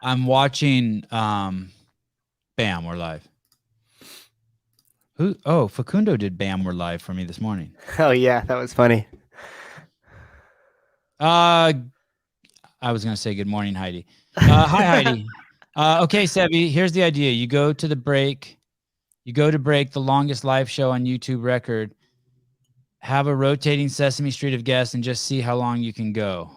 I'm watching Bam, We're Live. Facundo did Bam, We're Live for me this morning. Oh yeah, that was funny. I was gonna say good morning, Heidi. Hi, Heidi. Okay, Sebi, here's the idea. You go to break the longest live show on YouTube record, have a rotating Sesame Street of guests, and just see how long you can go.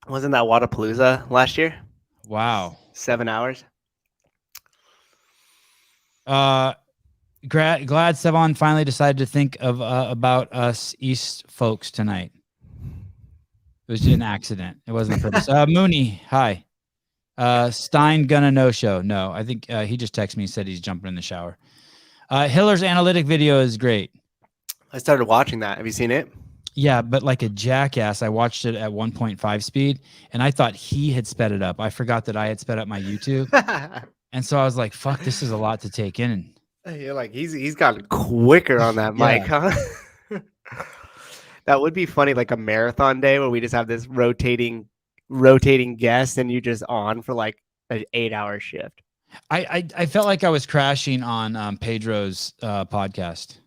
Wasn't that Wadapalooza last year? Wow. 7 hours. Glad Sevan finally decided to think of about us East folks tonight. It was just an accident. It wasn't a purpose. Mooney, hi. Stein gonna no-show. No, I think he just texted me and said he's jumping in the shower. Hiller's analytic video is great. I started watching that. Have you seen it? Yeah, but like a jackass, I watched it at 1.5 speed, and I thought he had sped it up. I forgot that I had sped up my YouTube. And so I was like, fuck, this is a lot to take in. You're like, he's gotten quicker on that mic, huh? That would be funny, like a marathon day where we just have this rotating guest and you just on for like an 8-hour shift. I felt like I was crashing on Pedro's podcast.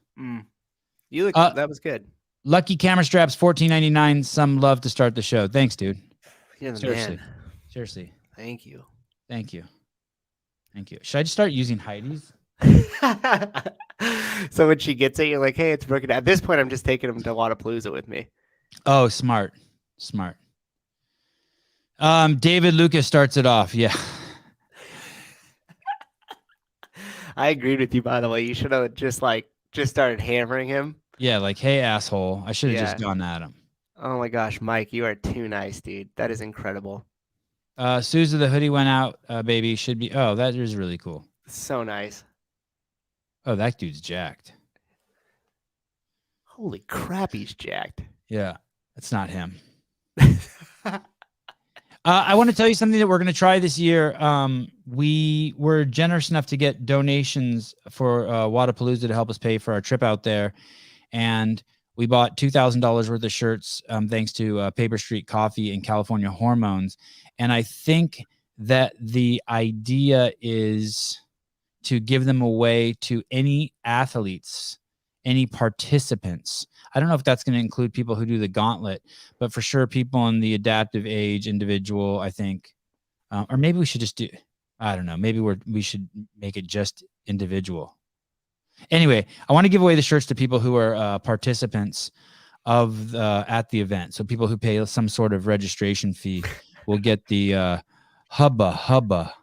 You look that was good. Lucky Camera Straps, $14.99. Some love to start the show. Thanks, dude. Yeah, Seriously. man. Seriously. Thank you. Should I just start using Heidi's? So when she gets it, you're like, hey, it's broken. At this point, I'm just taking him to Wadapalooza with me. Oh, smart. David Lucas starts it off. Yeah. I agreed with you, by the way. You should have just started hammering him. Yeah, like, hey, asshole. I should have just gone at him. Oh my gosh, Mike, you are too nice, dude. That is incredible. Susan, the hoodie went out, baby. Should be. Oh, that is really cool. So nice. Oh, that dude's jacked. Holy crap, he's jacked. Yeah, that's not him. I want to tell you something that we're going to try this year. We were generous enough to get donations for Wadapalooza to help us pay for our trip out there. And we bought $2,000 worth of shirts thanks to Paper Street Coffee and California Hormones. And I think that the idea is to give them away to any athletes, any participants. I don't know if that's going to include people who do the gauntlet, but for sure people in the adaptive age, individual, I think. Or maybe we should just do, I don't know, maybe we should make it just individual. Anyway, I want to give away the shirts to people who are participants of at the event. So people who pay some sort of registration fee will get the hubba.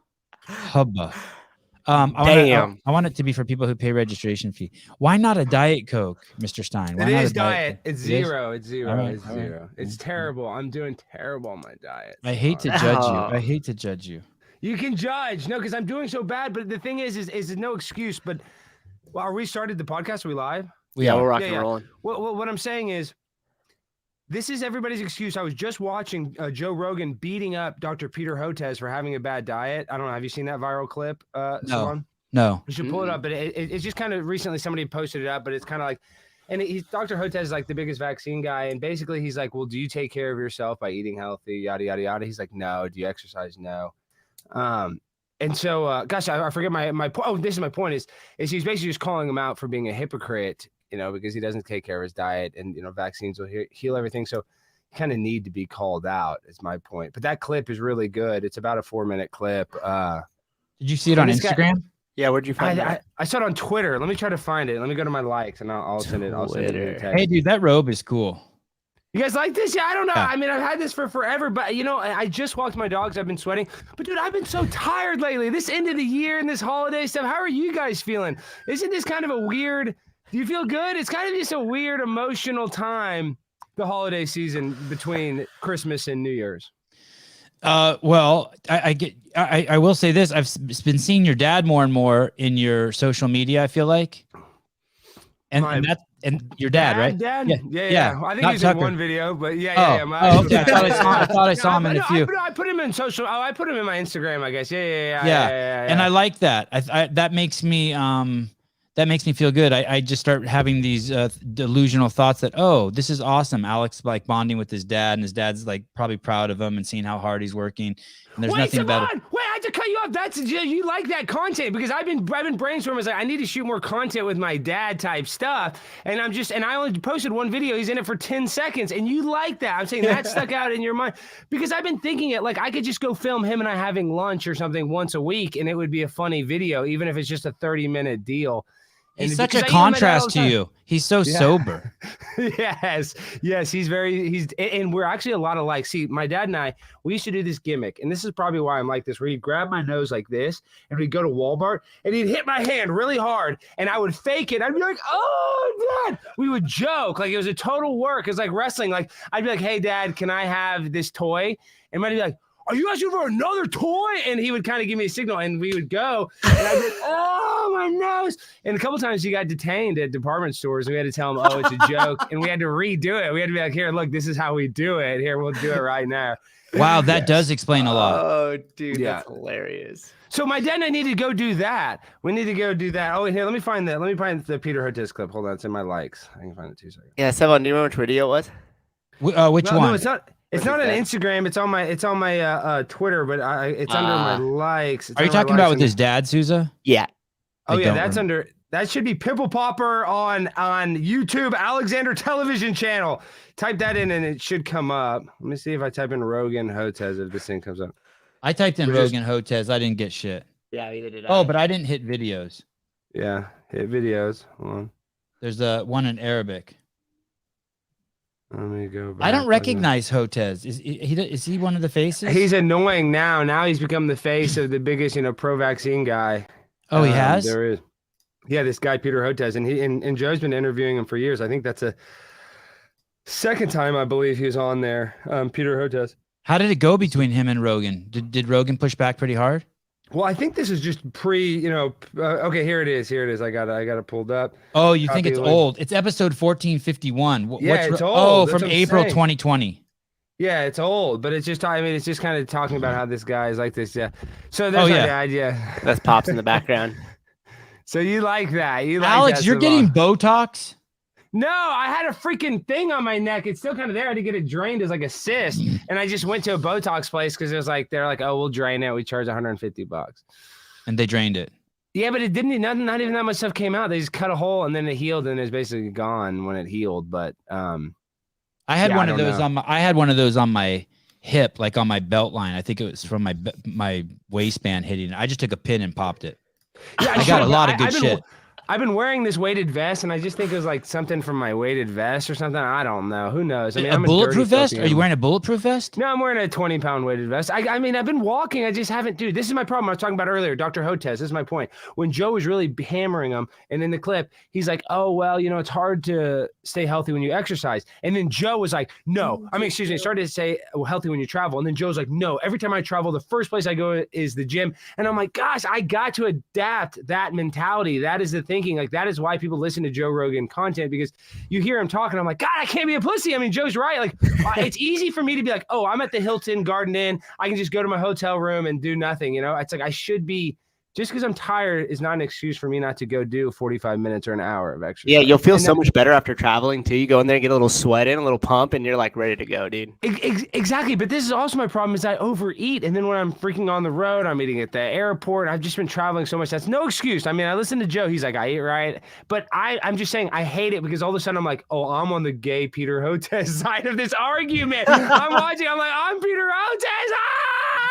I want it to be for people who pay registration fee. Why not a Diet Coke, Mr. Stein? Why it not is a diet. It's zero. It's zero. Right, it's zero. Right. It's terrible. I'm doing terrible on my diet. I hate to judge you. You can judge. No, because I'm doing so bad. But the thing is no excuse. But are we started the podcast? Are we live? We're rocking and rolling. Well, what I'm saying is, this is everybody's excuse. I was just watching Joe Rogan beating up Dr. Peter Hotez for having a bad diet. I don't know. Have you seen that viral clip? No. You should pull it up. But it's just kind of recently somebody posted it up. But it's kind of like, and Dr. Hotez is like the biggest vaccine guy. And basically he's like, well, do you take care of yourself by eating healthy? Yada, yada, yada. He's like, no. Do you exercise? No. And so, gosh, I forget my point. Oh, this is my point is he's basically just calling him out for being a hypocrite, because he doesn't take care of his diet and, vaccines will heal everything. So you kind of need to be called out is my point. But that clip is really good. It's about a 4-minute clip. Did you see it on Instagram? Yeah. Where'd you find it? I saw it on Twitter. Let me try to find it. Let me go to my likes and I'll send it. I'll send it in a text. Hey, dude, that robe is cool. You guys like this? Yeah, I don't know. Yeah. I mean, I've had this for forever, but I just walked my dogs. I've been sweating, but dude, I've been so tired lately. This end of the year and this holiday stuff. How are you guys feeling? Isn't this kind of a weird? Do you feel good? It's kind of just a weird emotional time, the holiday season between Christmas and New Year's. Well, I will say this. I've been seeing your dad more and more in your social media, I feel like. And your dad, right? Dad? Yeah. I think he's in one video, but okay. I thought I saw him in a few. I put him in social. I put him in my Instagram, I guess. Yeah. And I like that. That makes me that makes me feel good. I just start having these delusional thoughts that, oh, this is awesome. Alex like bonding with his dad, and his dad's like probably proud of him and seeing how hard he's working. And there's nothing better. Wait, I have to cut you off. That's you like that content because I've been brainstorming. I was like, I need to shoot more content with my dad type stuff, and I only posted one video. He's in it for 10 seconds, and you like that. I'm saying that stuck out in your mind because I've been thinking it like I could just go film him and I having lunch or something once a week, and it would be a funny video, even if it's just a 30-minute deal. He's such a contrast to you. He's so sober. Yes. And we're actually a lot alike. See, my dad and I, we used to do this gimmick, and this is probably why I'm like this, where he'd grab my nose like this, and we'd go to Walmart, and he'd hit my hand really hard, and I would fake it. I'd be like, oh, Dad. We would joke. Like, it was a total work. It was like wrestling. Like, I'd be like, hey, Dad, can I have this toy? And I'd be like, are you asking for another toy? And he would kind of give me a signal, and we would go, and I'd be like, oh, my nose. And a couple times he got detained at department stores, and we had to tell him, oh, it's a joke, and we had to redo it. We had to be like, here, look, this is how we do it. Here, we'll do it right now. Wow, that does explain a lot. Oh, dude, that's hilarious. So my dad and I need to go do that. We need to go do that. Oh, here, let me find the Peter Hotez clip. Hold on, it's in my likes. I can find it 2 seconds. Yeah, Sevan, do you remember which video it was? Which one? No, it's not. It's not on Instagram. It's on my Twitter, but it's under my likes. Are you talking about with his dad, Souza? Yeah. Oh yeah, that's under. That should be Pimple Popper on YouTube, Alexander Television Channel. Type that in and it should come up. Let me see if I type in Rogan Hotez if this thing comes up. I typed in Rogan Hotez. I didn't get shit. Yeah, either did I. Oh, but I didn't hit videos. Yeah, hit videos. Hold on. There's one in Arabic. Let me go back. I don't recognize Hotez. Is he one of the faces? He's annoying now. Now he's become the face of the biggest, pro-vaccine guy. Oh, he has? There is. Yeah, this guy, Peter Hotez. And Joe's been interviewing him for years. I think that's a second time, I believe, he was on there. Peter Hotez. How did it go between him and Rogan? Did Rogan push back pretty hard? Well, I think this is just okay, here it is. I got it pulled up. Oh, you think it's old? It's episode 1451. Yeah, it's old. Oh, from April 2020. Yeah, it's old, but it's just kind of talking about how this guy is like this. Yeah. So there's the idea. That's Pops in the background. So you like that. Alex, you're getting Botox? No, I had a freaking thing on my neck. It's still kind of there. I had to get it drained as like a cyst. And I just went to a Botox place because it was like, they're like, oh, we'll drain it. We charge $150. And they drained it. Yeah, but it didn't, not even that much stuff came out. They just cut a hole and then it healed and it's basically gone when it healed. But I had one of those on my hip, like on my belt line. I think it was from my waistband hitting it. I just took a pin and popped it. Yeah, I got a lot of good shit. I've been wearing this weighted vest, and I just think it was like something from my weighted vest or something. I don't know. Who knows? I mean, I'm bulletproof vest? Are you wearing a bulletproof vest? No, I'm wearing a 20-pound weighted vest. I mean, I've been walking. I just haven't. Dude, this is my problem. I was talking about earlier, Dr. Hotez. This is my point. When Joe was really hammering him, and in the clip, he's like, oh, well, it's hard to stay healthy when you exercise. And then Joe was like, no. I mean, excuse me. He started to say healthy when you travel. And then Joe's like, no. Every time I travel, the first place I go is the gym. And I'm like, gosh, I got to adapt that mentality. That is the thinking. Like, that is why people listen to Joe Rogan content, because you hear him talking. I'm like, God, I can't be a pussy. I mean, Joe's right. Like, it's easy for me to be like, oh, I'm at the Hilton Garden Inn. I can just go to my hotel room and do nothing. It's like I should be. Just because I'm tired is not an excuse for me not to go do 45 minutes or an hour of exercise. Yeah, you'll feel so much better after traveling too. You go in there and get a little sweat in, a little pump, and you're like ready to go, dude. Exactly. But this is also my problem is I overeat. And then when I'm freaking on the road, I'm eating at the airport. I've just been traveling so much. That's no excuse. I mean, I listen to Joe. He's like, I eat right. But I'm just saying I hate it because all of a sudden I'm like, oh, I'm on the gay Peter Hotez side of this argument. I'm watching. I'm like, I'm Peter Hotez.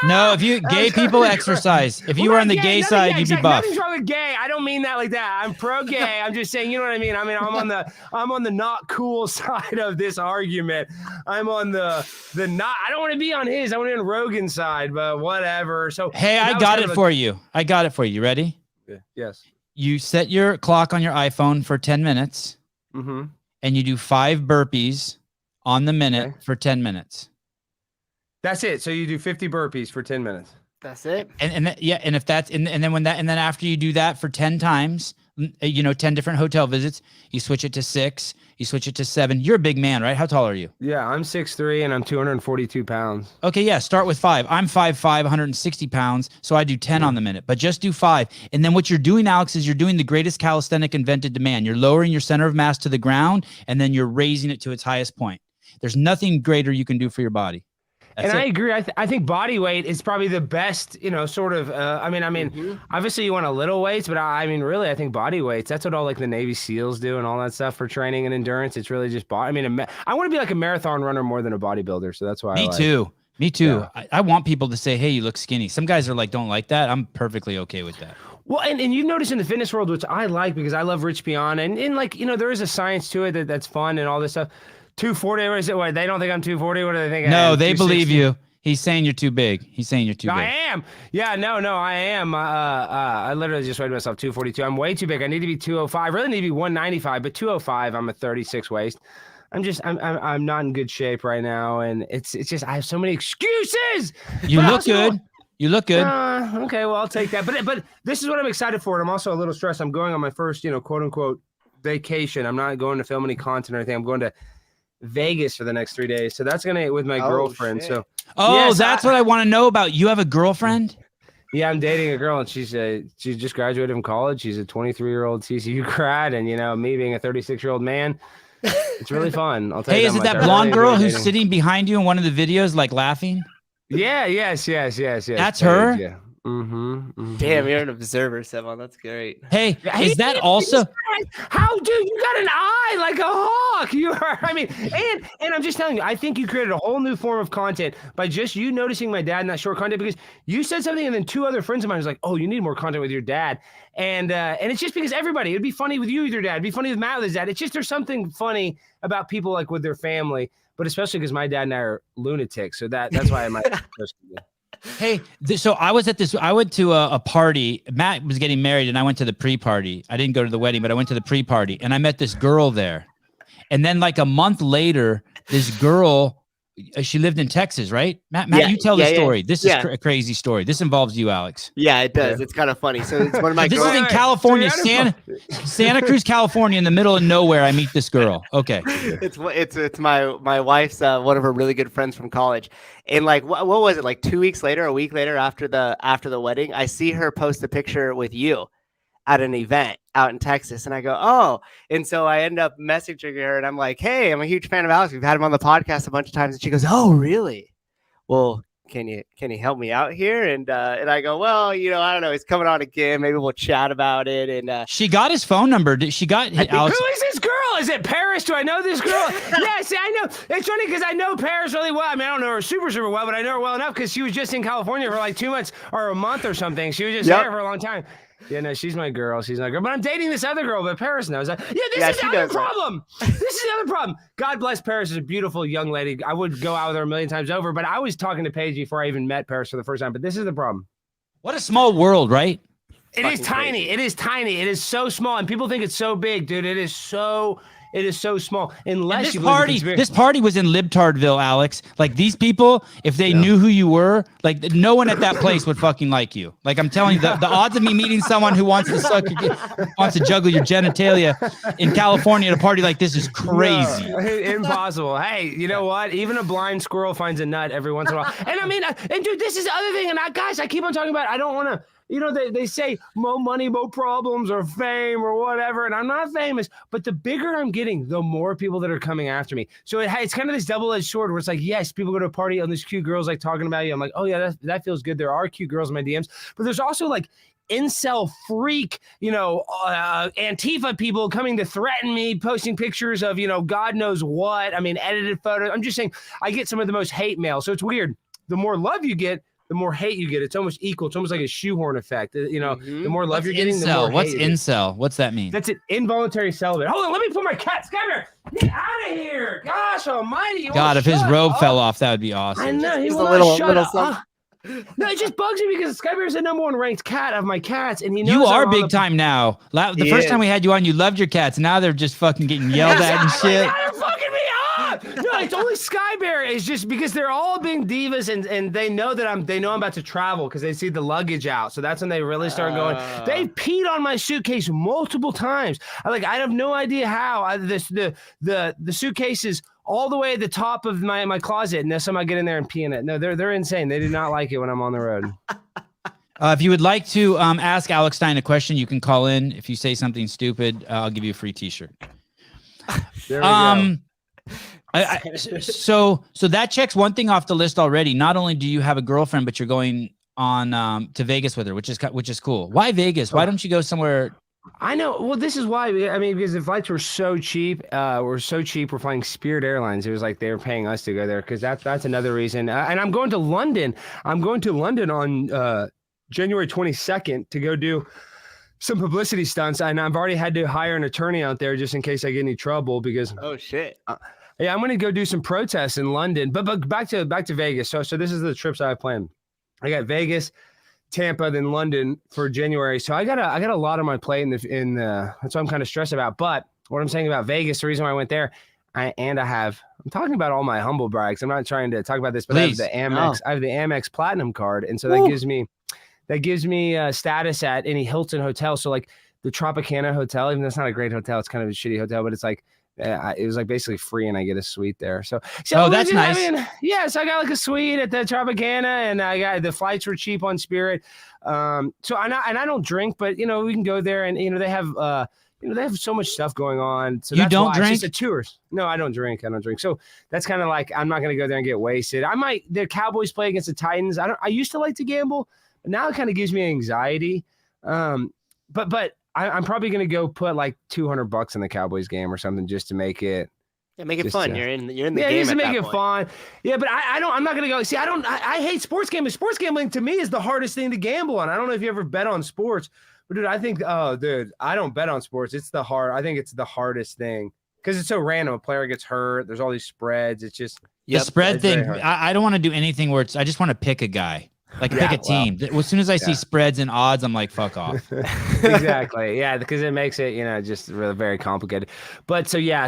No, if you gay people exercise. If you were on the gay side, you'd be buff. Nothing's wrong with gay. I don't mean that like that. I'm pro-gay. I'm just saying, you know what I mean? I mean, I'm on the not cool side of this argument. I'm on the not. I don't want to be on his. I want to be on Rogan's side, but whatever. So hey, I got it for you. I got it for you. Ready? Yeah. Yes. You set your clock on your iPhone for 10 minutes, and you do 5 burpees on the minute for 10 minutes. That's it. So you do 50 burpees for 10 minutes. That's it. And then after you do that for 10 times, 10 different hotel visits. You switch it to 6. You switch it to 7. You're a big man, right? How tall are you? Yeah, I'm 6'3" and I'm 242 pounds. Okay, yeah, start with 5. I'm 5'5", 160 pounds, so I do 10 on the minute, but just do 5. And then what you're doing, Alex, is you're doing the greatest calisthenic invented to man. You're lowering your center of mass to the ground, and then you're raising it to its highest point. There's nothing greater you can do for your body. That's I agree. I think body weight is probably the best, sort of. Obviously you want a little weights, but really, I think body weights. That's what all like the Navy SEALs do and all that stuff for training and endurance. It's really just body. I want to be like a marathon runner more than a bodybuilder, so that's why. Me too. Yeah. I want people to say, "Hey, you look skinny." Some guys are like, "Don't like that." I'm perfectly okay with that. Well, and you've noticed in the fitness world, which I like because I love Rich Piana, and like there is a science to it that's fun and all this stuff. 240, what is it? What, they don't think I'm 240? What do they think? No, they believe you. He's saying you're too big. I am. Yeah, no, I am. I literally just weighed myself 242. I'm way too big. I need to be 205. I really need to be 195, but 205. I'm a 36 waist. I'm not in good shape right now, and it's just I have so many excuses. You look good. You look good. Okay, well I'll take that. But this is what I'm excited for, and I'm also a little stressed. I'm going on my first, quote unquote vacation. I'm not going to film any content or anything. I'm going to Vegas for the next 3 days. So that's gonna with my girlfriend. Shit. So that's what I want to know about. You have a girlfriend? Yeah, I'm dating a girl, and she just graduated from college. She's a 23-year-old TCU grad, and me being a 36-year-old man, it's really fun. I'll tell you. Hey, is it that blonde girl who's sitting behind you in one of the videos, like laughing? Yeah, yes. That's her? Yeah. Mm-hmm. Damn, you're an observer, Sevan. That's great. Hey, is that also? How, dude? You got an eye like a hawk. You are. And I'm just telling you, I think you created a whole new form of content by just you noticing my dad in that short content because you said something, and then 2 other friends of mine was like, "Oh, you need more content with your dad," and it's just because everybody. It'd be funny with you with your dad. It'd be funny with Matt with his dad. It's just there's something funny about people like with their family, but especially because my dad and I are lunatics, so that's why I might. Hey, so I went to a party. Matt was getting married, and I went to the pre-party. I didn't go to the wedding, but I went to the pre-party, and I met this girl there. And then like a month later, this girl, she lived in Texas, right? Matt, you tell the story. This is a crazy story. This involves you, Alex. Yeah, it does. It's kind of funny. So it's one of my This is in California, Santa Cruz, California, in the middle of nowhere. I meet this girl. Okay. It's my wife's one of her really good friends from college. And like what was it, like 2 weeks later, a week later after the wedding, I see her post a picture with you at an event out in Texas. And I go, oh. And so I end up messaging her and I'm like, hey, I'm a huge fan of Alex. We've had him on the podcast a bunch of times. And she goes, oh, really? Well, can you help me out here? And I go, well, I don't know. He's coming on again. Maybe we'll chat about it. And she got his phone number. She got Alex. Who is this girl? Is it Paris? Do I know this girl? Yeah, see, I know. It's funny because I know Paris really well. I don't know her super well, but I know her well enough because she was just in California for like 2 months or a month or something. She was just there for a long time. Yeah, no, she's my girl. She's my girl. But I'm dating this other girl, but Paris knows that. This is the other problem. This is the other problem. God bless Paris. Is a beautiful young lady. I would go out with her a million times over, but I was talking to Paige before I even met Paris for the first time. But this is the problem. What a small world, right? It is tiny. Crazy. It is tiny. It is so small. And people think it's so big, dude. It is so small. Unless this party was in Libtardville, Alex. Like these people, if they knew who you were, like no one at that place would fucking like you. Like I'm telling you, the odds of me meeting someone who wants to juggle your genitalia in California at a party like this is crazy. No, impossible. Hey, you know what? Even a blind squirrel finds a nut every once in a while. And dude, this is the other thing. And guys, I keep on talking about it. I don't want to. They say more money, more problems, or fame, or whatever. And I'm not famous, but the bigger I'm getting, the more people that are coming after me. So it's kind of this double-edged sword where it's like, yes, people go to a party and there's cute girls like talking about you. I'm like, oh yeah, that feels good. There are cute girls in my DMs, but there's also like incel freak, Antifa people coming to threaten me, posting pictures of, God knows what. Edited photos. I'm just saying, I get some of the most hate mail. So it's weird. The more love you get, the more hate you get. It's almost equal. It's almost like a shoehorn effect. The more love you're getting, the more What's incel? What's that mean? That's an involuntary celibate. Hold on, let me put my cat. Skyler, get out of here. Gosh almighty. God, if his robe fell off, that would be awesome. I know. He will shut up. No, it just bugs me because Skyler is the #1 ranked cat of my cats, and he knows you are big time now. The first time we had you on, you loved your cats. Now they're just fucking getting yelled at and shit. They're fucking me up. No, it's only Skybear. It's just because they're all being divas and they know that I'm about to travel because they see the luggage out. So that's when they really start going. They peed on my suitcase multiple times. I have no idea how. The suitcase is all the way at the top of my closet, and I get in there and pee in it. No, they're insane. They do not like it when I'm on the road. If you would like to ask Alex Stein a question, you can call in. If you say something stupid, I'll give you a free T-shirt. There we go. So that checks one thing off the list already. Not only do you have a girlfriend, but you're going on to Vegas with her, which is cool. Why Vegas? Why don't you go somewhere? I know. Well, this is why. I mean, because the flights were so cheap. We're flying Spirit Airlines. It was like they were paying us to go there because that's another reason. And I'm going to London. I'm going to London on January 22nd to go do some publicity stunts. And I've already had to hire an attorney out there just in case I get any trouble because. Oh shit. Yeah, I'm going to go do some protests in London. But back to Vegas. So this is the trips I have planned. I got Vegas, Tampa, then London for January. So I got a lot on my plate that's what I'm kind of stressed about. But what I'm saying about Vegas, the reason why I went there, I'm talking about all my humble brags. I'm not trying to talk about this, but Please. I have the Amex Platinum card, and so that gives me status at any Hilton hotel. So like the Tropicana Hotel, even though it's not a great hotel, it's kind of a shitty hotel, but it's like it was like basically free, and I get a suite there. So that's nice. So I got like a suite at the Tropicana, and I got the flights were cheap on Spirit. I don't drink, but we can go there, and they have so much stuff going on. So you don't drink? It's just a tours. No, I don't drink. So that's kind of like I'm not going to go there and get wasted. The Cowboys play against the Titans. I used to like to gamble, but now it kind of gives me anxiety. But I'm probably going to go put like $200 in the Cowboys game or something just to make it. Yeah, make it fun. You're in the game. Just to make it point. fun. Yeah, but I'm not going to go. See, I hate sports gambling. Sports gambling to me is the hardest thing to gamble on. I don't know if you ever bet on sports, but dude, I don't bet on sports. I think it's the hardest thing because it's so random. A player gets hurt. There's all these spreads. It's just the spread thing. I don't want to do anything where I just want to pick a guy. Like pick a team. As soon as I see spreads and odds, I'm like, fuck off. Exactly. Yeah, because it makes it, just really very complicated. But so I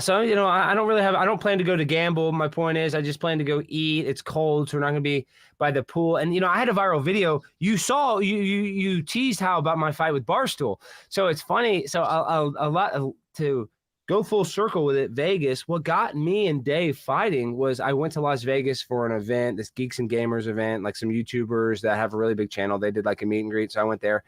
don't plan to go to gamble. My point is I just plan to go eat. It's cold, so we're not going to be by the pool. And I had a viral video. You saw you teased how about my fight with Barstool. So it's funny. So a lot to go full circle with it, Vegas. What got me and Dave fighting was I went to Las Vegas for an event, this Geeks and Gamers event, like some YouTubers that have a really big channel. They did like a meet and greet. So I went there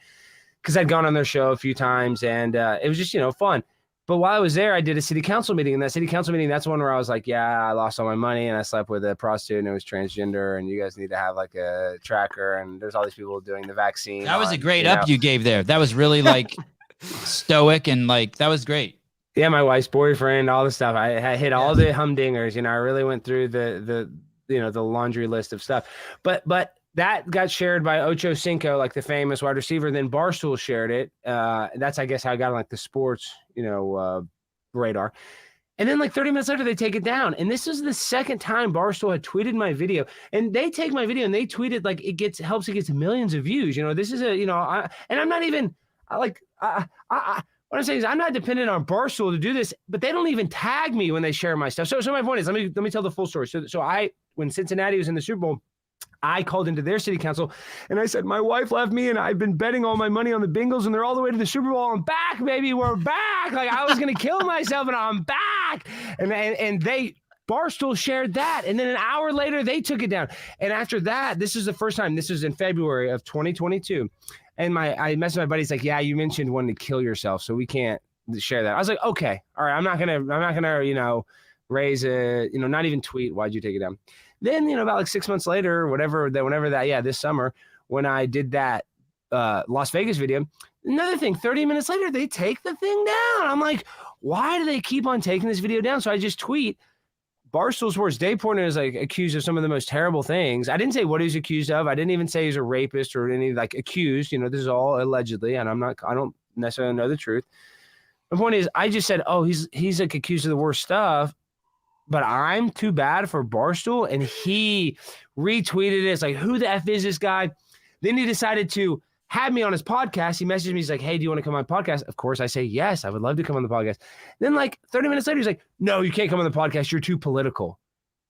because I'd gone on their show a few times and it was just, fun. But while I was there, I did a city council meeting. And that city council meeting, that's one where I was like, yeah, I lost all my money and I slept with a prostitute and it was transgender and you guys need to have like a tracker. And there's all these people doing the vaccine. That was a great up you gave there. That was really like stoic and like, that was great. Yeah, my wife's boyfriend, all the stuff. I hit all the humdingers. I really went through the laundry list of stuff. But that got shared by Ocho Cinco, like the famous wide receiver. Then Barstool shared it. That's I guess how I got on like the sports, radar. And then like 30 minutes later, they take it down. And this is the second time Barstool had tweeted my video. And they take my video and they tweet it like it gets millions of views. This is and I'm not even what I'm saying is I'm not dependent on Barstool to do this, but they don't even tag me when they share my stuff. So my point is, let me tell the full story. So when Cincinnati was in the Super Bowl, I called into their city council and I said, my wife left me and I've been betting all my money on the Bengals and they're all the way to the Super Bowl. I'm back, baby. We're back. Like I was going to kill myself and I'm back. And Barstool shared that. And then an hour later, they took it down. And after that, this is the first time, this was in February of 2022. And I messaged my buddies like, yeah, you mentioned wanting to kill yourself, so we can't share that. I was like, okay, all right, I'm not gonna, raise a, not even tweet. Why'd you take it down? Then, about like 6 months later, this summer, when I did that Las Vegas video, another thing, 30 minutes later, they take the thing down. I'm like, why do they keep on taking this video down? So I just tweet. Barstool Sports Dave Portnoy is like accused of some of the most terrible things. I didn't say what he's accused of. I didn't even say he's a rapist or any like accused. This is all allegedly, and I don't necessarily know the truth. My point is, I just said, oh, he's like accused of the worst stuff, but I'm too bad for Barstool, and he retweeted it. It's like, who the F is this guy? Then he decided to had me on his podcast. He messaged me. He's like, hey, do you want to come on the podcast? Of course, I say, yes, I would love to come on the podcast. Then like 30 minutes later, he's like, no, you can't come on the podcast. You're too political.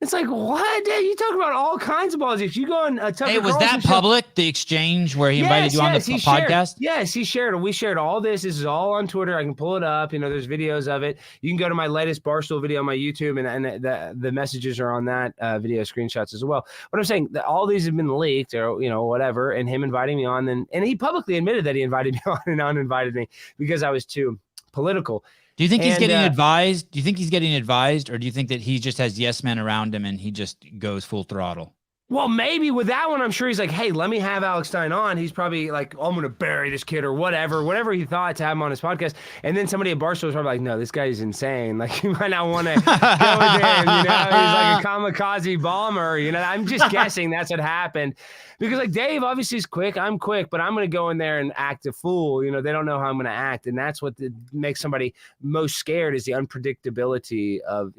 It's like, what? Dude, you talk about all kinds of politics. You go on Tucker Hey, was Carlson that public, the exchange where he invited you on the podcast? Yes, he shared it. We shared all this. This is all on Twitter. I can pull it up. There's videos of it. You can go to my latest Barstool video on my YouTube, and the messages are on that video screenshots as well. But I'm saying that all these have been leaked or, whatever, and him inviting me on. And he publicly admitted that he invited me on and uninvited me because I was too political. Do you think he's getting advised? Do you think he's getting advised, or do you think that he just has yes men around him and he just goes full throttle? Well, maybe with that one, I'm sure he's like, hey, let me have Alex Stein on. He's probably like, oh, I'm going to bury this kid or whatever he thought to have him on his podcast. And then somebody at Barstool was probably like, no, this guy's insane. Like, you might not want to go with him. He's like a kamikaze bomber. I'm just guessing that's what happened. Because like Dave obviously is quick. I'm quick, but I'm going to go in there and act a fool. They don't know how I'm going to act. And that's what makes somebody most scared is the unpredictability of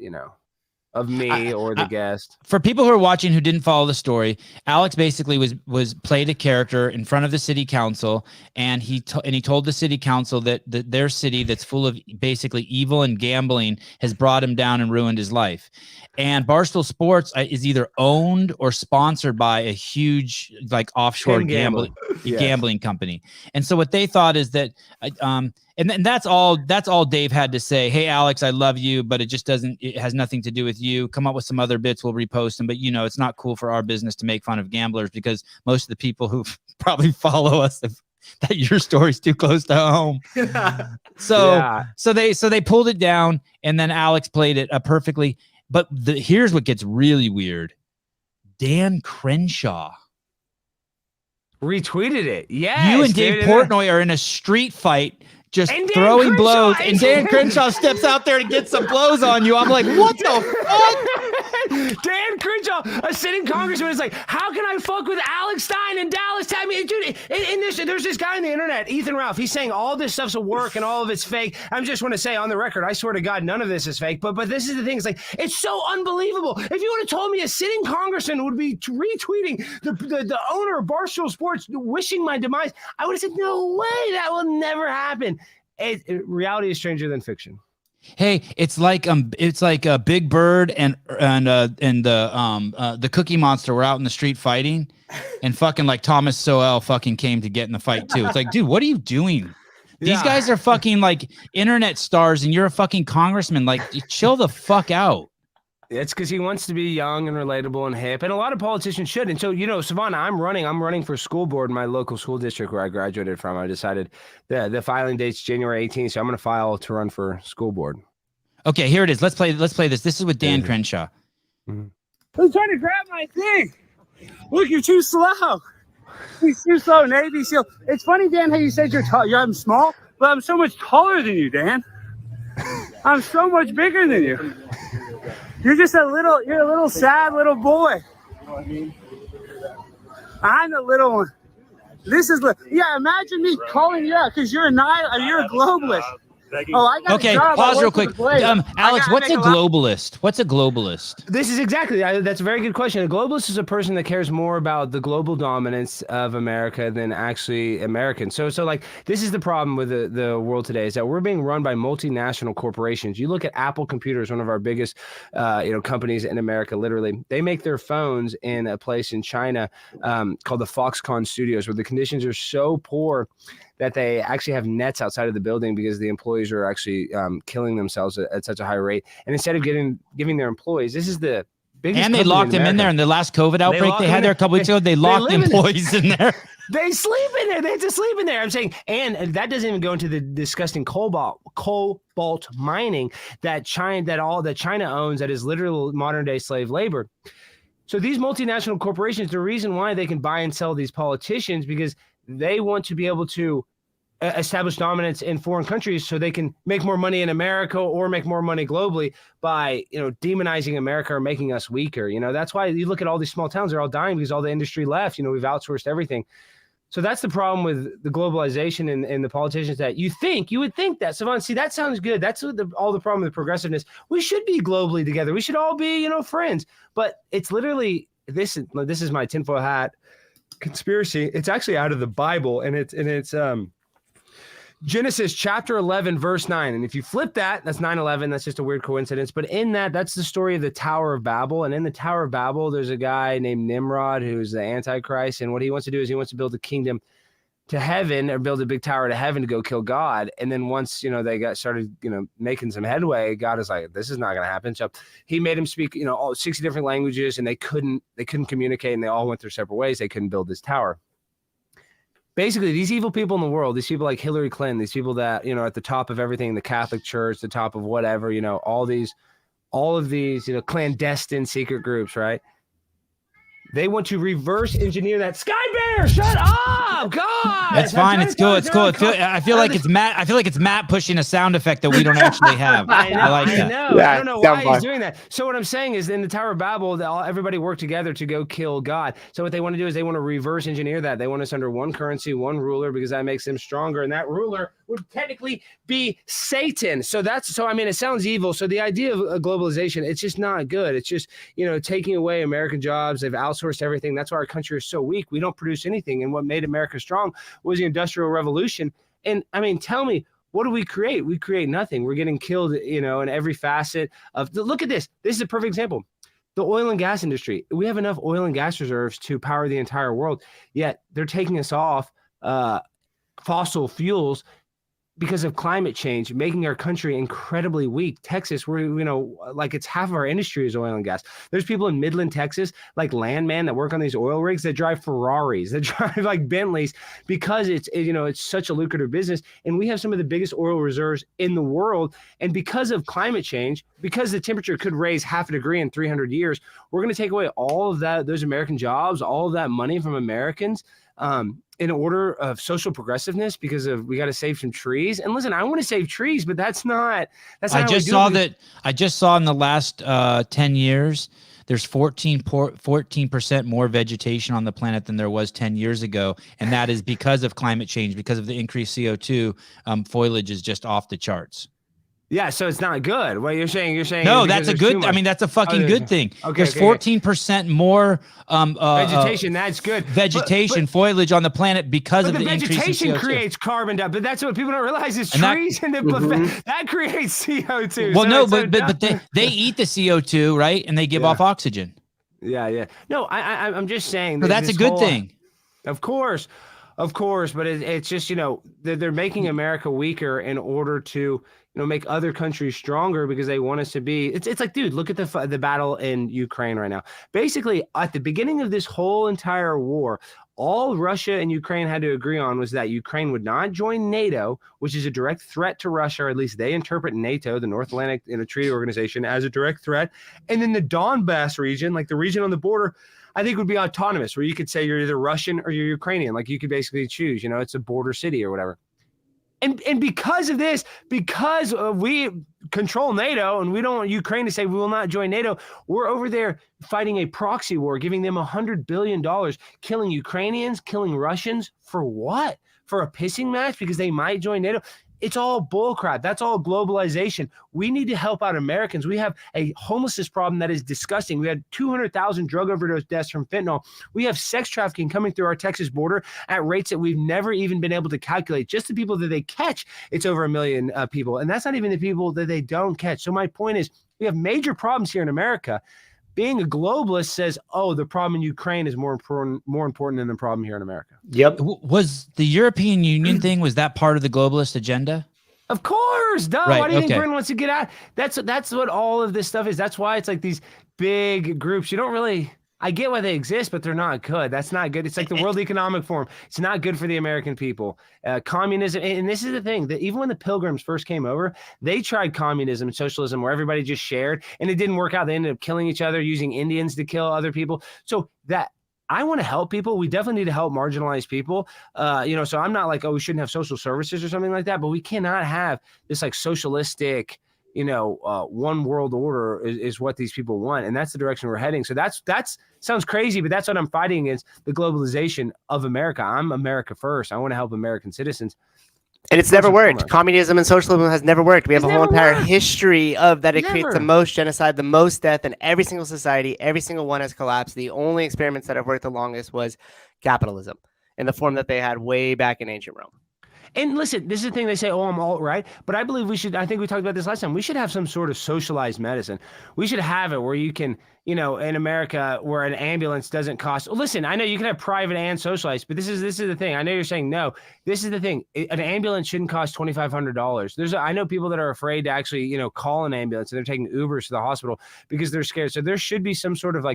me or the guest. For people who are watching who didn't follow the story, Alex basically was played a character in front of the city council, and he told the city council that their city that's full of basically evil and gambling has brought him down and ruined his life. And Barstool Sports is either owned or sponsored by a huge like offshore gambling company. And so what they thought is that and that's all Dave had to say. Hey, Alex, I love you, but it has nothing to do with you. Come up with some other bits. We'll repost them. But, it's not cool for our business to make fun of gamblers because most of the people who probably follow us that your story's too close to home. So they pulled it down, and then Alex played it perfectly. But here's what gets really weird. Dan Crenshaw retweeted it. Yeah, you and Dave Portnoy are in a street fight, just throwing blows, and Dan Crenshaw steps out there to get some blows on you. I'm like, what the fuck? Dan Crenshaw, a sitting congressman, is like, how can I fuck with Alex Stein in Dallas? Tag me, dude. There's this guy on the internet, Ethan Ralph. He's saying all this stuff's a work and all of it's fake. I just want to say on the record, I swear to God, none of this is fake. But this is the thing. It's like, it's so unbelievable. If you would have told me a sitting congressman would be retweeting the owner of Barstool Sports wishing my demise, I would have said, no way, that will never happen. Reality is stranger than fiction. Hey, it's like Big Bird and the Cookie Monster were out in the street fighting, and fucking like Thomas Sowell fucking came to get in the fight too. It's like, dude, what are you doing? These guys are fucking like internet stars, and you're a fucking congressman. Like, chill the fuck out. It's because he wants to be young and relatable and hip, and a lot of politicians should. And so, Sevan, I'm running for school board in my local school district where I graduated from. I decided the filing date's January 18th, so I'm going to file to run for school board. Okay, here it is. Let's play this. This is with Dan Crenshaw. Mm-hmm. Who's trying to grab my thing? Look, you're too slow. He's too slow, Navy SEAL. It's funny, Dan, how you said I'm small, but I'm so much taller than you, Dan. I'm so much bigger than you. You're a little sad little boy. I'm the little one. Imagine me calling you out because you're a globalist. Oh, I got okay, pause real quick. Alex, what's a globalist? What's a globalist? This is exactly, that's a very good question. A globalist is a person that cares more about the global dominance of America than actually Americans. So like, this is the problem with the world today, is that we're being run by multinational corporations. You look at Apple Computers, one of our biggest companies in America, literally. They make their phones in a place in China called the Foxconn Studios, where the conditions are so poor that they actually have nets outside of the building because the employees are actually killing themselves at such a high rate. And instead of giving their employees, this is the biggest. And they locked them in there in the last COVID outbreak they had there a couple weeks ago. They locked employees in there. They sleep in there. They have to sleep in there. I'm saying, and that doesn't even go into the disgusting cobalt mining that China owns, that is literal modern day slave labor. So these multinational corporations, the reason why they can buy and sell these politicians, because they want to be able to establish dominance in foreign countries so they can make more money in America or make more money globally by, demonizing America or making us weaker. That's why you look at all these small towns, they're all dying because all the industry left. We've outsourced everything. So that's the problem with the globalization and the politicians, that you would think that. Sevan, see, that sounds good. That's all the problem with progressiveness. We should be globally together. We should all be, friends. But it's literally, this is my tinfoil hat conspiracy. It's actually out of the Bible, and it's Genesis chapter 11, verse 9. And if you flip that, that's 9/11. That's just a weird coincidence. But in that's the story of the Tower of Babel. And in the Tower of Babel, there's a guy named Nimrod who's the Antichrist. And what he wants to do is he wants to build a kingdom to heaven, or build a big tower to heaven to go kill God. And then once, they got started, making some headway, God is like, this is not going to happen. So he made him speak, all 60 different languages, and they couldn't communicate, and they all went their separate ways. They couldn't build this tower. Basically, these evil people in the world, these people like Hillary Clinton, these people that, at the top of everything, the Catholic Church, the top of whatever, all of these, clandestine secret groups, right? They want to reverse engineer that. Sky Bear, shut up! God, that's fine. It's cool. It's cool. I feel like it's Matt. I feel like it's Matt pushing a sound effect that we don't actually have. I like that. I know. Yeah, I don't know why he's doing that. So what I'm saying is, in the Tower of Babel, everybody worked together to go kill God. So what they want to do is they want to reverse engineer that. They want us under one currency, one ruler, because that makes them stronger, and that ruler would technically be Satan. So it sounds evil. So the idea of globalization, it's just not good. It's just taking away American jobs. They've outsourced everything. That's why our country is so weak. We don't produce anything. And what made America strong was the Industrial Revolution. And tell me, what do we create? We create nothing. We're getting killed, in every facet look at this. This is a perfect example. The oil and gas industry. We have enough oil and gas reserves to power the entire world, yet they're taking us off fossil fuels because of climate change, making our country incredibly weak. Texas, where it's half of our industry is oil and gas. There's people in Midland, Texas, like landmen that work on these oil rigs that drive Ferraris, that drive like Bentleys, because it's such a lucrative business. And we have some of the biggest oil reserves in the world. And because of climate change, because the temperature could raise 0.5 degree in 300 years, we're going to take away all of those American jobs, all of that money from Americans. In order of social progressiveness, because we got to save some trees. And listen, I want to save trees, but that's not. I just saw in the last 10 years, there's 14% more vegetation on the planet than there was 10 years ago, and that is because of climate change, because of the increased CO2. Foliage is just off the charts. Yeah, so it's not good. What you're saying no, that's a good. That's a fucking good thing. Okay, there's 14% more vegetation. That's good. Vegetation, foliage on the planet because of the increase in CO2. Vegetation creates carbon dioxide, but that's what people don't realize is trees that creates CO2. Well, but they eat the CO2, right, and they give off oxygen. Yeah. No, I'm just saying. So that's a good thing. Of course, but it's just they're making America weaker in order to make other countries stronger, because they want us to be. It's like, dude, look at the battle in Ukraine right now. Basically, at the beginning of this whole entire war, all Russia and Ukraine had to agree on was that Ukraine would not join NATO, which is a direct threat to Russia, or at least they interpret NATO, the North Atlantic Treaty Organization, as a direct threat. And then the Donbass region, like the region on the border, I think would be autonomous, where you could say you're either Russian or you're Ukrainian. Like you could basically choose, it's a border city or whatever. And because of this, because we control NATO and we don't want Ukraine to say we will not join NATO, we're over there fighting a proxy war, giving them $100 billion, killing Ukrainians, killing Russians. For what? For a pissing match because they might join NATO? It's all bullcrap. That's all globalization. We need to help out Americans. We have a homelessness problem that is disgusting. We had 200,000 drug overdose deaths from fentanyl. We have sex trafficking coming through our Texas border at rates that we've never even been able to calculate. Just the people that they catch, it's over 1 million people. And that's not even the people that they don't catch. So my point is, we have major problems here in America. Being a globalist says, the problem in Ukraine is more important than the problem here in America. Yep. Was the European Union thing, was that part of the globalist agenda? Of course. Duh. Right, why do you think Britain wants to get out? That's what all of this stuff is. That's why it's like these big groups. You don't really... I get why they exist, but they're not good. That's not good. It's like the World Economic Forum. It's not good for the American people. Communism, and this is the thing, that even when the Pilgrims first came over, they tried communism and socialism where everybody just shared, and it didn't work out. They ended up killing each other, using Indians to kill other people. So that I want to help people. We definitely need to help marginalized people. So I'm not like, we shouldn't have social services or something like that, but we cannot have this like socialistic, one world order is what these people want. And that's the direction we're heading. So that's sounds crazy, but that's what I'm fighting against, the globalization of America. I'm America first. I want to help American citizens. And it's never worked. Communism and socialism has never worked. We have a whole entire history of that. It creates the most genocide, the most death in every single society. Every single one has collapsed. The only experiments that have worked the longest was capitalism in the form that they had way back in ancient Rome. And listen, this is the thing they say, oh, I'm alt-right. But I believe I think we talked about this last time. We should have some sort of socialized medicine. We should have it where you can, in America, where an ambulance doesn't cost. Listen, I know you can have private and socialized, but this is the thing. I know you're saying no. This is the thing. An ambulance shouldn't cost $2,500. I know people that are afraid to actually, call an ambulance, and they're taking Ubers to the hospital because they're scared. So there should be some sort of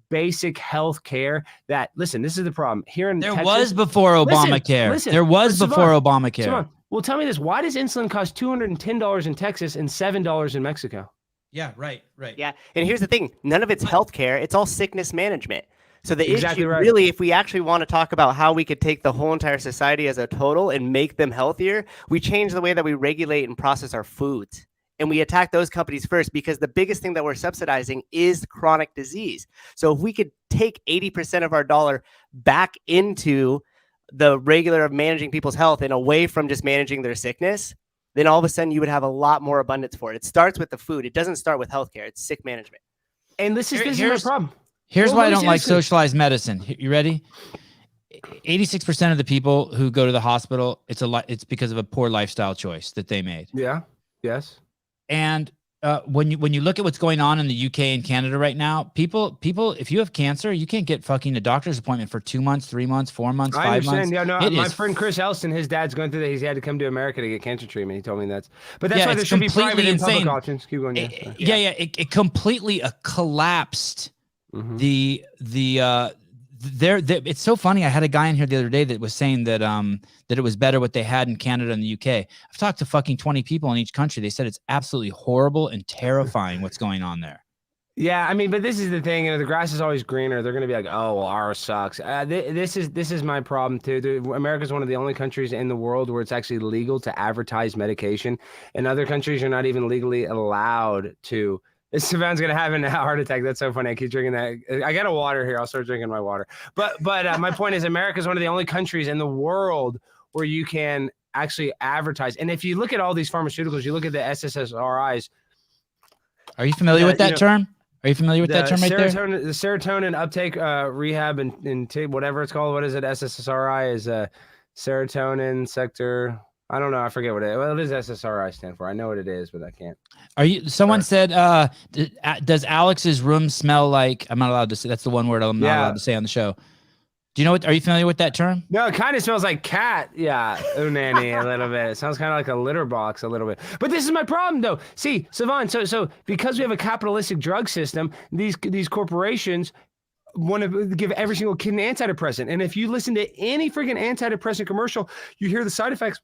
basic health care that, listen, this is the problem here in Texas. Was before Obamacare. There was before Obamacare. Savon, well, tell me this. Why does insulin cost $210 in Texas and $7 in Mexico? Yeah, right. Yeah, and here's the thing. None of it's healthcare. It's all sickness management. So the issue really, if we actually want to talk about how we could take the whole entire society as a total and make them healthier, we change the way that we regulate and process our foods. And we attack those companies first because the biggest thing that we're subsidizing is chronic disease. So if we could take 80% of our dollar back into the regular of managing people's health and away from just managing their sickness, then all of a sudden you would have a lot more abundance for it. It starts with the food. It doesn't start with healthcare. It's sick management. And this is my problem. Here's why I don't like socialized medicine. You ready? 86% of the people who go to the hospital, it's because of a poor lifestyle choice that they made. Yeah. Yes. And when you look at what's going on in the UK and Canada right now, people, if you have cancer, you can't get fucking a doctor's appointment for 2 months, 3 months, 4 months, 5 months. I understand. Yeah, no, my friend Chris Elston, his dad's going through that. He's had to come to America to get cancer treatment. He told me that's. But that's why there should be private and public options. Keep going. It completely collapsed. Mm-hmm. It's so funny. I had a guy in here the other day that was saying that that it was better what they had in Canada and the UK. I've talked to fucking 20 people in each country. They said it's absolutely horrible and terrifying what's going on there. Yeah, I mean, but this is the thing. The grass is always greener. They're going to be like, oh, well, ours sucks. This is my problem too. America's one of the only countries in the world where it's actually legal to advertise medication. In other countries, you're not even legally allowed to. Sevan's gonna have a heart attack. That's so funny. I keep drinking that. I got a water here. I'll start drinking my water. But my point is, America is one of the only countries in the world where you can actually advertise. And if you look at all these pharmaceuticals, you look at the SSRIs. Are you familiar with that term? Are you familiar with that term right there? The serotonin uptake rehab and whatever it's called. What is it? SSRI is serotonin sector. I don't know. I forget what it is. Well, it is SSRI stand for. I know what it is, but I can't. Someone said, does Alex's room smell like, I'm not allowed to say, that's the one word I'm not allowed to say on the show. Do you know are you familiar with that term? No, it kind of smells like cat. Yeah. Unani a little bit. It sounds kind of like a litter box a little bit. But this is my problem though. See, Sevan, so because we have a capitalistic drug system, these corporations want to give every single kid an antidepressant. And if you listen to any freaking antidepressant commercial, you hear the side effects.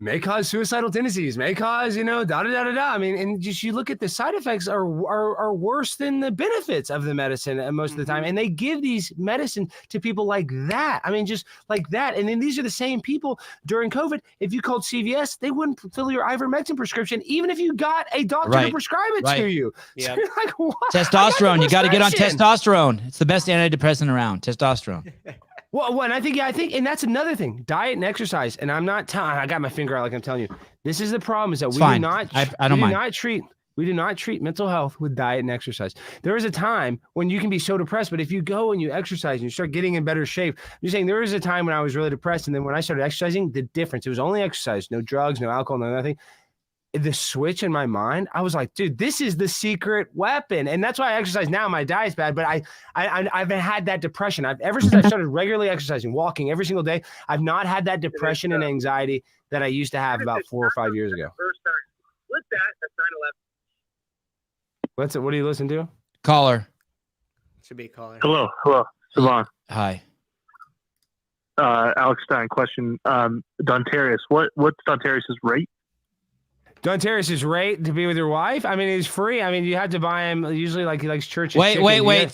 May cause suicidal tendencies, may cause, da-da-da-da-da. I mean, and just you look at the side effects are worse than the benefits of the medicine most of the time. And they give these medicine to people like that. I mean, just like that. And then these are the same people during COVID. If you called CVS, they wouldn't fill your ivermectin prescription, even if you got a doctor to prescribe it to you. Yeah. So you're like, what? Testosterone. You got to get on testosterone. It's the best antidepressant around. Testosterone. Well, and I think, and that's another thing, diet and exercise. And I'm not telling, I got my finger out like I'm telling you. This is the problem is that we do not treat mental health with diet and exercise. There is a time when you can be so depressed, but if you go and you exercise and you start getting in better shape, I'm just saying there is a time when I was really depressed. And then when I started exercising, the difference, it was only exercise, no drugs, no alcohol, no nothing. The switch in my mind, I was like, dude, this is the secret weapon. And that's why I exercise now. My diet's bad, but I've had that depression. Ever since I started regularly exercising, walking every single day, I've not had that depression and anxiety that I used to have about 4 or 5 years ago. What's that? That's 9/11. What do you listen to? Caller. Should be a caller. Hello, Sevan. Hi. Alex Stein, question. Dontarius, what's Dontarius's rate? Dontarius' rate to be with your wife? I mean, he's free. I mean, you have to buy him usually like he likes church. Wait.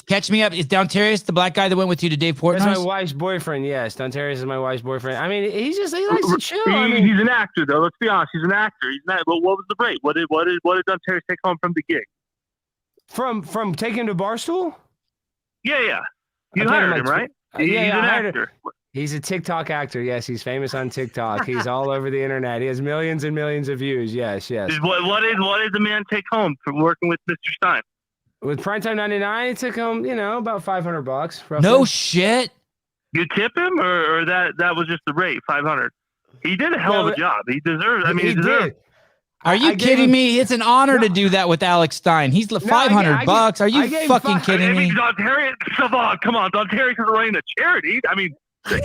Catch me up. Is Dontarius the black guy that went with you to Dave Portnoy? That's my wife's boyfriend. Yes, Dontarius is my wife's boyfriend. I mean, he likes to chill. He's an actor, though. Let's be honest. He's an actor. He's not. But what was the rate? What did Dontarius take home from the gig? From taking him to Barstool? Yeah. You hired him, right? Yeah, I hired him. He's a TikTok actor. Yes, he's famous on TikTok. He's all over the internet. He has millions and millions of views. Yes. What did the man take home for working with Mr. Stein? With Primetime 99, it took him, about $500. Roughly. No shit. You tip him, or that was just the rate, $500. He did a hell of a job. He deserves. I mean, he deserves. Are you kidding me? It's an honor to do that with Alex Stein. He's $500. Are you fucking kidding me? Don Terry, Sevan, come on, Don Terry is running a charity. I mean,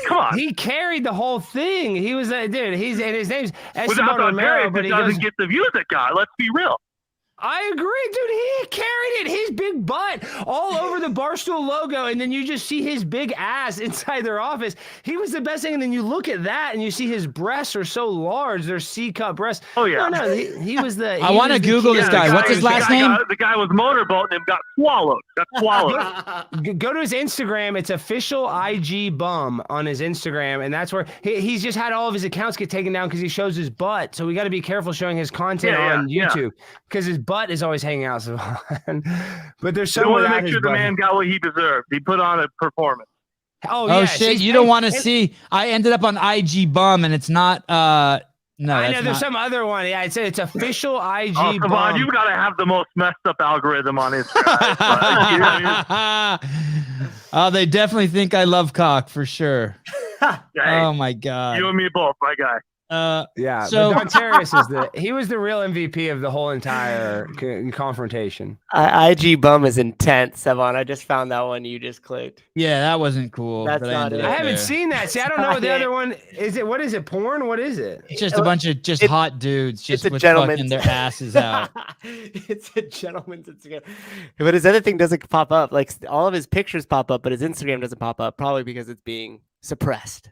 come on. He carried the whole thing. He was dude. And his name's Without Don Terry, it doesn't get the views it got. Let's be real. I agree, dude. He carried it. His big butt all over the Barstool logo, and then you just see his big ass inside their office. He was the best thing, and then you look at that, and you see his breasts are so large. They're C-cup breasts. Oh, yeah. No, he was the... I want to Google this guy. What's his last name? The guy was motorboating and got swallowed. Go to his Instagram. It's official IG bum on his Instagram, and that's where he's just had all of his accounts get taken down because he shows his butt, so we got to be careful showing his content on YouTube because his butt is always hanging out. But there's so want to make sure the man got what he deserved. He put on a performance. Oh shit! You don't want to see. I ended up on IG bum, and it's not. No, I know there's some other one. Yeah, it's official IG bum. Come on, you've got to have the most messed up algorithm on Instagram. Oh, they definitely think I love cock for sure. Oh my god! You and me both, my guy. Yeah, so Don Terry he was the real MVP of the whole entire confrontation. IG bum is intense, Sevan. I just found that one you just clicked. Yeah, that wasn't cool. That's not it. I haven't seen that. See, I don't know what the other one is. What is it? Porn? What is it? It's just a bunch of hot dudes just with fucking their asses out. It's a gentleman's Instagram. But his other thing doesn't pop up. Like all of his pictures pop up, but his Instagram doesn't pop up. Probably because it's being suppressed.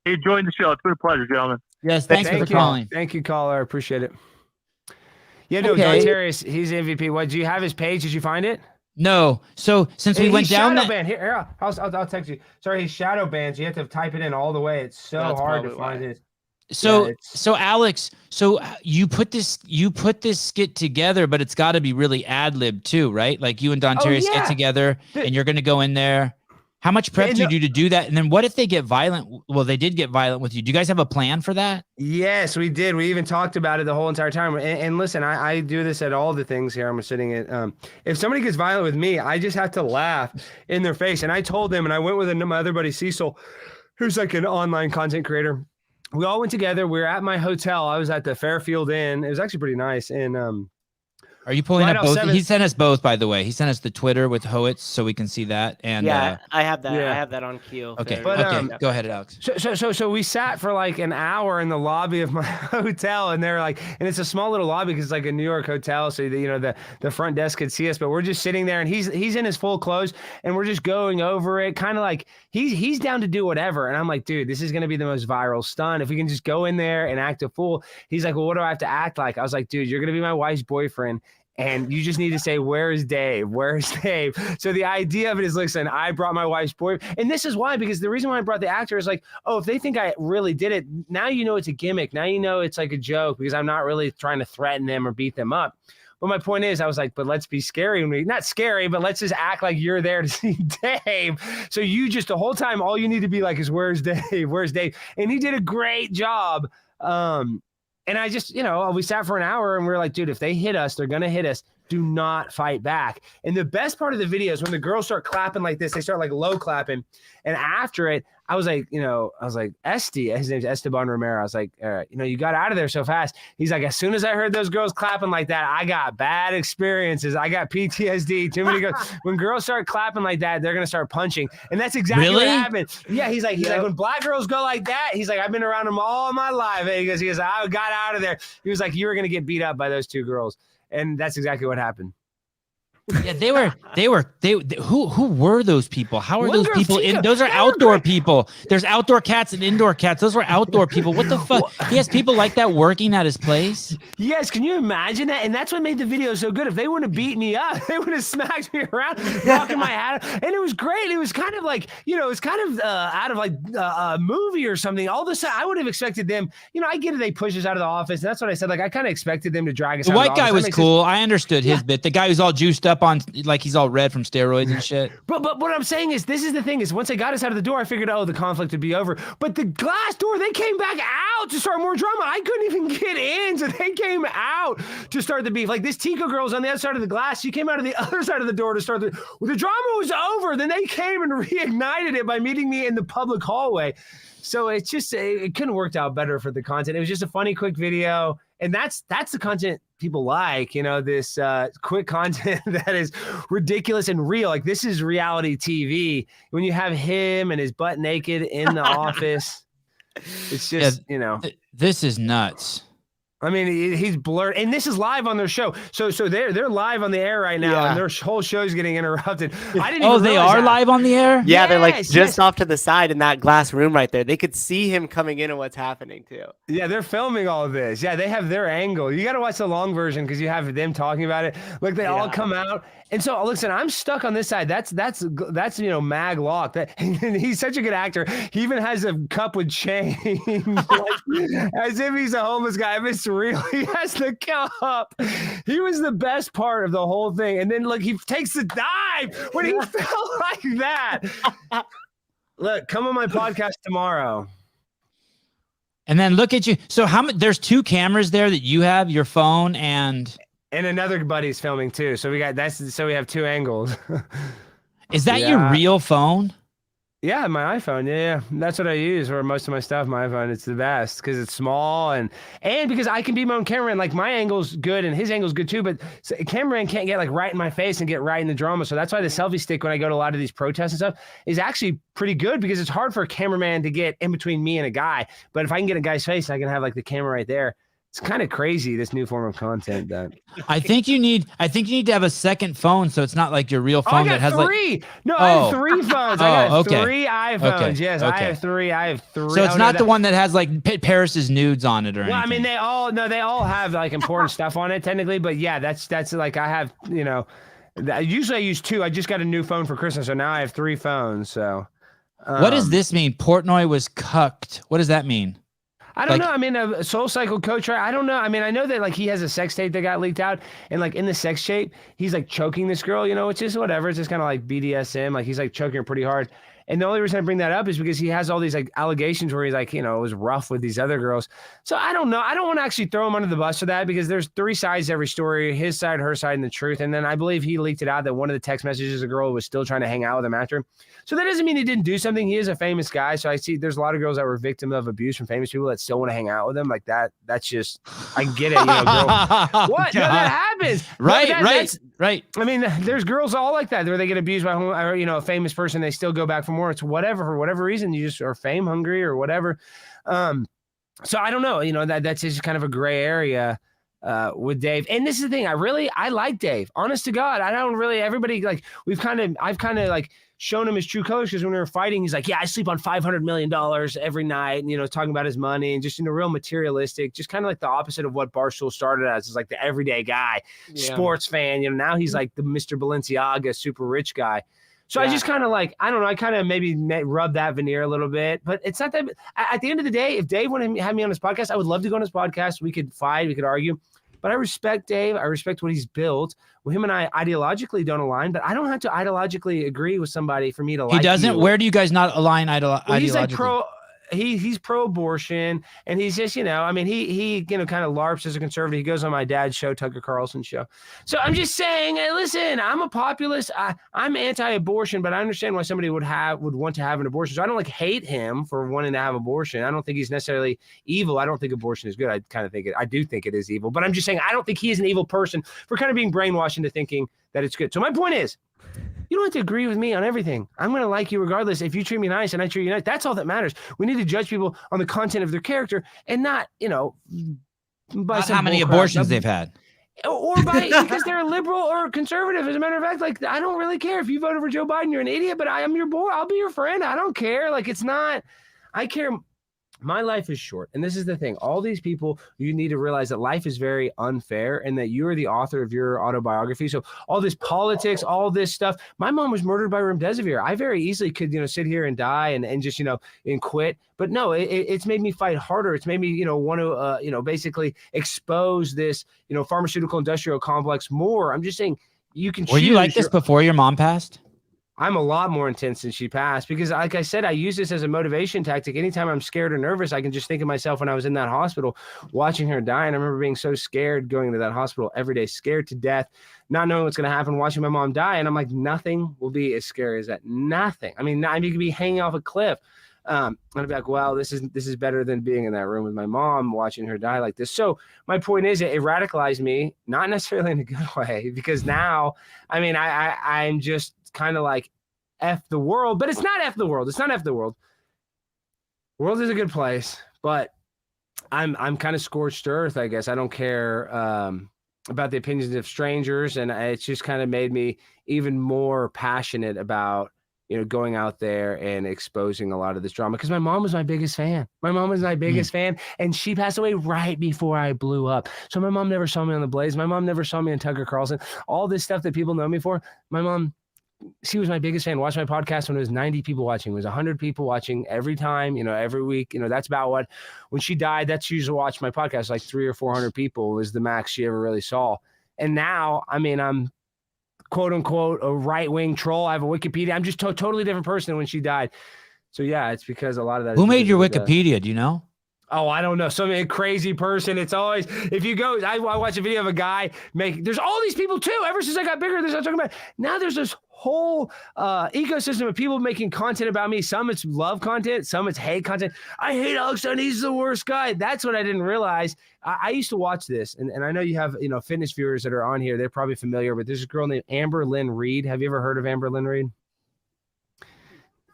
Hey, join the show. It's been a pleasure, gentlemen. Yes, thanks for calling. Thank you, caller. I apprteappreciate it. Yeah, no, Don Terry, he's MVP. What, do you have his page? Did you find it? No. So since we went down that banned. Here, I'll text you. Sorry, he's shadow banned. So you have to type it in all the way. It's so hard to find it. So Alex, you put this skit together, but it's got to be really ad lib too, right? Like you and Don Terry skit together, and you're going to go in there. How much prep do you do to do that? And then what if they get violent? Well, they did get violent with you. Do you guys have a plan for that? Yes, we did. We even talked about it the whole entire time. And listen, I do this at all the things here. I'm sitting at. If somebody gets violent with me, I just have to laugh in their face. And I told them, and I went with my other buddy Cecil, who's like an online content creator. We all went together. We were at my hotel. I was at the Fairfield Inn. It was actually pretty nice. And are you pulling up both? He sent us both, by the way. He sent us the Twitter with Hoetz so we can see that. And I have that. I have that on cue. Okay, go ahead, Alex. So we sat for like an hour in the lobby of my hotel, and they're like, and it's a small little lobby because it's like a New York hotel, so the front desk could see us, but we're just sitting there, and he's in his full clothes, and we're just going over it, kind of like he's down to do whatever, and I'm like, dude, this is gonna be the most viral stunt if we can just go in there and act a fool. He's like, well, what do I have to act like? I was like, dude, you're gonna be my wife's boyfriend. And you just need to say, where's Dave? Where's Dave? So the idea of it is, listen, I brought my wife's boyfriend. And this is why, because the reason why I brought the actor is like, oh, if they think I really did it, now you know it's a gimmick. Now you know it's like a joke because I'm not really trying to threaten them or beat them up. But my point is, I was like, but let's be scary. Not scary, but let's just act like you're there to see Dave. So you just the whole time, all you need to be like is, where's Dave? Where's Dave? And he did a great job. And I just, we sat for an hour and we were like, dude, if they hit us, they're going to hit us. Do not fight back. And the best part of the video is when the girls start clapping like this, they start like low clapping. And after it, I was like, Esty, his name's Esteban Romero. I was like, you got out of there so fast. He's like, as soon as I heard those girls clapping like that, I got bad experiences. I got PTSD. Too many girls. When girls start clapping like that, they're going to start punching. And that's exactly what happened. Yeah. He's like, when black girls go like that, he's like, I've been around them all my life. And he goes, I got out of there. He was like, you were going to get beat up by those two girls. And that's exactly what happened. Yeah, they who were those people? How are those people those are outdoor people. There's outdoor cats and indoor cats. Those were outdoor people. What the fuck? He has people like that working at his place. Yes, can you imagine that? And that's what made the video so good. If they wouldn't have beat me up, they would have smacked me around, knocking my hat. And it was great. It was kind of like, it's kind of out of like a movie or something. All of a sudden, I would have expected them, I get it, they push us out of the office. And that's what I said. Like, I kind of expected them to drag us out The of the white guy was cool. I understood his bit. The guy who's all juiced up up on like he's all red from steroids and shit. But what I'm saying is, this is the thing is, once they got us out of the door, I figured, oh, the conflict would be over. But the glass door, they came back out to start more drama. I couldn't even get in, so they came out to start the beef. Like this Tico girl's on the other side of the glass. She came out of the other side of the door to start the drama was over. Then they came and reignited it by meeting me in the public hallway. So it's just, it couldn't have worked out better for the content. It was just a funny, quick video. And that's the content people like, you know, this quick content that is ridiculous and real. Like this is reality TV. When you have him and his butt naked in the office, it's just, you know. This is nuts. I mean, he's blurred, and this is live on their show. So they're live on the air right now, and their whole show's getting interrupted. I didn't. Oh, they are live on the air. Yeah, they're like just off to the side in that glass room right there. They could see him coming in and what's happening too. Yeah, they're filming all of this. Yeah, they have their angle. You got to watch the long version because you have them talking about it. Like they all come out. And so, listen, I'm stuck on this side. That's you know, Mag Lock. That he's such a good actor. He even has a cup with change, like, as if he's a homeless guy. If it's real, he has the cup. He was the best part of the whole thing. And then look, he takes the dive when he fell like that. Look, come on my podcast tomorrow. And then look at you. So there's 2 cameras there that you have, your phone and another buddy's filming too. So we have 2 angles. Is that your real phone? Yeah, my iPhone. Yeah. That's what I use for most of my stuff. My iPhone. It's the best because it's small and because I can be my own cameraman. Like my angle's good and his angle's good too. But a cameraman can't get like right in my face and get right in the drama. So that's why the selfie stick, when I go to a lot of these protests and stuff, is actually pretty good because it's hard for a cameraman to get in between me and a guy. But if I can get a guy's face, I can have like the camera right there. It's kind of crazy, this new form of content. That I think you need to have a second phone so it's not like your real phone that has 3. I have 3 phones. I got 3 iPhones. Okay. Yes, okay. I have 3. So it's not the one that has like Paris's nudes on it or anything. I mean, they all have like important stuff on it technically, but yeah, that's like I have, you know, usually I use 2. I just got a new phone for Christmas, so now I have 3 phones. So what does this mean? Portnoy was cucked. What does that mean? I don't know. I mean, a Soul Cycle coach, right? I don't know. I mean, I know that like he has a sex tape that got leaked out, and like in the sex tape, he's like choking this girl, you know, which is whatever. It's just kind of like BDSM. Like he's like choking her pretty hard. And the only reason I bring that up is because he has all these like allegations where he's like, you know, it was rough with these other girls. So I don't know. I don't want to actually throw him under the bus for that because there's 3 sides to every story, his side, her side, and the truth. And then I believe he leaked it out that one of the text messages, a girl was still trying to hang out with him after him. So that doesn't mean he didn't do something. He is a famous guy. So I see there's a lot of girls that were victims of abuse from famous people that still want to hang out with him. Like that. That's just, I get it. You know, girl. What? No, that happens. Right, no, right. I mean, there's girls all like that where they get abused by a famous person. They still go back for more. It's whatever, for whatever reason, you just are fame hungry or whatever. So I don't know, you know, that's just kind of a gray area with Dave. And this is the thing. I like Dave, honest to God. I don't really, everybody like, I've kind of like shown him his true colors because when we were fighting, he's like, yeah, I sleep on $500 million every night. And, you know, talking about his money and just, you know, real materialistic, just kind of like the opposite of what Barstool started as, is like the everyday guy, sports fan. You know, now he's like the Mr. Balenciaga, super rich guy. So I just kind of like, I don't know, I kind of maybe rub that veneer a little bit, but it's not that. At the end of the day, if Dave wanted to have me on his podcast, I would love to go on his podcast. We could fight, we could argue, but I respect Dave. I respect what he's built. Well, him and I ideologically don't align, but I don't have to ideologically agree with somebody for me to like. He doesn't. You. Where do you guys not align ideologically? He's like he's pro-abortion, and he's just, you know, I mean, he you know, kind of LARPs as a conservative. He goes on my dad's show, Tucker Carlson's show. So I'm just saying, hey, listen, I'm a populist. I'm anti-abortion, but I understand why somebody would want to have an abortion. So I don't like hate him for wanting to have abortion. I don't think he's necessarily evil. I don't think abortion is good. I do think it is evil, but I'm just saying I don't think he is an evil person for kind of being brainwashed into thinking that it's good. So my point is, you don't have to agree with me on everything. I'm going to like you regardless. If you treat me nice and I treat you nice, that's all that matters. We need to judge people on the content of their character and not, you know, by not how many abortions they've had. Or by because they're a liberal or conservative. As a matter of fact, like, I don't really care if you voted for Joe Biden, you're an idiot, but I am your boy. I'll be your friend. I don't care. Like, it's not, I care. My life is short. And this is the thing. All these people, you need to realize that life is very unfair and that you are the author of your autobiography. So all this politics, all this stuff. My mom was murdered by remdesivir. I very easily could, you know, sit here and die and just, you know, and quit. But no, it's made me fight harder. It's made me, you know, want to, you know, basically expose this, you know, pharmaceutical industrial complex more. I'm just saying, you can Were you choose like this before your mom passed? I'm a lot more intense than she passed because, like I said, I use this as a motivation tactic. Anytime I'm scared or nervous, I can just think of myself when I was in that hospital watching her die. And I remember being so scared going to that hospital every day, scared to death, not knowing what's going to happen, watching my mom die. And I'm like, nothing will be as scary as that. Nothing. I mean, you could be hanging off a cliff. And I'd be like, well, this is better than being in that room with my mom, watching her die like this. So my point is, it radicalized me, not necessarily in a good way, because now, I mean, I'm just kind of like F the world, but it's not F the world. It's not F the world. The world is a good place, but I'm kind of scorched earth, I guess. I don't care about the opinions of strangers, and it's just kind of made me even more passionate about, you know, going out there and exposing a lot of this drama, because my mom was my biggest fan. My mom was my biggest fan, and she passed away right before I blew up. So my mom never saw me on The Blaze. My mom never saw me on Tucker Carlson. All this stuff that people know me for, my mom, she was my biggest fan. Watched my podcast when it was 90 people watching. It was 100 people watching every time, you know, every week. You know, that's about what, when she died, that's usually watched my podcast, like 300 or 400 people was the max she ever really saw. And now, I mean, I'm quote unquote a right-wing troll. I have a Wikipedia. I'm just a totally different person than when she died. So yeah, it's because a lot of that. Who made your Wikipedia? Do you know? Oh, I don't know. Some crazy person. It's always, if you go, I watch a video of a guy there's all these people too. Ever since I got bigger, this I'm talking about. Now there's this whole ecosystem of people making content about me. Some it's love content, some it's hate content. I hate Alex Stein. He's the worst guy. That's what I didn't realize. I used to watch this, and I know you have, you know, fitness viewers that are on here. They're probably familiar, but there's a girl named Amber Lynn Reed. Have you ever heard of Amber Lynn Reed?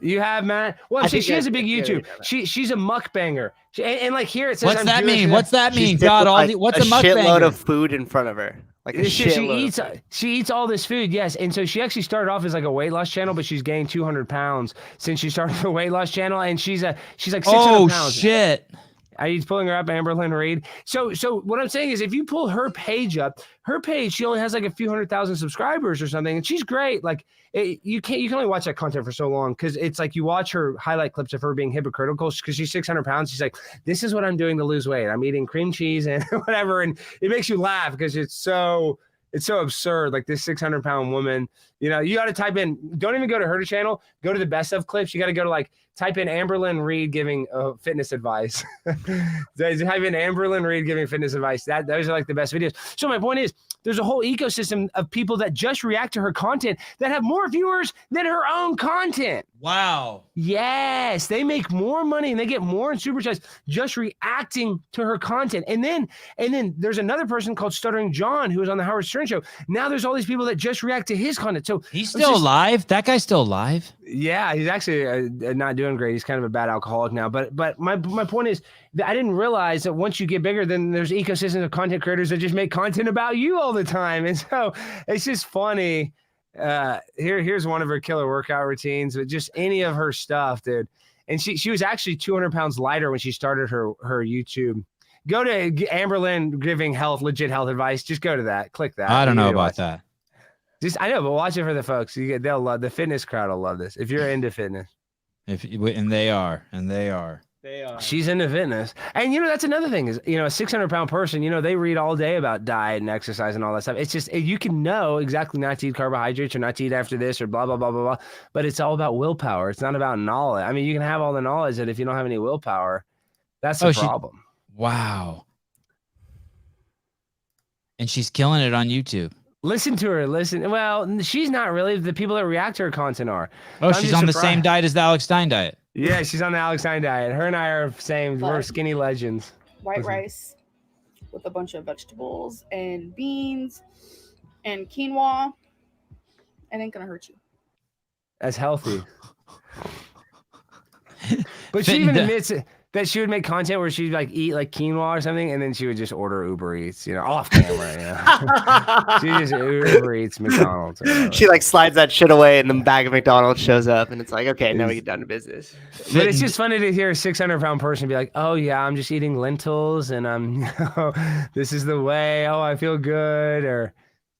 You have, Matt? Well, she has a big YouTube. She's a mukbanger. And like here it says, what's that mean? What's that mean? God, what's a mukbanger? Shitload of food in front of her. Like she eats all this food, yes. And so she actually started off as like a weight loss channel, but she's gained 200 pounds since she started the weight loss channel, and she's like 600 pounds. Oh shit! He's pulling her up, Amber Lynn Reed. So what I'm saying is, if you pull her page up, she only has like a few 100,000 subscribers or something, and she's great. Like you can only watch that content for so long, because it's like you watch her highlight clips of her being hypocritical because she's 600 pounds. She's like, this is what I'm doing to lose weight. I'm eating cream cheese and whatever, and it makes you laugh because it's so absurd. Like this 600-pound woman, you know, you got to type in, don't even go to her channel, go to the best of clips. You got to go to like, type in Amber Lynn Reed giving fitness advice. Type in Amber Lynn Reed giving fitness advice. Those are like the best videos. So my point is, there's a whole ecosystem of people that just react to her content that have more viewers than her own content. Wow. Yes, they make more money and they get more in super chats just reacting to her content. And then there's another person called Stuttering John who was on the Howard Stern show. Now there's all these people that just react to his content. So he's still alive. That guy's still alive. Yeah, he's actually not doing great. He's kind of a bad alcoholic now. But my point is that I didn't realize that once you get bigger, then there's ecosystems of content creators that just make content about you all the time. And so it's just funny. Here's one of her killer workout routines, but just any of her stuff, dude. And she was actually 200 pounds lighter when she started her YouTube. Go to Amber Lynn giving legit health advice. Just go to that. Click that. I don't know about that. I know, but watch it for the folks. They'll love the fitness crowd. Will love this if you're into fitness. And they are. She's into fitness, and you know that's another thing is, you know, a 600-pound person. You know, they read all day about diet and exercise and all that stuff. It's just you can know exactly not to eat carbohydrates or not to eat after this or blah blah blah blah blah. But it's all about willpower. It's not about knowledge. I mean, you can have all the knowledge, and if you don't have any willpower, that's the problem. Wow. And she's killing it on YouTube. Listen to her. Well, she's not really. The people that react to her content are. Oh, she's on the same diet as the Alex Stein diet. Yeah, she's on the Alex Stein diet. Her and I are same. We're skinny legends. White rice with a bunch of vegetables and beans and quinoa. It ain't gonna hurt you. That's healthy. But she even admits that she would make content where she'd like eat like quinoa or something, and then she would just order Uber Eats, you know, off camera. Yeah. She just Uber Eats McDonald's. She like slides that shit away, and the bag of McDonald's shows up, and it's like, okay, now we get down to business. But it's just funny to hear a 600-pound person be like, "Oh yeah, I'm just eating lentils, and this is the way. Oh, I feel good." Or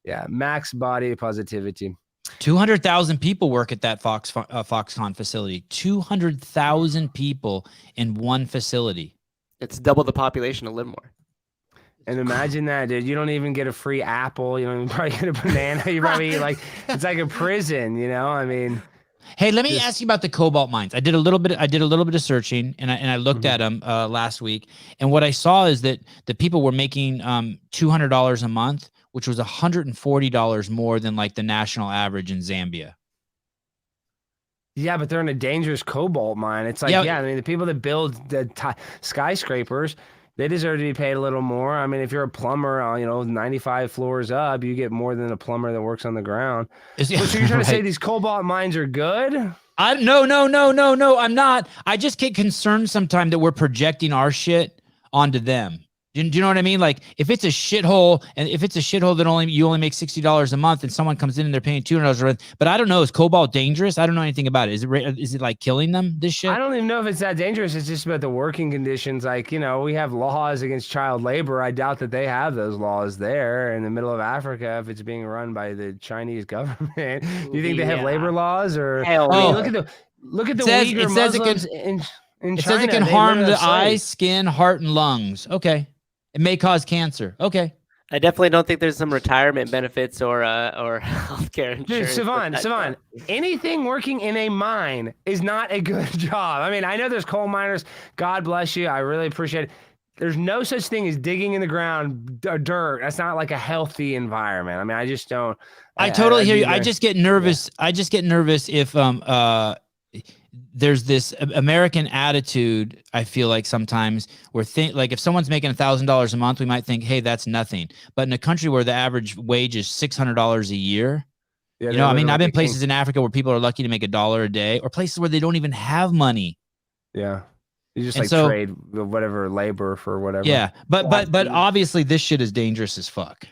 yeah, max body positivity. 200,000 people work at that Foxconn facility. 200,000 people in one facility. It's double the population of Livermore. And imagine that, dude. You don't even get a free apple. You don't even probably get a banana. You probably like it's like a prison, you know? I mean, hey, let me ask you about the cobalt mines. I did a little bit of searching, and I looked at them last week. And what I saw is that the people were making $200 a month, which was $140 more than like the national average in Zambia. yeah, but they're in a dangerous cobalt mine. It's like, I mean, the people that build the skyscrapers, they deserve to be paid a little more. I mean, if you're a plumber, 95 floors up, you get more than a plumber that works on the ground. So you're trying to say these cobalt mines are good? No, I'm not. I just get concerned sometimes that we're projecting our shit onto them. Do you know what I mean? Like if it's a shithole, and if it's a shithole that you only make $60 a month, and someone comes in and they're paying $200 a month. But I don't know. Is cobalt dangerous? I don't know anything about it. Is it like killing them? This shit? I don't even know if it's that dangerous. It's just about the working conditions. Like, we have laws against child labor. I doubt that they have those laws there in the middle of Africa if it's being run by the Chinese government. Do you think they have labor laws or? Look at the Uyghur Muslims in China. It says it can harm the eyes, skin, heart, and lungs. Okay. It may cause cancer. Okay. I definitely don't think there's some retirement benefits or healthcare insurance. Dude, Sevan, anything working in a mine is not a good job. I mean, I know there's coal miners. God bless you. I really appreciate it. There's no such thing as digging in the ground dirt. That's not like a healthy environment. I mean, I just don't. I totally hear you. I just get nervous. Yeah. I just get nervous if there's this American attitude. I feel like sometimes we're like if someone's making $1,000 a month, we might think, hey, that's nothing. But in a country where the average wage is $600 a year, I mean, I've been places in Africa where people are lucky to make $1 a day, or places where they don't even have money. Yeah. You just trade whatever labor for whatever. Yeah. But obviously this shit is dangerous as fuck.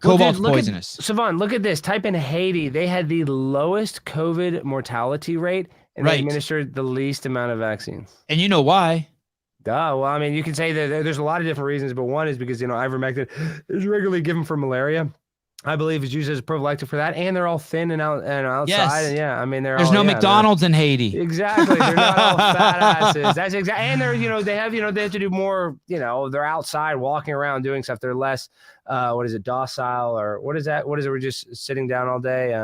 Cobalt's poisonous. Sevan, look at this. Type in Haiti. They had the lowest COVID mortality rate, and they administered the least amount of vaccines. And you know why? Well, I mean, you can say that there's a lot of different reasons, but one is because, ivermectin is regularly given for malaria. I believe it's used as a prophylactic for that, and they're all thin and outside. Yes. And I mean, there's no McDonald's in Haiti. Exactly, they're not all fat asses. That's exactly, and they're they have to do more. They're outside walking around doing stuff. They're less, docile, or what is that? What is it? We're just sitting down all day.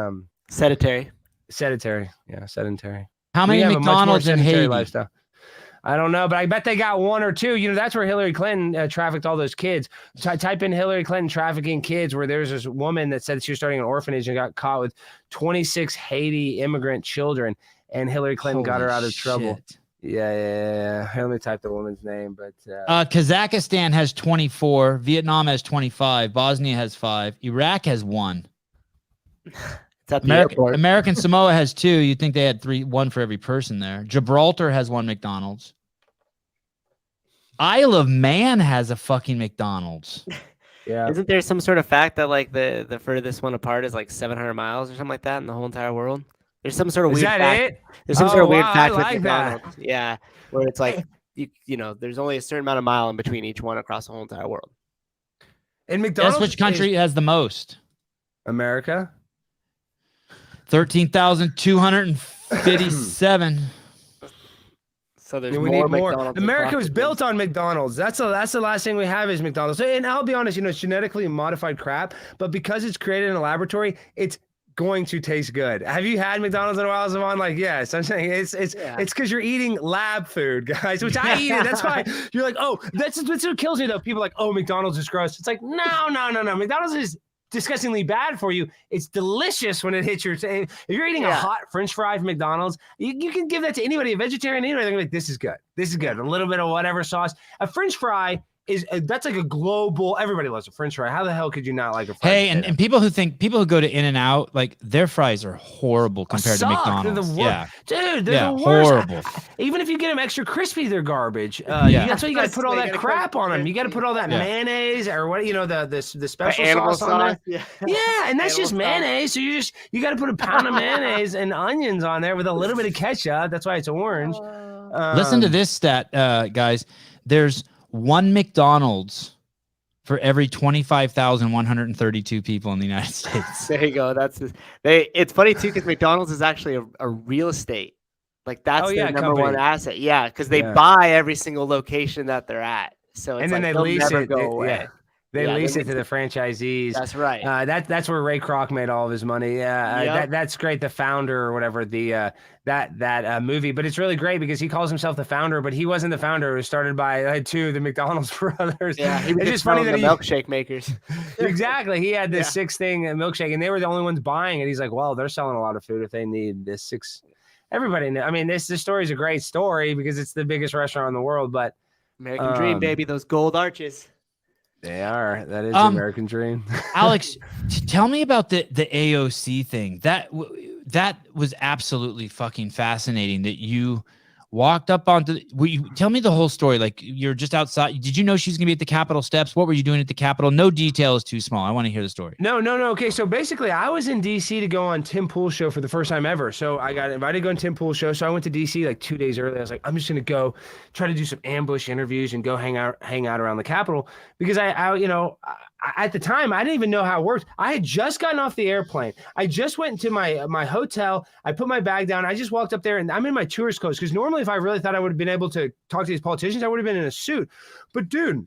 Sedentary. Yeah, sedentary. How many McDonald's in Haiti? Lifestyle. I don't know, but I bet they got one or two. That's where Hillary Clinton trafficked all those kids. Type in Hillary Clinton trafficking kids, where there's this woman that said she was starting an orphanage and got caught with 26 Haiti immigrant children, and Hillary Clinton got her out of trouble. Yeah. Let me type the woman's name. But Kazakhstan has 24, Vietnam has 25, Bosnia has 5, Iraq has 1. American Samoa has 2. You'd think they had 3, 1 for every person there. Gibraltar has 1 McDonald's. Isle of Man has a fucking McDonald's. Yeah. Isn't there some sort of fact that like the furthest one apart is like 700 miles or something like that in the whole entire world? There's some sort of weird fact. There's some sort of weird fact with McDonald's. Yeah, where it's like there's only a certain amount of mile in between each one across the whole entire world. And McDonald's. Guess which country has the most? America. 13,257. So there's we need more. America was built on McDonald's. That's the last thing we have is McDonald's. And I'll be honest, it's genetically modified crap, but because it's created in a laboratory, it's going to taste good. Have you had McDonald's in a while, Zavon? Like, yes. I'm saying it's because you're eating lab food, guys, which I eat it. That's why you're like, oh, that's what kills me though. People are like, oh, McDonald's is gross. It's like, no. McDonald's is disgustingly bad for you. It's delicious when it hits your. If you're eating a hot French fry from McDonald's, you can give that to anybody, a vegetarian, anybody. They're like, this is good. This is good. A little bit of whatever sauce. A French fry that's like a global. Everybody loves a French fry. How the hell could you not like a fry? Hey, and people who go to In-N-Out, like their fries are horrible compared to McDonald's. They're the worst. Dude, they're the worst. Horrible. Even if you get them extra crispy, they're garbage. That's why you got to put all that crap on them. You got to put all that mayonnaise or what the special sauce on there. Yeah, and that's just mayonnaise. So you got to put a pound of mayonnaise and onions on there with a little bit of ketchup. That's why it's orange. Listen to this stat, guys. There's 1 McDonald's for every 25,132 people in the United States. There you go. It's funny too because McDonald's is actually a real estate. Like that's their number one asset. Yeah, because they buy every single location that they're at. So it's and then like, they they'll lease never it. go away. They Yeah, lease they it to the franchisees. That's right. That's where Ray Kroc made all of his money. That's great. The founder or whatever, that movie, but it's really great because he calls himself the founder, but he wasn't the founder. It was started by two of the McDonald's brothers. Yeah, he was it's just funny that milkshake makers. Exactly. He had this 6 thing milkshake, and they were the only ones buying it. He's like, well, they're selling a lot of food if they need this 6. Everybody knows. I mean, this story is a great story because it's the biggest restaurant in the world. But American Dream, baby, those gold arches. They are. That is the American dream. Alex, tell me about the AOC thing. That was absolutely fucking fascinating that you walked up onto tell me the whole story. Like, you're just outside. Did you know she's gonna be at the Capitol steps? What were you doing at the Capitol? No detail is too small. I want to hear the story. No. Okay, so basically I was in DC to go on Tim Pool's show for the first time ever. So I got invited to go on Tim Pool's show. So I went to DC like 2 days early. I was like, I'm just gonna go try to do some ambush interviews and go hang out around the Capitol because I at the time I didn't even know how it worked. I had just gotten off the airplane. I just went into my hotel. I put my bag down. I just walked up there and I'm in my tourist clothes because normally if I really thought I would have been able to talk to these politicians, I would have been in a suit. But dude,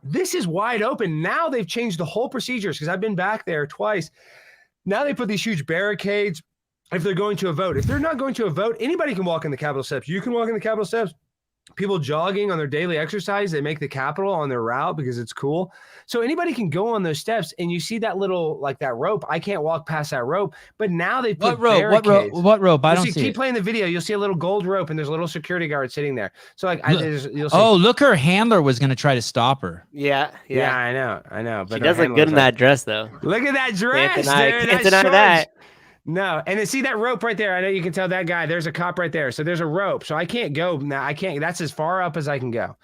this is wide open. Now they've changed the whole procedures because I've been back there twice. Now they put these huge barricades if they're going to a vote. If they're not going to a vote, anybody can walk in the Capitol steps. You can walk in the Capitol steps. People jogging on their daily exercise, they make the Capitol on their route because it's cool. So anybody can go on those steps, and you see that little, like that rope. I can't walk past that rope, but now they put barricades. What rope? I don't see. Keep playing the video. You'll see a little gold rope, and there's a little security guard sitting there. So like, you'll see. Oh, look, her handler was going to try to stop her. Yeah. I know. But she does look good in that dress, though. Look at that dress, dude. Can't deny that. No, and then see that rope right there. I know you can tell that guy. There's a cop right there. So there's a rope. So I can't go now. I can't. That's as far up as I can go.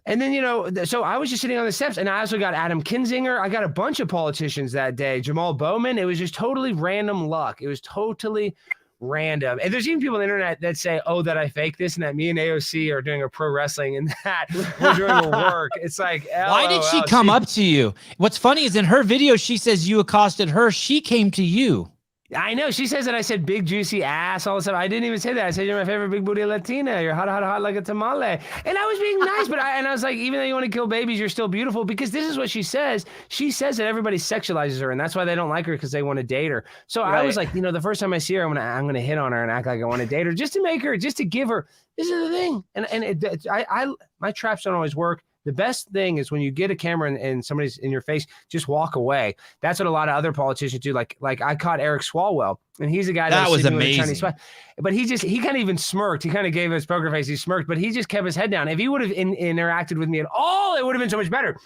And then, so I was just sitting on the steps, and I also got Adam Kinzinger. I got a bunch of politicians that day. Jamal Bowman. It was just totally random luck. It was totally random. And there's even people on the internet that say, oh, that I fake this and that me and AOC are doing a pro wrestling and that we're doing a work. It's like, why did she come up to you? What's funny is in her video, she says you accosted her. She came to you. I know. She says that I said big, juicy ass, all this stuff. I didn't even say that. I said, you're my favorite big booty Latina. You're hot like a tamale. And I was being nice, but I was like, even though you want to kill babies, you're still beautiful. Because this is what she says. She says that everybody sexualizes her, and that's why they don't like her, because they want to date her. So right. I was like, the first time I see her, I'm gonna hit on her and act like I want to date her, just to give her. This is the thing. And my traps don't always work. The best thing is when you get a camera and somebody's in your face, just walk away. That's what a lot of other politicians do. Like I caught Eric Swalwell, and he's a guy that was amazing. But he kind of even smirked. He kind of gave his poker face. He smirked, but he just kept his head down. If he would have interacted with me at all, it would have been so much better.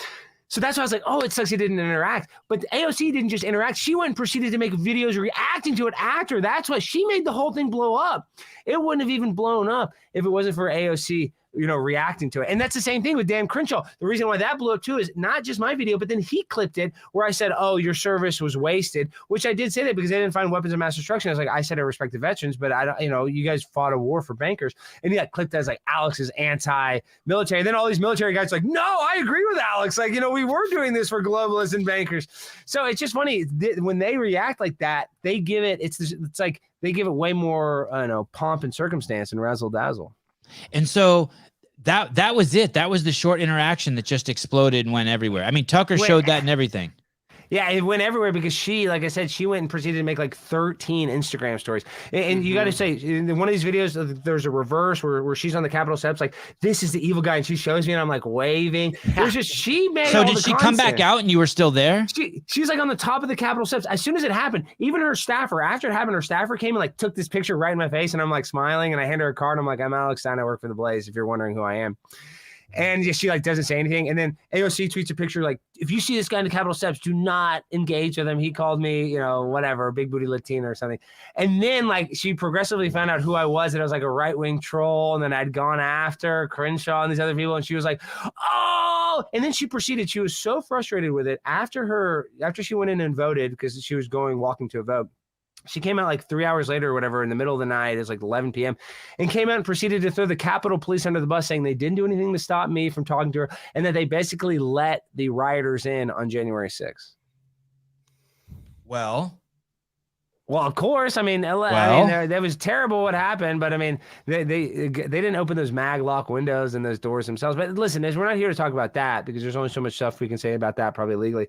So that's why I was like, oh, it sucks he didn't interact. But AOC didn't just interact. She went and proceeded to make videos reacting to it after. That's why she made the whole thing blow up. It wouldn't have even blown up if it wasn't for AOC reacting to it. And that's the same thing with Dan Crenshaw. The reason why that blew up too is not just my video, but then he clipped it where I said, oh, your service was wasted, which I did say that because they didn't find weapons of mass destruction. I was like, I said I respect the veterans, but I don't, you guys fought a war for bankers. And he got clipped as like, Alex is anti-military. And then all these military guys like, no, I agree with Alex. Like, we were doing this for globalists and bankers. So it's just funny when they react like that, they give it, it's like they give it way more, pomp and circumstance and razzle dazzle. And so that was it. That was the short interaction that just exploded and went everywhere. I mean, Tucker showed that and everything. Yeah, it went everywhere because she, like I said, she went and proceeded to make like 13 Instagram stories. And you got to say, in one of these videos, there's a reverse where she's on the Capitol steps, like, this is the evil guy. And she shows me and I'm like waving. There's just, she made So did she come back out and you were still there? She was like on the top of the Capitol steps. As soon as it happened, even her staffer, after it happened, her staffer came and like took this picture right in my face. And I'm like smiling and I hand her a card. I'm like, I'm Alex Stein. I work for the Blaze, if you're wondering who I am. And she like doesn't say anything. And then AOC tweets a picture like, if you see this guy in the Capitol steps, do not engage with him. He called me, whatever, big booty Latina or something. And then like she progressively found out who I was, and I was like a right-wing troll. And then I'd gone after Crenshaw and these other people. And she was like, oh, and then she proceeded. She was so frustrated with it after she went in and voted because she was walking to a vote. She came out like 3 hours later or whatever in the middle of the night. It was like 11 p.m. and came out and proceeded to throw the Capitol Police under the bus, saying they didn't do anything to stop me from talking to her and that they basically let the rioters in on January 6th. Well, Well, of course. I mean, that was terrible what happened, but I mean, they didn't open those mag lock windows and those doors themselves. But listen, we're not here to talk about that because there's only so much stuff we can say about that, probably legally.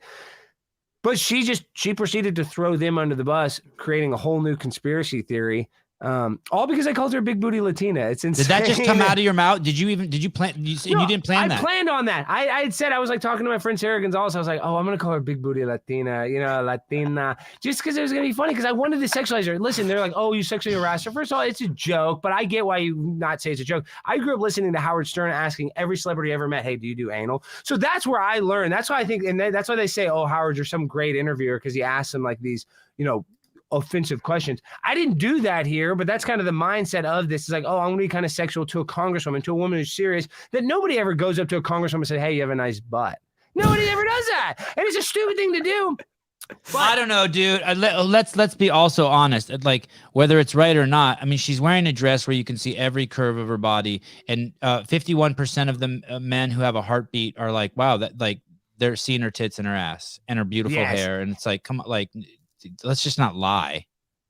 But she proceeded to throw them under the bus, creating a whole new conspiracy theory. All because I called her a big booty Latina. It's insane. Did that just come out of your mouth? Did you plan? You didn't plan that. I planned on that. I had said, I was like talking to my friend Sarah Gonzalez. I was like, oh, I'm going to call her big booty Latina, Latina, just because it was going to be funny. Because I wanted to sexualize her. Listen, they're like, oh, you sexually harassed her. First of all, it's a joke, but I get why you not say it's a joke. I grew up listening to Howard Stern asking every celebrity I ever met, hey, do you do anal? So that's where I learned. That's why I think, and that's why they say, oh, Howard, you're some great interviewer because he asks them like these, offensive questions. I didn't do that here, but that's kind of the mindset of this. It's like, oh, I'm going to be kind of sexual to a congresswoman, to a woman who's serious, that nobody ever goes up to a congresswoman and says, hey, you have a nice butt. Nobody ever does that. And it's a stupid thing to do. But I don't know, dude. Let's be also honest. Like, whether it's right or not, I mean, she's wearing a dress where you can see every curve of her body, and 51% of the men who have a heartbeat are like, wow, that like they're seeing her tits and her ass and her beautiful hair, and it's like, come on, like, let's just not lie.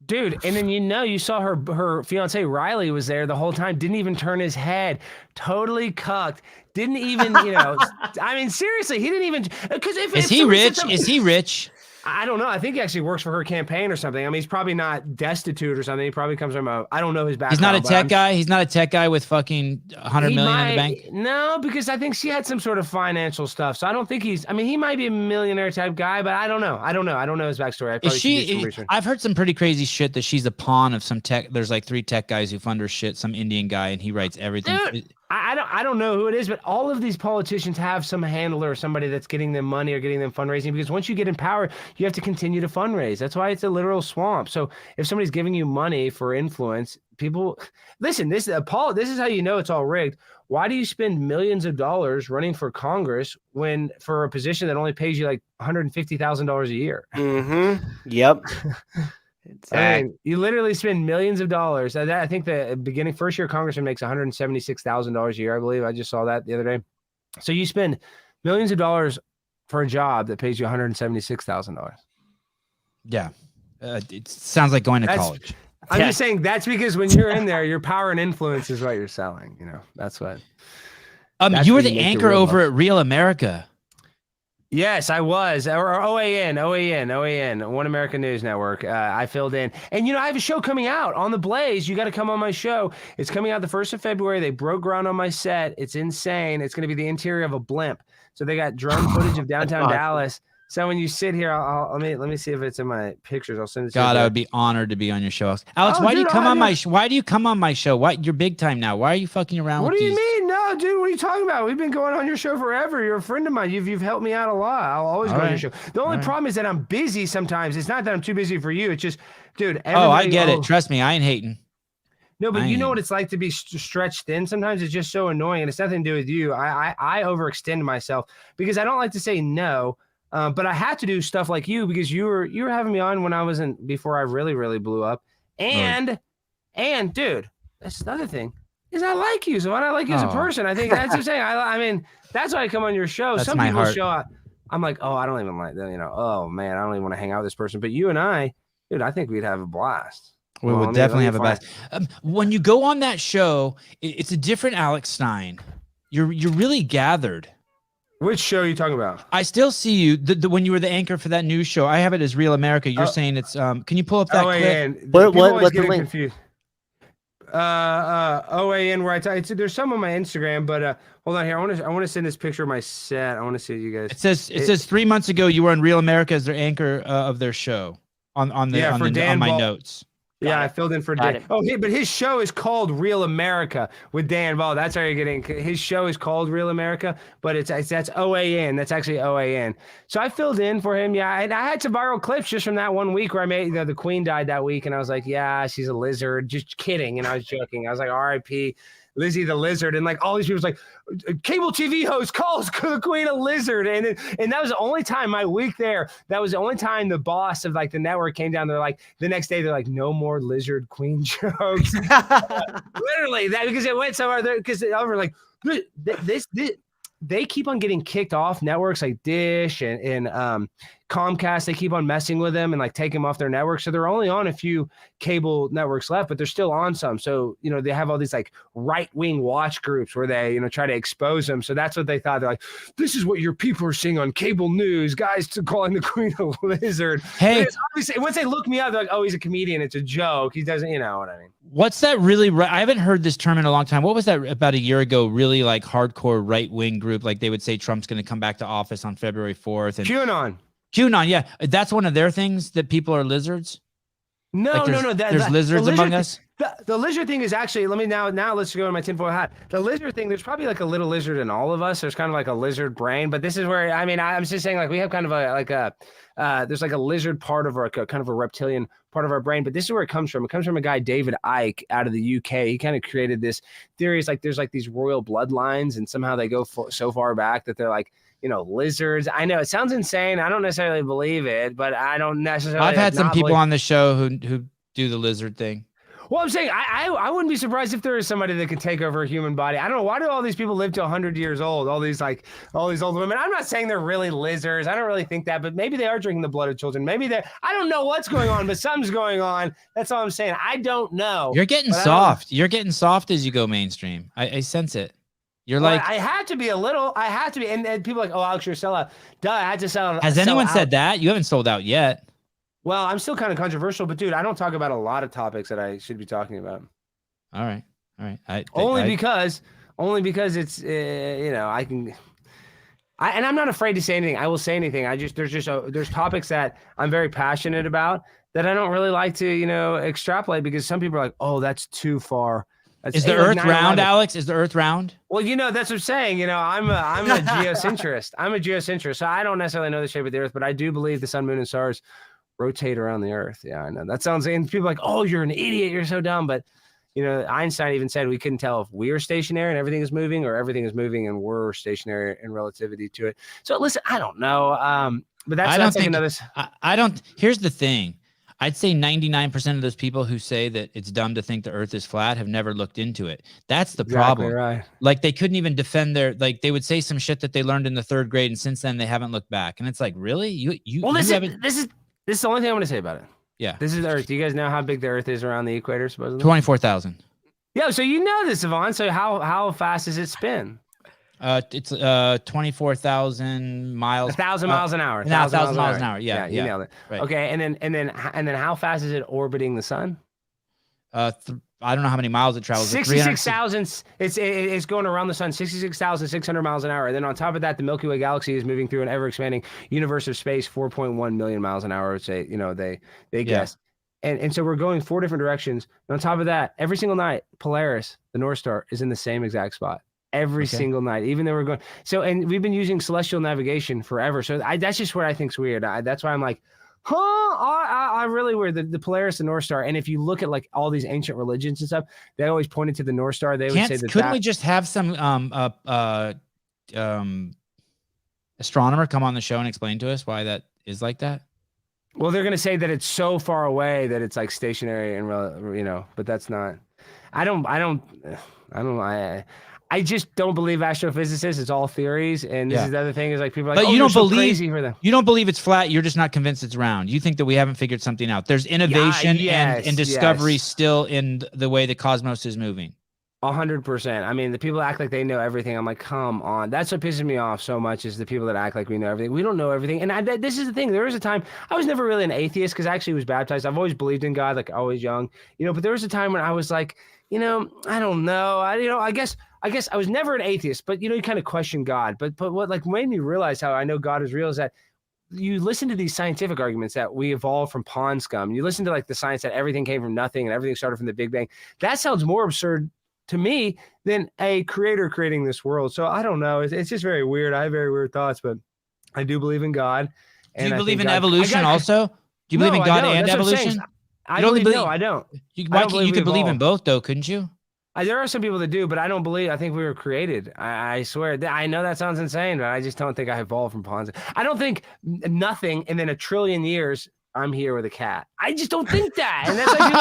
Dude, and then you saw her fiance Riley was there the whole time, didn't even turn his head, totally cucked, didn't even, I mean, seriously, he didn't even, because is he rich? Is he rich? I don't know. I think he actually works for her campaign or something. I mean, he's probably not destitute or something. He probably comes from I don't know his background. He's not a tech guy. He's not a tech guy with fucking 100 million in the bank. No, because I think she had some sort of financial stuff. So I don't think he might be a millionaire type guy, but I don't know. I don't know his backstory. I've heard some pretty crazy shit that she's a pawn of some tech. There's like 3 tech guys who fund her shit, some Indian guy, and he writes everything. Dude, I don't know who it is, but all of these politicians have some handler or somebody that's getting them money or getting them fundraising, because once you get in power, you have to continue to fundraise. That's why it's a literal swamp. So if somebody's giving you money for influence, people listen, this is how you know it's all rigged. Why do you spend millions of dollars running for Congress when for a position that only pays you like $150,000 a year? Mm-hmm. Yep. I mean, you literally spend millions of dollars. I think the first year congressman makes $176,000 a year, I believe. I just saw that the other day. So you spend millions of dollars for a job that pays you $176,000. Yeah. It sounds like going to college. I'm just saying that's because when you're in there, your power and influence is what you're selling. That's what. You were the anchor over at Real America. Yes, I was. Or OAN, One American News Network. I filled in. And, I have a show coming out on The Blaze. You got to come on my show. It's coming out the 1st of February. They broke ground on my set. It's insane. It's going to be the interior of a blimp. So they got drone footage of downtown Dallas. So when you sit here, let me see if it's in my pictures. I'll send it to you. God, I would be honored to be on your show. Alex, why do you come on my show? Why do you come on my show? You're big time now. Why are you fucking around with these? What do you mean? No, dude, what are you talking about? We've been going on your show forever. You're a friend of mine. You've helped me out a lot. I'll always go on your show. The only problem is that I'm busy sometimes. It's not that I'm too busy for you. It's just, dude. I get it. Trust me, I ain't hating. No, but you know what it's like to be stretched thin. Sometimes it's just so annoying, and it's nothing to do with you. I overextend myself because I don't like to say no. But I had to do stuff like you because you were having me on when I wasn't, before I really, really blew up. And dude, that's another thing is I like you. So why not like you as a person? I think that's what I'm saying. I mean, that's why I come on your show. That's some people show up. I'm like, oh, I don't even like that. Oh man, I don't even want to hang out with this person. But you and I, dude, I think we'd have a blast. We would definitely have a blast. When you go on that show, it's a different Alex Stein. You're really gathered. Which show are you talking about? I still see you when you were the anchor for that news show. I have it as Real America. You're saying it's can you pull up that clip? What's the link? Confused. OAN where there's some on my Instagram, but hold on here. I want to send this picture of my set. I want to see you guys. It says 3 months ago you were on Real America as their anchor of their show on my notes. Yeah, I filled in for Dan. Oh, but his show is called Real America with Dan Ball. That's how you're getting. His show is called Real America, but that's OAN. That's actually OAN. So I filled in for him. Yeah, and I had some viral clips just from that 1 week where I made the Queen died that week, and I was like, yeah, she's a lizard. Just kidding, and I was joking. I was like, R.I.P. Lizzie the Lizard, and like all these people was like, cable TV host calls the Queen a lizard, and that was the only time my week there. That was the only time the boss of like the network came down. They're like, the next day they're like, no more lizard Queen jokes. Literally that because it went somewhere there because they were like this they keep on getting kicked off networks like Dish and Comcast. They keep on messing with them and like taking them off their network. So they're only on a few cable networks left, but they're still on some. So, you know, they have all these like right-wing watch groups where they, you know, try to expose them. So that's what they thought. They're like, this is what your people are seeing on cable news. Guys calling the queen a lizard. Hey, obviously, once they look me up, they're like, oh, he's a comedian. It's a joke. He doesn't, you know what I mean? what's that really? I haven't heard this term in a long time. What was that about a year ago? Really like hardcore right-wing group. Like they would say Trump's going to come back to office on February 4th. And QAnon, yeah. That's one of their things, that people are lizards? No, like no. There's lizards among us? The lizard thing is actually, let me now let's go to my tinfoil hat. The lizard thing, there's probably like a little lizard in all of us. There's kind of like a lizard brain, but this is where, I mean, I'm just saying like we have kind of there's like a lizard part of our, kind of a reptilian part of our brain, but this is where it comes from. It comes from a guy, David Icke, out of the UK. He kind of created this theory. It's like there's like these royal bloodlines, and somehow they go so far back that they're like, you know, lizards. I know it sounds insane. I don't necessarily believe it, but I don't necessarily. I've had some people on the show who do the lizard thing. Well, I'm saying I wouldn't be surprised if there is somebody that could take over a human body. I don't know, why do all these people live to 100 years old? All these old women. I'm not saying they're really lizards. I don't really think that, but maybe they are drinking the blood of children. Maybe they're. I don't know what's going on, but something's going on. That's all I'm saying. I don't know. You're getting soft. You're getting soft as you go mainstream. I sense it. You're like, I had to be a little. I had to be, and people are like, oh, Alex, you're a sellout. Duh, I had to sell. Has anyone said that? You haven't sold out yet. Well, I'm still kind of controversial, but dude, I don't talk about a lot of topics that I should be talking about. All right. Only because it's you know, and I'm not afraid to say anything. I will say anything. There's topics that I'm very passionate about that I don't really like to, you know, extrapolate, because some people are like, oh, that's too far. Is the Earth round, Alex? Is the Earth round? Well, you know, that's what I'm saying. You know, I'm a geocentrist. So I don't necessarily know the shape of the Earth, but I do believe the sun, moon, and stars rotate around the Earth. Yeah, I know. That sounds, and people are like, oh, you're an idiot. You're so dumb. But, you know, Einstein even said we couldn't tell if we're stationary and everything is moving, or everything is moving and we're stationary in relativity to it. So listen, I don't know. But that's like another. I don't. Here's the thing. I'd say 99% of those people who say that it's dumb to think the Earth is flat have never looked into it. That's the problem. Right. Like they couldn't even defend they would say some shit that they learned in the 3rd grade, and since then they haven't looked back. And it's like, really? This is the only thing I'm going to say about it. Yeah. This is the Earth. Do you guys know how big the Earth is around the equator, supposedly? 24,000. Yeah, so you know this, Sevan. So how fast does it spin? It's 24,000 miles. 1,000 miles an hour. 1,000 miles an hour. Yeah, you nailed it. Right. Okay, and then how fast is it orbiting the sun? I don't know how many miles it travels. 66,000. It's going around the sun 66,600 miles an hour. And then on top of that, the Milky Way galaxy is moving through an ever-expanding universe of space, 4.1 million miles an hour. Say, you know, they guess. And so we're going 4 different directions. And on top of that, every single night, Polaris, the North Star, is in the same exact spot. Every single night, even though we're going. So, and we've been using celestial navigation forever. So that's just what I think's weird. That's why I'm like, I'm really weird. The Polaris, the North Star. And if you look at like all these ancient religions and stuff, they always pointed to the North Star. They would say that. Couldn't we just have some astronomer come on the show and explain to us why that is like that? Well, they're going to say that it's so far away that it's like stationary and, you know, but that's not. I just don't believe astrophysicists. It's all theories, and this is the other thing is like people are like, you don't believe crazy for them. You don't believe it's flat. You're just not convinced it's round. You think that we haven't figured something out. There's innovation and discovery still in the way the cosmos is moving. 100%. I mean, the people act like they know everything. I'm like, come on. That's what pisses me off so much is the people that act like we know everything. We don't know everything. And this is the thing. There was a time I was never really an atheist because I actually was baptized. I've always believed in God, like always young, you know. But there was a time when I was like, you know, I don't know. I guess I was never an atheist, but you know, you kind of question God. But what like made me realize how I know God is real is that you listen to these scientific arguments that we evolved from pond scum. You listen to like the science that everything came from nothing and everything started from the Big Bang. That sounds more absurd to me than a creator creating this world. So I don't know. It's just very weird. I have very weird thoughts, but I do believe in God. Do you believe in evolution also? Do you believe in God and evolution? I don't believe. You could believe in both though, couldn't you? There are some people that do, but I don't believe. I think we were created. I swear. I know that sounds insane, but I just don't think I evolved from ponds. I don't think nothing, and then a trillion years, I'm here with a cat. I just don't think that. And that's like,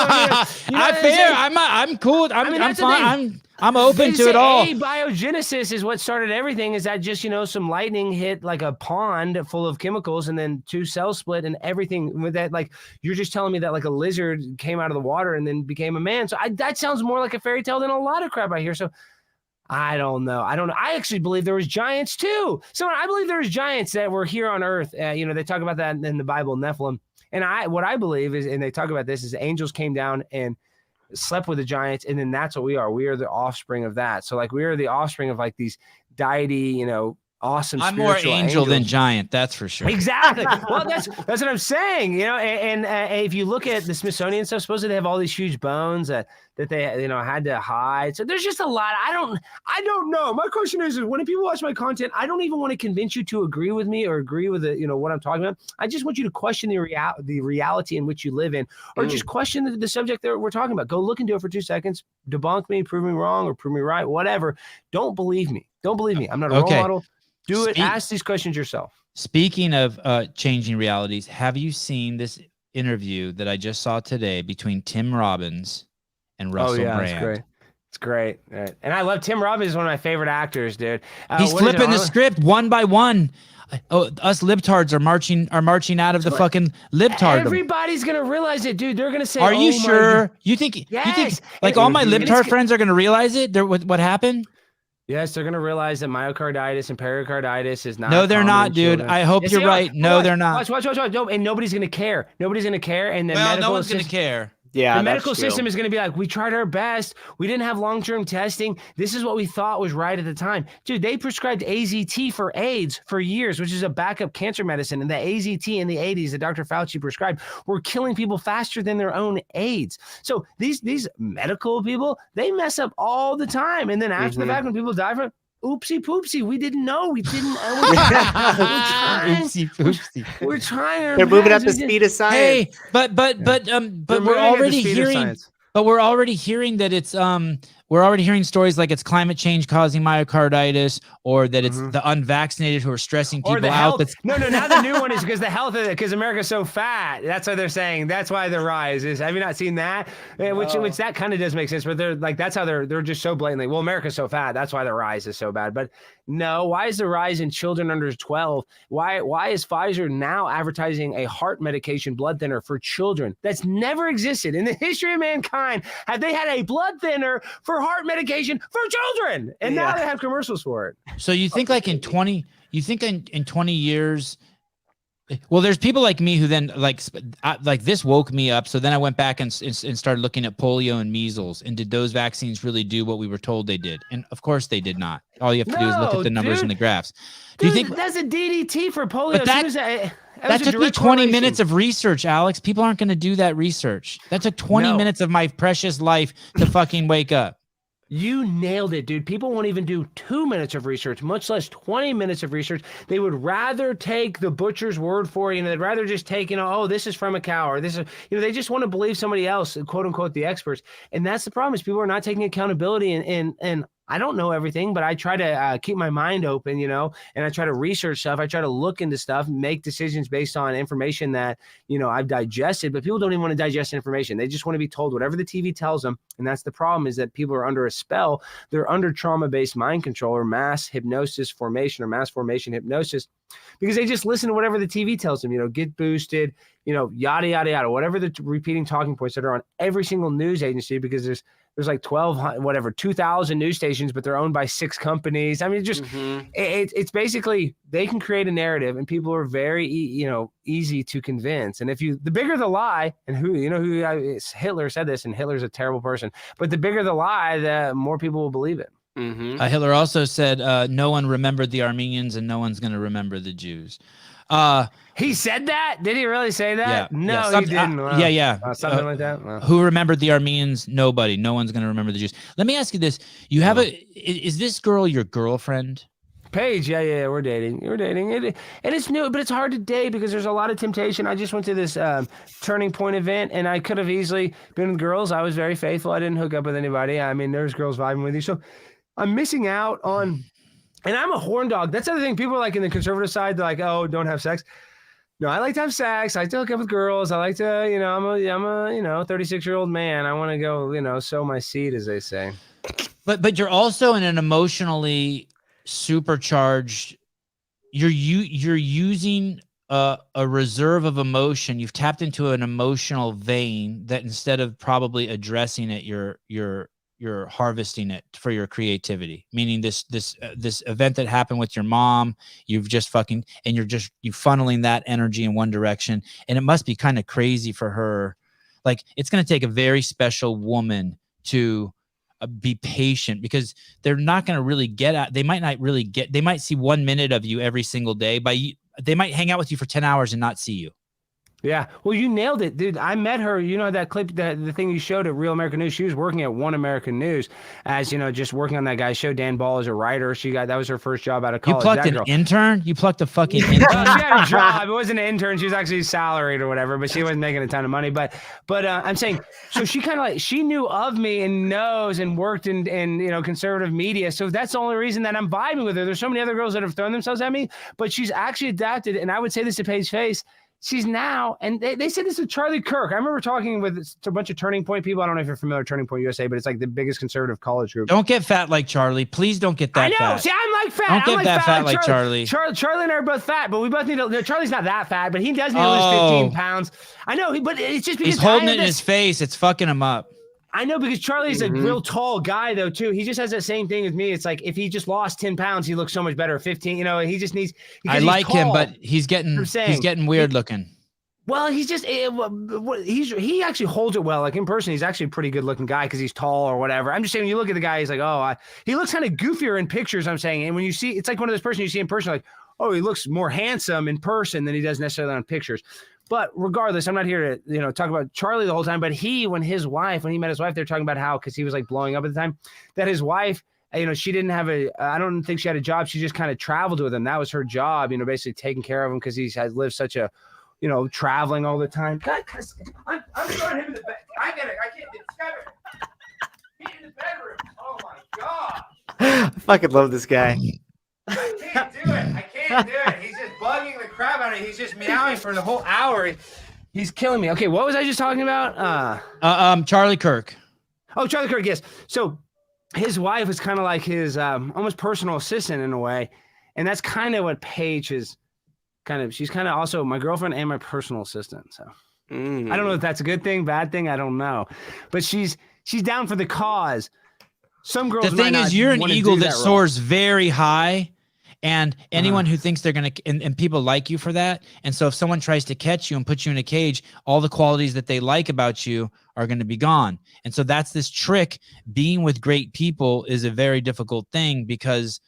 I'm fair. I'm cool. I'm fine. I'm open to it all. Abiogenesis is what started everything. Is that just, some lightning hit like a pond full of chemicals and then 2 cells split and everything with that. Like, you're just telling me that like a lizard came out of the water and then became a man. So that sounds more like a fairy tale than a lot of crap I hear. So I don't know. I actually believe there was giants too. So I believe there was giants that were here on Earth. They talk about that in the Bible, Nephilim. And what I believe is, and they talk about this, is angels came down and slept with the giants, and then that's what we are. We are the offspring of that. So like we are the offspring of like these deity, awesome. I'm more angel than giant, that's for sure. Exactly. Well, that's what I'm saying. And if you look at the Smithsonian stuff, supposedly they have all these huge bones that they had to hide. So there's just a lot. I don't know. My question is when people watch my content, I don't even want to convince you to agree with me or agree with what I'm talking about. I just want you to question the reality in which you live in, or just question the subject that we're talking about. Go look into it for 2 seconds, debunk me, prove me wrong, or prove me right, whatever. Don't believe me. I'm not a role model. Do it. Ask these questions yourself. Speaking of changing realities, have you seen this interview that I just saw today between Tim Robbins and Russell Brand? It's great. Right. And I love Tim Robbins. Is one of my favorite actors, dude. He's flipping the script one by one. Us libtards are marching out of the fucking libtard. Everybody's gonna realize it, dude. They're gonna say, "Are you sure? You think? Yes. You think like all my libtard friends are gonna realize it? What happened?" Yes, they're going to realize that myocarditis and pericarditis is not. No, they're not, dude. I hope you're right. No, they're not. Watch. No, and nobody's going to care. Nobody's going to care. And the no one's going to care. Yeah, the medical system is going to be like, we tried our best. We didn't have long-term testing. This is what we thought was right at the time. Dude, they prescribed AZT for AIDS for years, which is a backup cancer medicine. And the AZT in the 80s that Dr. Fauci prescribed were killing people faster than their own AIDS. So these medical people, they mess up all the time. And then after the fact, when people die from it, oopsie poopsie, we didn't know. We didn't. Oopsie poopsie. We're trying. They're moving at the speed of science. Hey, but we're already hearing. But we're already hearing that it's we're already hearing stories like it's climate change causing myocarditis, or that it's the unvaccinated who are stressing people out. No. Now the new one is because America's so fat. That's why they're saying. That's why the rise is. Have you not seen that? Which that kind of does make sense. But they're like, that's how they're just so blatantly. Well, America's so fat. That's why the rise is so bad. But no, why is the rise in children under 12? Why is Pfizer now advertising a heart medication blood thinner for children that's never existed in the history of mankind? Have they had a blood thinner for heart medication for children? And now they have commercials for it. So you think like in 20 years, well, there's people like me who then like this woke me up. So then I went back and started looking at polio and measles, and did those vaccines really do what we were told they did? And of course they did not. All you have to do is look at the numbers and the graphs. Do you think that's a DDT for polio? But that took me 20 minutes of research, Alex. People aren't going to do that research. That took 20 minutes of my precious life to fucking wake up. You nailed it, dude. People won't even do 2 minutes of research, much less 20 minutes of research. They would rather take the butcher's word for it. They'd rather just take, oh, this is from a cow, or this is, they just want to believe somebody else, quote unquote, the experts. And that's the problem, is people are not taking accountability. And I don't know everything, but I try to keep my mind open, and I try to research stuff. I try to look into stuff, make decisions based on information that, I've digested. But people don't even want to digest information. They just want to be told whatever the TV tells them. And that's the problem, is that people are under a spell. They're under trauma-based mind control, or mass hypnosis formation, or mass formation hypnosis, because they just listen to whatever the TV tells them, get boosted, yada, yada, yada, whatever the repeating talking points that are on every single news agency, because there's like 2,000 news stations, but they're owned by 6 companies. I mean, it's basically, they can create a narrative, and people are very, easy to convince. And the bigger the lie, and Hitler said this, and Hitler's a terrible person, but the bigger the lie, the more people will believe it. Hitler also said, no one remembered the Armenians, and no one's going to remember the Jews. He said that? Did he really say that? Yeah, no, he didn't. Wow. Something like that. Wow. Who remembered the Armenians? Nobody. No one's going to remember the Jews. Let me ask you this. You have is this girl your girlfriend? Paige, yeah, we're dating. And it's new, but it's hard to date because there's a lot of temptation. I just went to this Turning Point event, and I could have easily been with girls. I was very faithful. I didn't hook up with anybody. I mean, there's girls vibing with you. So I'm missing out on, and I'm a horn dog. That's the other thing. People are like in the conservative side, they're like, oh, don't have sex. No, I like to have sex. I like to hook up with girls. I like to, I'm a 36-year-old man. I want to go, sow my seed, as they say. But you're also in an emotionally supercharged. You're using a reserve of emotion. You've tapped into an emotional vein that instead of probably addressing it, you're harvesting it for your creativity. Meaning this event that happened with your mom, you've just fucking, and you funneling that energy in one direction. And it must be kind of crazy for her. Like, it's going to take a very special woman to be patient, because they're not going to really get at, they might see 1 minute of you every single day, but they might hang out with you for 10 hours and not see you. Yeah. Well, you nailed it, dude. I met her, you know, that clip, the thing you showed at Real American News. She was working at One American News as, you know, just working on that guy's show. Dan Ball as a writer. That was her first job out of college. You plucked an intern? You plucked a fucking intern? She had a job. It wasn't an intern. She was actually salaried or whatever, but she wasn't making a ton of money. But I'm saying, so she kind of like, she knew of me and knows and worked in, you know, conservative media. So that's the only reason that I'm vibing with her. There's so many other girls that have thrown themselves at me, but she's actually adapted. And I would say this to Paige's face. She's now, and they said this to Charlie Kirk. I remember talking with a bunch of Turning Point people. I don't know if you're familiar with Turning Point USA, but it's like the biggest conservative college group. Don't get fat like Charlie. Please don't get that fat. I know. See, I'm like fat. Don't get like that fat like Charlie. Charlie and I are both fat, but we both need to. Charlie's not that fat, but he does need to lose 15 pounds. I know, but it's just because he's holding it in his face. It's fucking him up. I know, because Charlie's a real tall guy though too. He just has that same thing with me. It's like if he just lost 10 pounds, he looks so much better. 15, you know, he just needs. I like him, but he's getting weird looking. Well, he's just he actually holds it well. Like in person, he's actually a pretty good looking guy because he's tall or whatever. I'm just saying, when you look at the guy, he's like, he looks kind of goofier in pictures. I'm saying, and when you see, it's like one of those persons you see in person, like, oh, he looks more handsome in person than he does necessarily on pictures. But regardless, I'm not here to talk about Charlie the whole time. But when he met his wife, they're talking about how, because he was like blowing up at the time, that his wife, she didn't have I don't think she had a job. She just kind of traveled with him. That was her job, basically taking care of him because he has lived such a, traveling all the time. God, I'm throwing him in the bed. I can't discover it. He's in the bedroom. Oh my God. I fucking love this guy. I can't do it. He's just bugging the crap out of me. He's just meowing for the whole hour. He's killing me. Okay, what was I just talking about? Charlie Kirk. Oh, Charlie Kirk, yes. So his wife was kind of like his almost personal assistant in a way. And that's kind of what Paige is she's kind of also my girlfriend and my personal assistant. So I don't know if that's a good thing, bad thing. I don't know. But she's down for the cause. Some girls. The thing is, you're an eagle that soars very high, and anyone who thinks they're going to, and people like you for that. And so if someone tries to catch you and put you in a cage, all the qualities that they like about you are going to be gone. And so that's this trick. Being with great people is a very difficult thing, because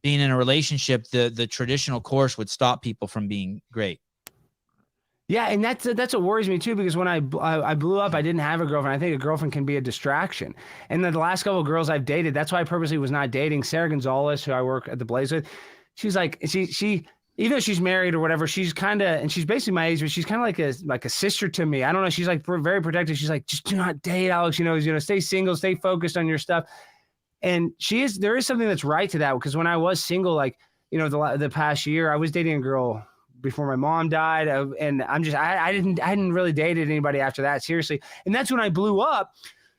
being in a relationship, the traditional course would stop people from being great. Yeah, and that's what worries me too, because when I blew up, I didn't have a girlfriend. I think a girlfriend can be a distraction. And the last couple of girls I've dated, that's why I purposely was not dating. Sarah Gonzalez, who I work at the Blaze with, she's like, she even though she's married or whatever, she's kind of, and she's basically my age, but she's kind of like a sister to me. I don't know. She's like very protective. She's like, just do not date, Alex. Stay single, stay focused on your stuff. And there is something that's right to that, because when I was single, like, the past year, I was dating a girl before my mom died, and I hadn't really dated anybody after that, seriously. And that's when I blew up.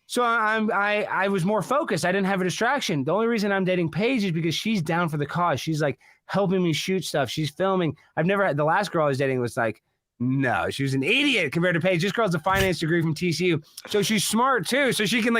So I was more focused. I didn't have a distraction. The only reason I'm dating Paige is because she's down for the cause. She's like helping me shoot stuff. She's filming. The last girl I was dating was like, no, she was an idiot compared to Paige. This girl's a finance degree from TCU. So she's smart too. So she can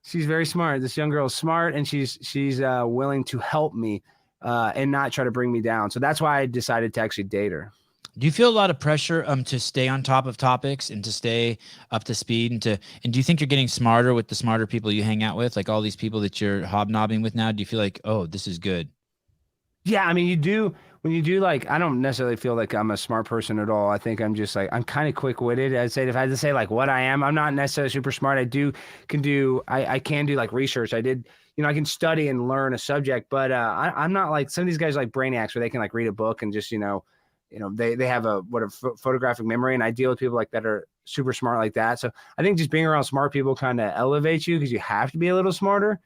she's very smart. This young girl is smart, and she's willing to help me and not try to bring me down. So that's why I decided to actually date her. Do you feel a lot of pressure to stay on top of topics and to stay up to speed, and do you think you're getting smarter with the smarter people you hang out with, like all these people that you're hobnobbing with now? Do you feel like, oh, this is good? Yeah, I mean, you do. When you do, like, I don't necessarily feel like I'm a smart person at all. I think I'm just like, I'm kind of quick-witted. I'd say if I had to say like what I am, I'm not necessarily super smart. I can do like research. I can study and learn a subject, but I'm not like some of these guys like brainiacs where they can like read a book and just, they have a photographic memory, and I deal with people like that are super smart like that. So I think just being around smart people kind of elevates you, because you have to be a little smarter.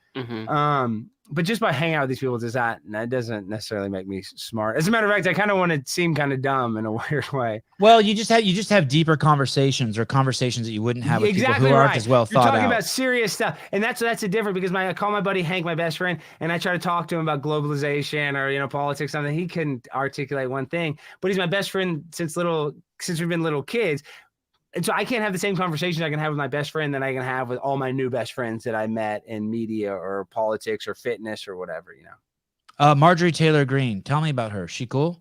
but just by hanging out with these people, that doesn't necessarily make me smart. As a matter of fact, I kind of want to seem kind of dumb in a weird way. Well, you just have deeper conversations, or conversations that you wouldn't have with people who aren't as well thought out. You're talking about serious stuff, and that's a different, because I call my buddy Hank, my best friend, and I try to talk to him about globalization or politics, something. He couldn't articulate one thing, but he's my best friend since we've been little kids. And so I can't have the same conversations I can have with my best friend that I can have with all my new best friends that I met in media or politics or fitness or whatever, Marjorie Taylor Greene. Tell me about her. She cool?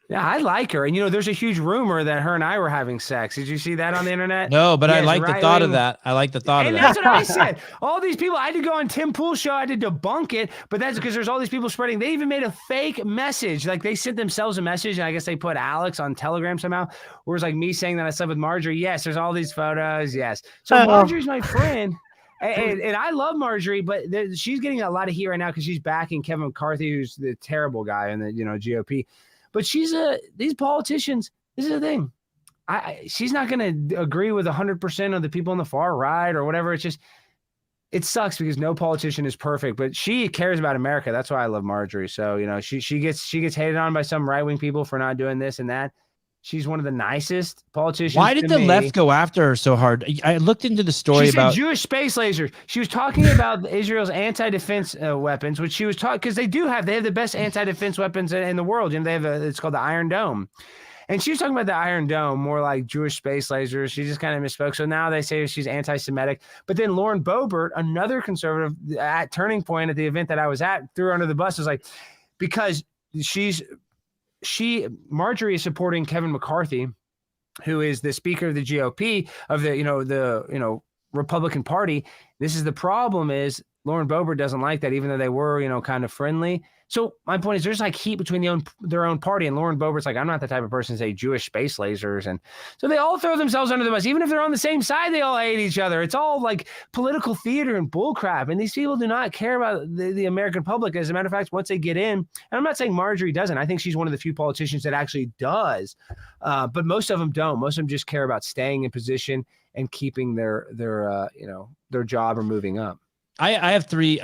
Yeah, I like her. And, there's a huge rumor that her and I were having sex. Did you see that on the internet? No, but I like the thought of that. I like the thought of that. And that's what I said. All these people, I had to go on Tim Pool's show. I had to debunk it. But that's because there's all these people spreading. They even made a fake message. Like, they sent themselves a message. And I guess they put Alex on Telegram somehow. Where it's like me saying that I slept with Marjorie. Yes, there's all these photos. Yes. So Marjorie's my friend. And I love Marjorie, but she's getting a lot of heat right now because she's backing Kevin McCarthy, who's the terrible guy in the GOP. But these politicians, this is the thing. She's not going to agree with 100% of the people on the far right or whatever. It's just, it sucks because no politician is perfect, but she cares about America. That's why I love Marjorie. So, she gets hated on by some right-wing people for not doing this and that. She's one of the nicest politicians. Why did the left go after her so hard? I looked into the story about Jewish space lasers. She was talking about Israel's anti-defense weapons, which she was talking, because they have the best anti-defense weapons in the world. They have it's called the Iron Dome. And she was talking about the Iron Dome, more like Jewish space lasers. She just kind of misspoke. So now they say she's anti-Semitic. But then Lauren Boebert, another conservative at Turning Point at the event that I was at, threw her under the bus. Was like, because Marjorie is supporting Kevin McCarthy, who is the Speaker of the GOP of the Republican Party. This is the problem: is Lauren Boebert doesn't like that, even though they were kind of friendly. So my point is, there's like heat between their own party, and Lauren Boebert's like, I'm not the type of person to say Jewish space lasers, and so they all throw themselves under the bus. Even if they're on the same side, they all hate each other. It's all like political theater and bullcrap, and these people do not care about the American public. As a matter of fact, once they get in, and I'm not saying Marjorie doesn't. I think she's one of the few politicians that actually does, but most of them don't. Most of them just care about staying in position and keeping their job or moving up. I have three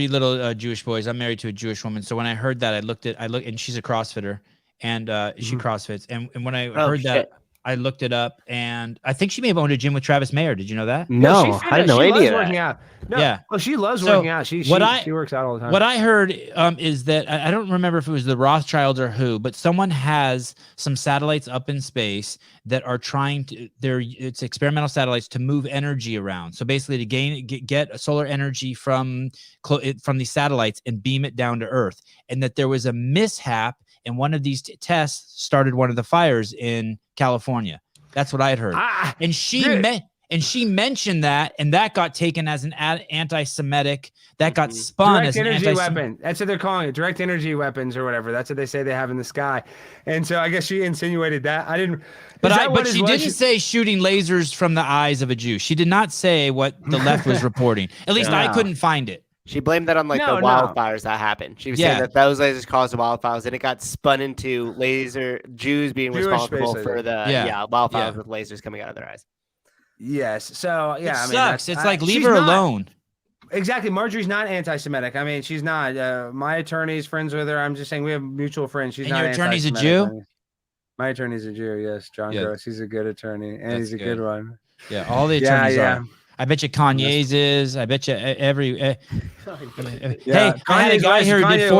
little Jewish boys. I'm married to a Jewish woman. So when I heard that, I looked, and she's a CrossFitter, and she CrossFits. And when I heard that, I looked it up, and I think she may have owned a gym with Travis Mayer. Did you know that? No, I had no idea. Working out. No, yeah. Well, she loves working out. She works out all the time. What I heard is that I don't remember if it was the Rothschilds or who, but someone has some satellites up in space that are trying to. It's experimental satellites to move energy around. So basically, to get solar energy from these satellites and beam it down to Earth, and that there was a mishap. And one of these tests started one of the fires in California. That's what I had heard. And she mentioned that, and that got taken as an anti-Semitic. That got spun direct as an energy weapon. That's what they're calling it. Direct energy weapons or whatever. That's what they say they have in the sky. And so I guess she insinuated that. I didn't. But she didn't say shooting lasers from the eyes of a Jew. She did not say what the left was reporting. At least I couldn't find it. She blamed that on the wildfires that happened. She was saying that those lasers caused the wildfires, and it got spun into Jews being responsible for the wildfires with lasers coming out of their eyes. Yes. So it sucks. It's like leave her alone. Exactly. Marjorie's not anti-Semitic. I mean, she's not. My attorney's friends with her. I'm just saying we have mutual friends. She's not. Your attorney's a Jew? My attorney's a Jew. Yes, John Gross. He's a good attorney, and he's a good one. Yeah, all the attorneys are. I bet you Kanye's is. I bet you every. Hey, I had a guy here who did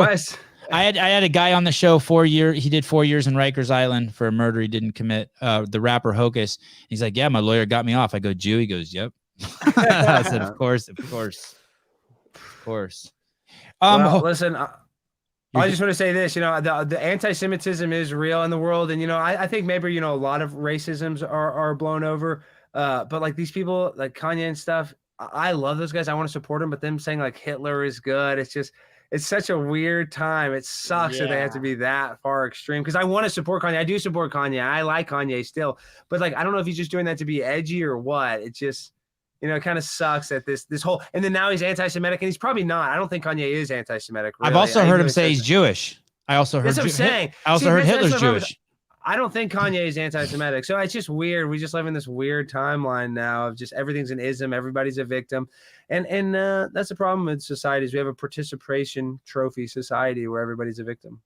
I had a guy on the show 4 years. He did 4 years in Rikers Island for a murder he didn't commit. The rapper Hocus. He's like, yeah, my lawyer got me off. I go, Jew. He goes, yep. I said, of course. Well, listen. I just want to say this. The anti-Semitism is real in the world, and I think maybe a lot of racisms are blown over. But like these people like Kanye and stuff, I love those guys. I want to support them, but them saying like Hitler is good, it's such a weird time. It sucks that they have to be that far extreme, because I want to support Kanye. I do support Kanye. I like Kanye still, but like I don't know if he's just doing that to be edgy or what. It just it kind of sucks that this whole, and then now he's anti-Semitic, and he's probably not. I don't think Kanye is anti-Semitic. Really. I've also heard him say he's Jewish. I also heard. That's what I'm saying. I also heard Hitler's Jewish. I don't think Kanye is anti-Semitic. So it's just weird. We just live in this weird timeline now of just everything's an ism, everybody's a victim. And that's the problem with societies. We have a participation trophy society where everybody's a victim.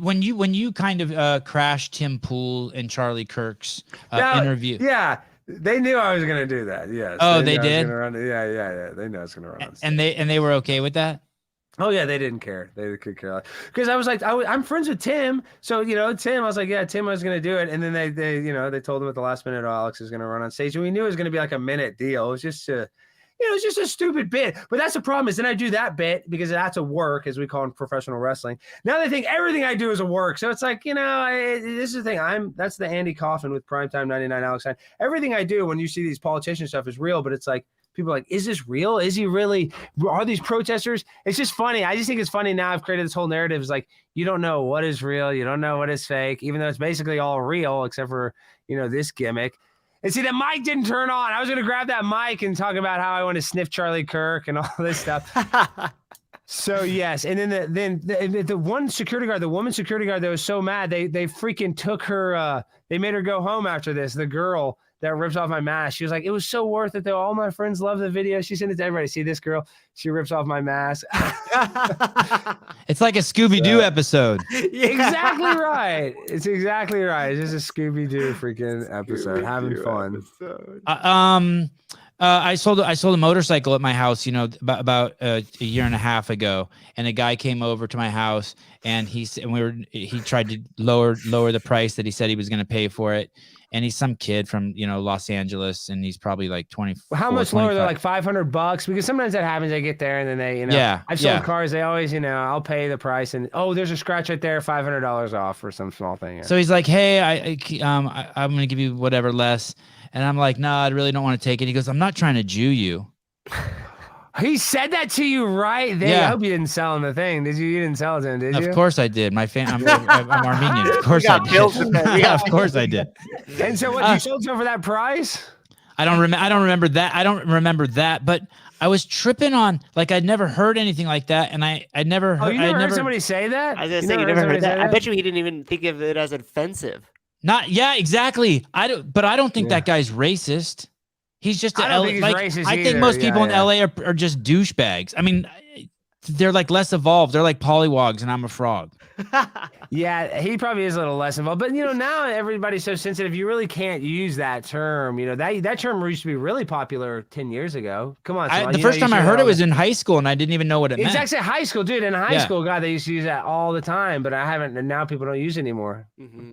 When you kind of crashed Tim Pool and Charlie Kirk's interview? Yeah, they knew I was going to do that. Yes. Oh, they did. Yeah. They knew I was going to run on stage. And they were okay with that. Oh yeah, they didn't care. They could care because I was like, I'm friends with Tim, so Tim. I was like, yeah, Tim was going to do it, and then they told him at the last minute, oh, Alex is going to run on stage, and we knew it was going to be like a minute deal. It was just it's just a stupid bit. But that's the problem is then I do that bit because that's a work, as we call it in professional wrestling. Now they think everything I do is a work. So it's like, this is the thing. That's the Andy Kaufman with Primetime 99 Alex Stein. Everything I do when you see these politician stuff is real, but it's like, people are like, is this real? Is he really? Are these protesters? It's just funny. I just think it's funny now. I've created this whole narrative. It's like, you don't know what is real. You don't know what is fake, even though it's basically all real, except for, this gimmick. And see, the mic didn't turn on. I was going to grab that mic and talk about how I want to sniff Charlie Kirk and all this stuff. So, yes. And then the one security guard, the woman security guard that was so mad, they freaking took her. They made her go home after this. The girl that rips off my mask. She was like, it was so worth it though. All my friends love the video. She sent it to everybody. See this girl? She rips off my mask. It's like a Scooby-Doo episode. Yeah. Exactly right. It's exactly right. It's just a Scooby-Doo freaking episode. Having fun. I sold a motorcycle at my house, about a year and a half ago, and a guy came over to my house and he tried to lower the price that he said he was going to pay for it. And he's some kid from, Los Angeles, and he's probably like 20. How much lower? They're like $500 because sometimes that happens. They get there and then they, Yeah. I've sold cars. They always, I'll pay the price and there's a scratch right there, $500 off for some small thing. Yeah. So he's like, hey, I'm going to give you whatever less. And I'm like, no, I really don't want to take it. He goes, I'm not trying to Jew you. He said that to you right there. Yeah. I hope you didn't sell him the thing. Did you? You didn't sell it to him, did you? Of course I did. I'm Armenian. Of course I did. Of course I did. And so what, you sold to him for that price? I don't remember that. But I was tripping on, like, I'd never heard anything like that. And I'd never heard. Oh, you never heard somebody say that? I was going to say, you never heard that? I bet you he didn't even think of it as offensive. Yeah, exactly. But I don't think that guy's racist. He's just I don't think he's racist I think either. most people in LA are just douchebags. I mean, they're like less evolved. They're like pollywogs, and I'm a frog. Yeah, he probably is a little less involved. But now everybody's so sensitive. You really can't use that term. That term used to be really popular 10 years ago. Come on, the first time I heard it was in high school, and I didn't even know what it meant. Exactly, high school, dude. In high school, God, they used to use that all the time. But I haven't, and now people don't use it anymore. Mm-hmm.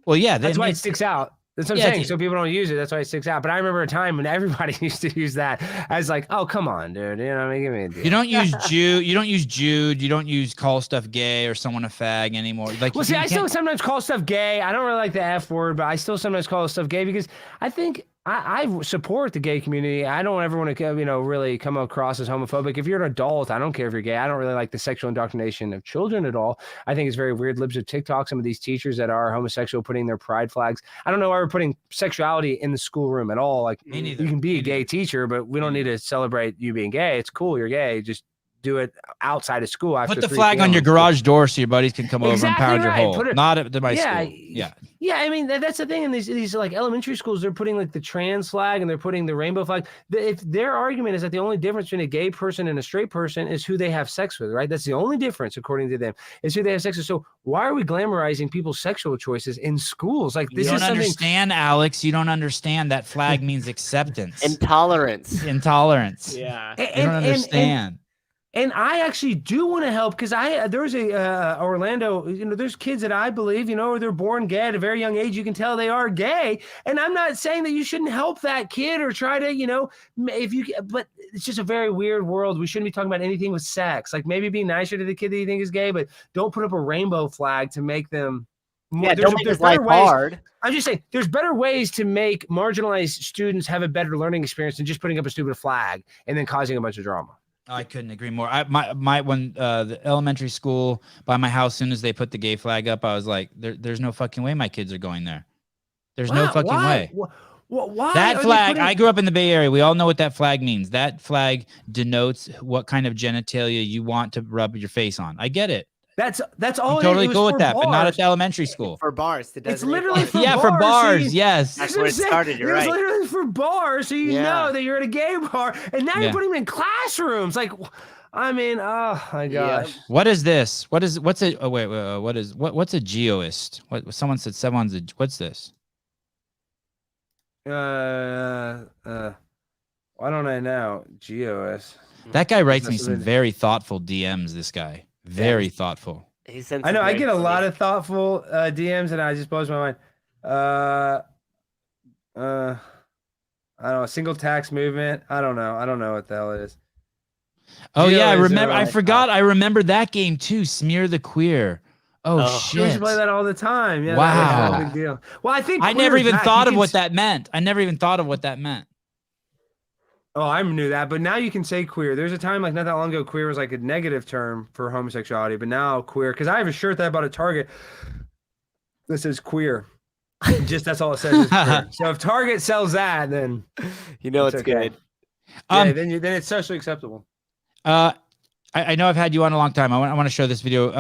Well, yeah, that's why it sticks out. That's what I'm saying. So people don't use it. That's why it sticks out. But I remember a time when everybody used to use that as like, oh, come on, dude. Give me a deal. You don't use Jew. You don't use Jude. You don't use call stuff gay or someone a fag anymore. Like, well, see, I still sometimes call stuff gay. I don't really like the F word, but I still sometimes call stuff gay because I think I support the gay community. I don't ever want to, really come across as homophobic. If you're an adult, I don't care if you're gay. I don't really like the sexual indoctrination of children at all. I think it's very weird. Libs of TikTok, some of these teachers that are homosexual putting their pride flags. I don't know why we're putting sexuality in the schoolroom at all. Like, you can be a gay teacher, but we don't need to celebrate you being gay. It's cool. You're gay. Just do it outside of school. After put the flag on your garage door so your buddies can come over and pound your hole. Not at my school. Yeah. I mean, that's the thing. In these like elementary schools, they're putting like the trans flag and they're putting the rainbow flag. If their argument is that the only difference between a gay person and a straight person is who they have sex with, right? That's the only difference, according to them, is who they have sex with. So why are we glamorizing people's sexual choices in schools? Like, this is something. You don't understand, Alex. You don't understand that flag means acceptance. Intolerance. Yeah. You don't understand. And I actually do want to help because there's a Orlando, there's kids that I believe, they're born gay at a very young age. You can tell they are gay. And I'm not saying that you shouldn't help that kid or try to, but it's just a very weird world. We shouldn't be talking about anything with sex. Like, maybe be nicer to the kid that you think is gay, but don't put up a rainbow flag to make them. Yeah, don't make his life hard. I'm just saying there's better ways to make marginalized students have a better learning experience than just putting up a stupid flag and then causing a bunch of drama. I couldn't agree more. When the elementary school by my house, soon as they put the gay flag up, I was like, there's no fucking way my kids are going there. There's no fucking way. Why? That flag, I grew up in the Bay Area. We all know what that flag means. That flag denotes what kind of genitalia you want to rub your face on. I get it. That's I'm all. totally it was cool with for that, but not at bars. the elementary school. For bars. To It's designate literally bars. for Yeah, for bars, bars. so you- Yes. That's what where I'm it saying. started. You're It was right. literally for bars, so you Yeah. know that you're at a gay bar, and now Yeah. you're putting them in classrooms. Like, I mean, oh my Yeah. gosh. What is this? What's a? Oh wait, what's a geoist? What someone said? Someone's a. What's this? Why don't I know? GOS. That guy writes me That's some what it- very thoughtful DMs. This guy, very thoughtful. He sent I know. some I very get a funny- lot of thoughtful DMs, and I just blows my mind. I don't know. Single tax movement. I don't know. I don't know what the hell it is. Oh yeah, I Geoist, remember. I like, forgot. I remember that game too. Smear the Queer. Oh, Oh. We used shit! to play that all the time. Yeah, Wow. that was a big deal. Well, I think I queer never is even back. thought You of can what that meant. I never even thought of what that meant. Oh, I knew that, but now you can say queer. There's a time like not that long ago, queer was like a negative term for homosexuality, but now queer, because I have a shirt that I bought at Target that says queer. Just that's all it says. Is queer. So if Target sells that, then You know It's it's okay. good. yeah, then it's socially acceptable. I know I've had you on a long time. I want to show this video.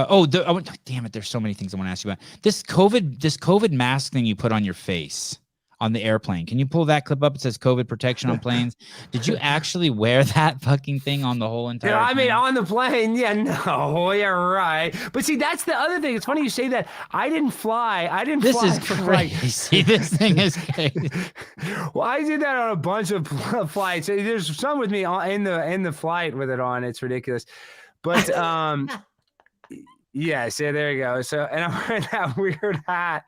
Damn it! There's so many things I want to ask you about. This COVID mask thing you put on your face on the airplane. Can you pull that clip up? It says COVID protection on planes. Did you actually wear that fucking thing on the whole entire? Yeah, I mean, plane? on the plane, yeah, no, yeah, right. But see, that's the other thing. It's funny you say that. I didn't fly. This fly is for, like, crazy. This thing is crazy. well, I did that on a bunch of flights. There's some with me in the flight with it on. It's ridiculous. But yeah, so there you go. So, and I'm wearing that weird hat.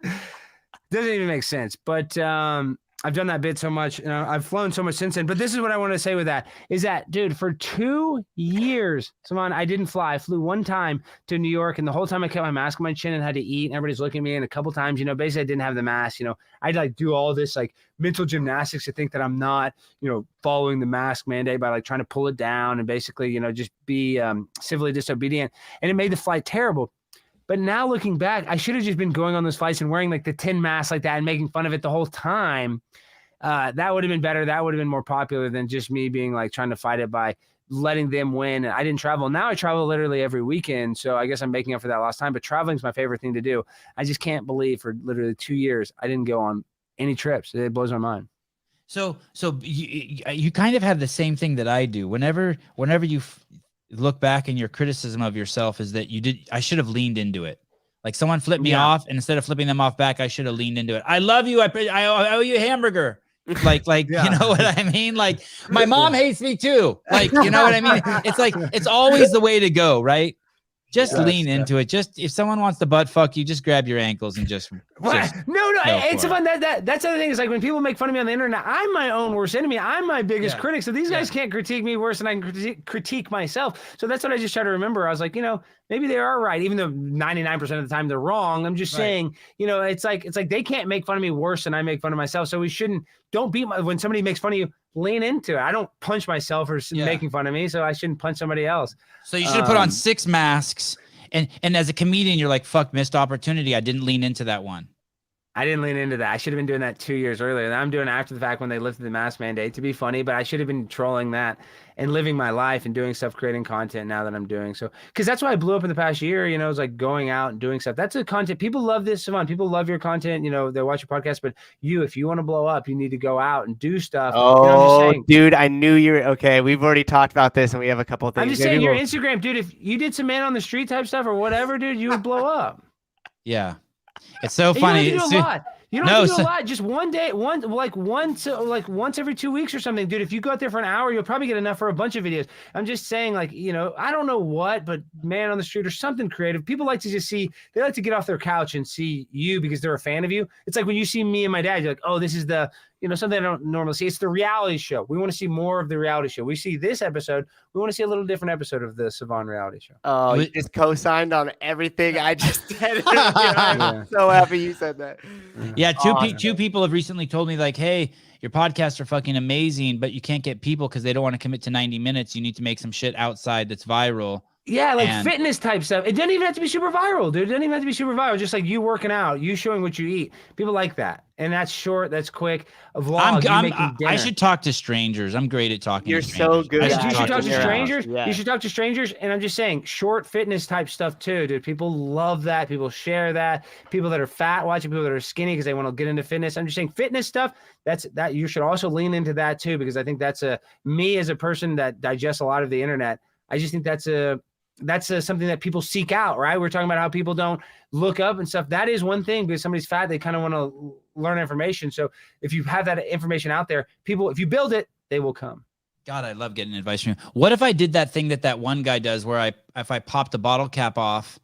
Doesn't even make sense. But I've done that bit so much, and I've flown so much since then. But this is what I want to say with that is that, dude, for 2 years, Sevan, I didn't fly. I flew one time to New York, and the whole time I kept my mask on my chin and had to eat. And everybody's looking at me, and a couple times, basically I didn't have the mask. I'd like do all this like mental gymnastics to think that I'm not, following the mask mandate by like trying to pull it down and basically, just be civilly disobedient. And it made the flight terrible. But now looking back, I should have just been going on those flights and wearing like the tin mask like that and making fun of it the whole time. That would have been better. That would have been more popular than just me being like trying to fight it by letting them win. And I didn't travel. Now I travel literally every weekend. So I guess I'm making up for that lost time. But traveling is my favorite thing to do. I just can't believe for literally 2 years I didn't go on any trips. It blows my mind. So you kind of have the same thing that I do. Whenever you look back and your criticism of yourself is that I should have leaned into it. Like someone flipped me off, and instead of flipping them off back, I should have leaned into it. I love you. I owe you a hamburger. Like, Yeah. You know what I mean? Like my mom hates me too. Like, you know what I mean? It's like, it's always the way to go, right? Just Yes, lean into it. Just if someone wants to butt fuck you, just grab your ankles and just No, go it's for fun. That's the other thing. Is like when people make fun of me on the internet, I'm my own worst enemy. I'm my biggest Yeah. critic. So these guys can't critique me worse than I can critique myself. So that's what I just try to remember. I was like, maybe they are right, even though 99% of the time they're wrong. I'm just saying, it's like they can't make fun of me worse than I make fun of myself. So don't beat when somebody makes fun of you, lean into it. I don't punch myself for making fun of me, so I shouldn't punch somebody else. So you should have put on 6 masks. And as a comedian, you're like, fuck, missed opportunity. I didn't lean into that one. I didn't lean into that. I should have been doing that 2 years earlier. I'm doing it after the fact when they lifted the mask mandate to be funny, but I should have been trolling that and living my life and doing stuff, creating content now that I'm doing. So, because that's why I blew up in the past year, it's like going out and doing stuff. That's the content. People love this, Sevan. People love your content. They watch your podcast, but if you want to blow up, you need to go out and do stuff. Oh, I'm just saying. dude, I knew you were okay. We've already talked about this, and we have a couple of things. I'm just saying, your Instagram, dude, if you did some man on the street type stuff or whatever, dude, you would blow up. Yeah. It's so And funny. You don't have to do a lot. You don't have to do so- a lot. Just one day, once every 2 weeks or something, dude. If you go out there for an hour, you'll probably get enough for a bunch of videos. I'm just saying, I don't know what, but man on the street or something creative. People like to they like to get off their couch and see you because they're a fan of you. It's like when you see me and my dad, you're like, oh, this is the, something I don't normally see. It's the reality show. We want to see more of the reality show. We see this episode. We want to see a little different episode of the Sevan reality show. Oh, you just co-signed on everything I just said. I'm so happy you said that. Yeah, two people have recently told me like, hey, your podcasts are fucking amazing, but you can't get people because they don't want to commit to 90 minutes. You need to make some shit outside that's viral. Yeah, like And- fitness type stuff. It doesn't even have to be super viral, dude. It doesn't even have to be super viral. Just like you working out, you showing what you eat. People like that. And that's short, that's quick. A vlog, you making dinner. I should talk to strangers. I'm great at talking You're to strangers. so good I at You should talk to talking to strangers. Yeah. You should talk to strangers. And I'm just saying, short fitness type stuff too, dude. People love that. People share that. People that are fat watching people that are skinny because they want to get into fitness. I'm just saying, fitness stuff. That you should also lean into that too, because I think that's me as a person that digests a lot of the internet. I just think that's something that people seek out, right? We're talking about how people don't look up and stuff. That is one thing, because somebody's fat, they kind of want to learn information. So if you have that information out there, people, if you build it, they will come. God, I love getting advice from you. What if I did that thing that one guy does where if I popped the bottle cap off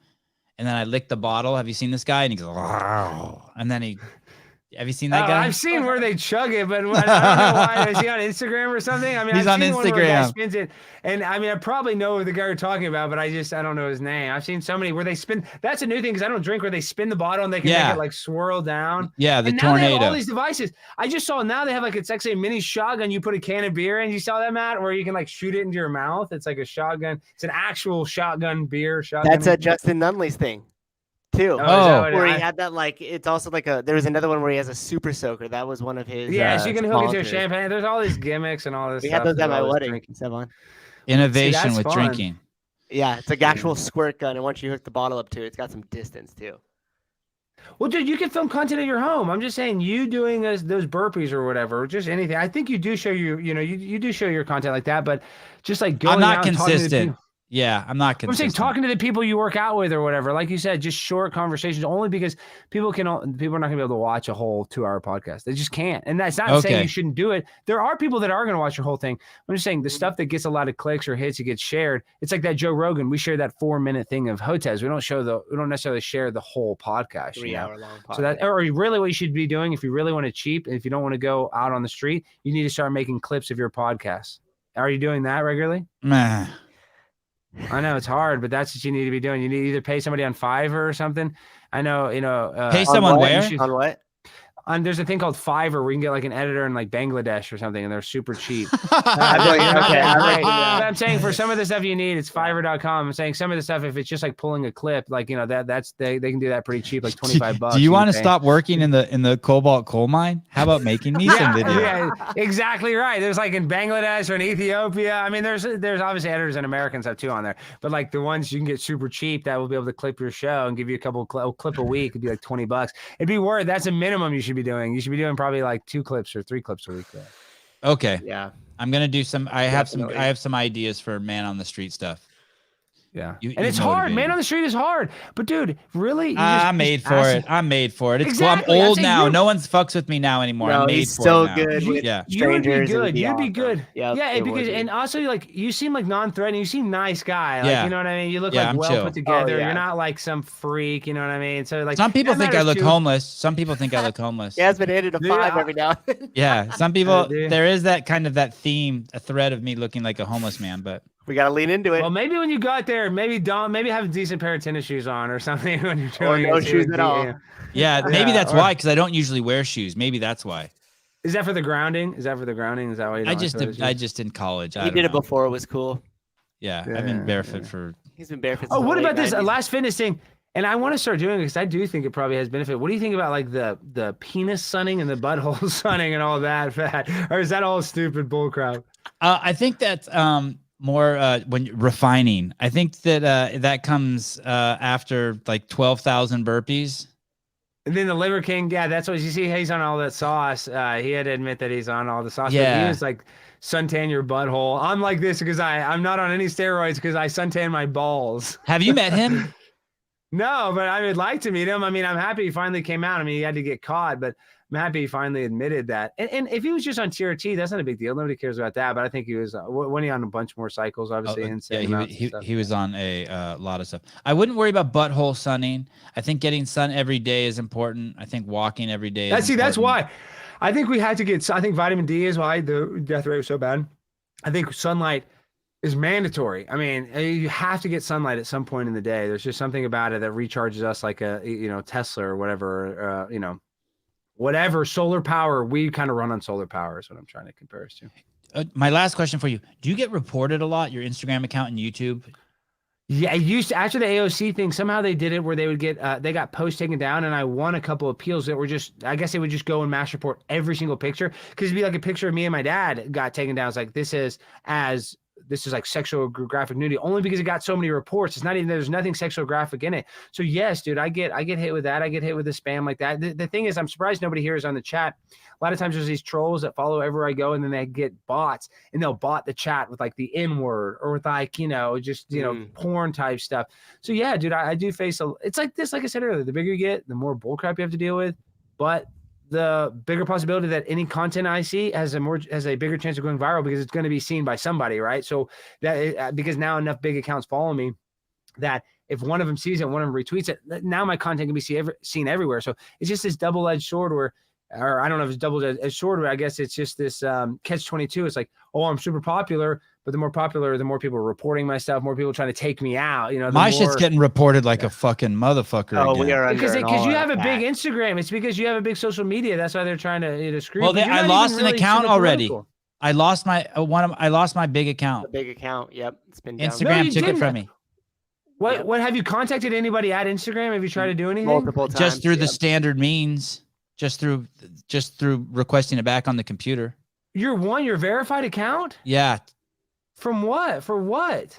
and then I lick the bottle? Have you seen this guy? And he goes, "Wow." And then have you seen that guy? I've seen where they chug it, but I don't know why. Is he on Instagram or something? I mean, He's I've on seen one where a guy Instagram. spins it, and I mean, I probably know the guy you're talking about, but I don't know his name. I've seen so many where they spin. That's a new thing because I don't drink. Where they spin the bottle and they can make it like swirl down. Yeah, the and now they have tornado. all these devices. I just saw now they have it's actually a mini shotgun. You put a can of beer in. You saw that, Matt? Where you can shoot it into your mouth. It's like a shotgun. It's an actual shotgun beer shotgun. That's a Justin Nunley's thing, too. Where he had that it's also there was another one where he has a super soaker. That was one of his. Yeah, so you can hook it to a sponsors. champagne. There's all these gimmicks and all this. We stuff. had those at my All this wedding. drinking. Sevan. Innovation that's with fun. drinking. Yeah, it's like actual squirt gun, and once you hook the bottle up to it, it's got some distance too. Well, dude, you can film content at your home. I'm just saying, you doing those burpees or whatever, or just anything. I think you do show you do show your content like that, but just like going I'm not out and talking to the consistent. people- Yeah, I'm not I'm consistent. saying talking to the people you work out with or whatever, like you said, just short conversations. Only because people are not going to be able to watch a whole 2-hour podcast. They just can't. And that's not saying you shouldn't do it. There are people that are going to watch your whole thing. I'm just saying the stuff that gets a lot of clicks or hits, it gets shared. It's like that Joe Rogan. We share that 4-minute thing of Hotez. We don't necessarily share the whole podcast. 3-hour long podcast. So that, or really, what you should be doing if you really want to cheap, if you don't want to go out on the street, you need to start making clips of your podcast. Are you doing that regularly? Meh. I know it's hard, but that's what you need to be doing. You need to either pay somebody on Fiverr or something. I know, Pay someone where? On what? There's a thing called Fiverr where you can get an editor in Bangladesh or something, and they're super cheap. I'm saying for some of the stuff you need, it's Fiverr.com. I'm saying some of the stuff, if it's just pulling a clip, they can do that pretty cheap, like $25. Do you want to stop working in the cobalt coal mine? How about making me some video? Yeah, exactly right. There's in Bangladesh or in Ethiopia. I mean, there's obviously editors and Americans have too on there, but the ones you can get super cheap that will be able to clip your show and give you a couple clip a week. It'd be $20. It'd be worth. That's a minimum you should be doing. You should be doing probably 2 clips or 3 clips a week. There. Okay. Yeah. I'm gonna do some. I have some ideas for man on the street stuff. Yeah. You It's hard. Man on the street is hard. But dude, really? I'm made for it. I'm made for it. It's Exactly. cool. I'm I'm old saying now. you're- No one's fucks with me now anymore. No, I'm made he's for so it now. good with Yeah. You would be strangers. good. You'd be good. Yeah, Yeah, because and also you seem non-threatening. You seem nice guy. Yeah. You know what I mean? You look Yeah, I'm well chill. put together. Oh, yeah. You're not some freak. You know what I mean? So Some people that think I matters look too. homeless. Some people think I look homeless. He has been handed a 5 every now and then. Yeah. Some people. dude. There is that kind of that theme, a thread of me looking like a homeless man. But We got to lean into it. Well, maybe when you got there, maybe have a decent pair of tennis shoes on or something when you're Or doing no it. shoes at all. yeah, maybe that's or- why. Because I don't usually wear shoes. Maybe that's why. Is that for the grounding? Is that why you don't I like just to wear the I shoes? just in college. He did it before. It was cool. Yeah, I've been Yeah, barefoot for. He's been barefoot. Oh, since what the about late this 90s. last fitness thing? And I want to start doing it because I do think it probably has benefit. What do you think about the penis sunning and the butthole sunning and all that fat? Or is that all stupid bullcrap? I think that's more when refining. I think that that comes after 12,000 burpees. And then the Liver King, yeah, that's what you see. He's on all that sauce. He had to admit that he's on all the sauce. Yeah. But he was suntan your butthole. I'm like this because I'm not on any steroids because I suntan my balls. Have you met him? No, but I would like to meet him. I mean, I'm happy he finally came out. I mean, he had to get caught, but I'm happy he finally admitted that. And if he was just on TRT, that's not a big deal. Nobody cares about that. But I think he was when he on a bunch more cycles, obviously. He was on a lot of stuff. I wouldn't worry about butthole sunning. I think getting sun every day is important. I think walking every day. That's why. I think we had to get. I think vitamin D is why the death rate was so bad. I think sunlight is mandatory. I mean, you have to get sunlight at some point in the day. There's just something about it that recharges us like a Tesla or whatever. Whatever solar power. We kind of run on solar power is what I'm trying to compare us to. My last question for you: do you get reported a lot? Your Instagram account and YouTube? Yeah, it used to, after the AOC thing, somehow they did it where they would get they got posts taken down, and I won a couple appeals that were just, I guess they would just go and mass report every single picture, because it'd be like a picture of me and my dad got taken down. It's like this is like sexual graphic nudity, only because it got so many reports. It's not even, there's nothing sexual graphic in it. So yes, dude, I get hit with that. I get hit with the spam like that. The thing is, I'm surprised nobody here is on the chat. A lot of times there's these trolls that follow everywhere I go, and then they get bots, and they'll bot the chat with like the N word or with like, just, porn type stuff. So yeah, dude, I do face it's like this, like I said earlier, the bigger you get, the more bullcrap you have to deal with, but the bigger possibility that any content I see has a bigger chance of going viral, because it's going to be seen by somebody, right? So that because now enough big accounts follow me that if one of them sees it, one of them retweets it, now my content can be seen everywhere. So it's just this double-edged sword or I don't know if it's double-edged sword, but I guess it's just this catch-22. It's like, oh, I'm super popular, but the more popular, the more people are reporting my stuff, more people trying to take me out. My shit's getting reported like a fucking motherfucker. Oh, again. we are because you have a big Instagram. It's because you have a big social media. That's why they're trying to screw. Well, I lost an account already. I lost my I lost my big account. The big account. Yep, it's been down. Instagram took it from me. What have you contacted anybody at Instagram? Have you tried to do anything? Multiple times. Just through the standard means. Just through requesting it back on the computer. Your verified account? Yeah. From what? For what?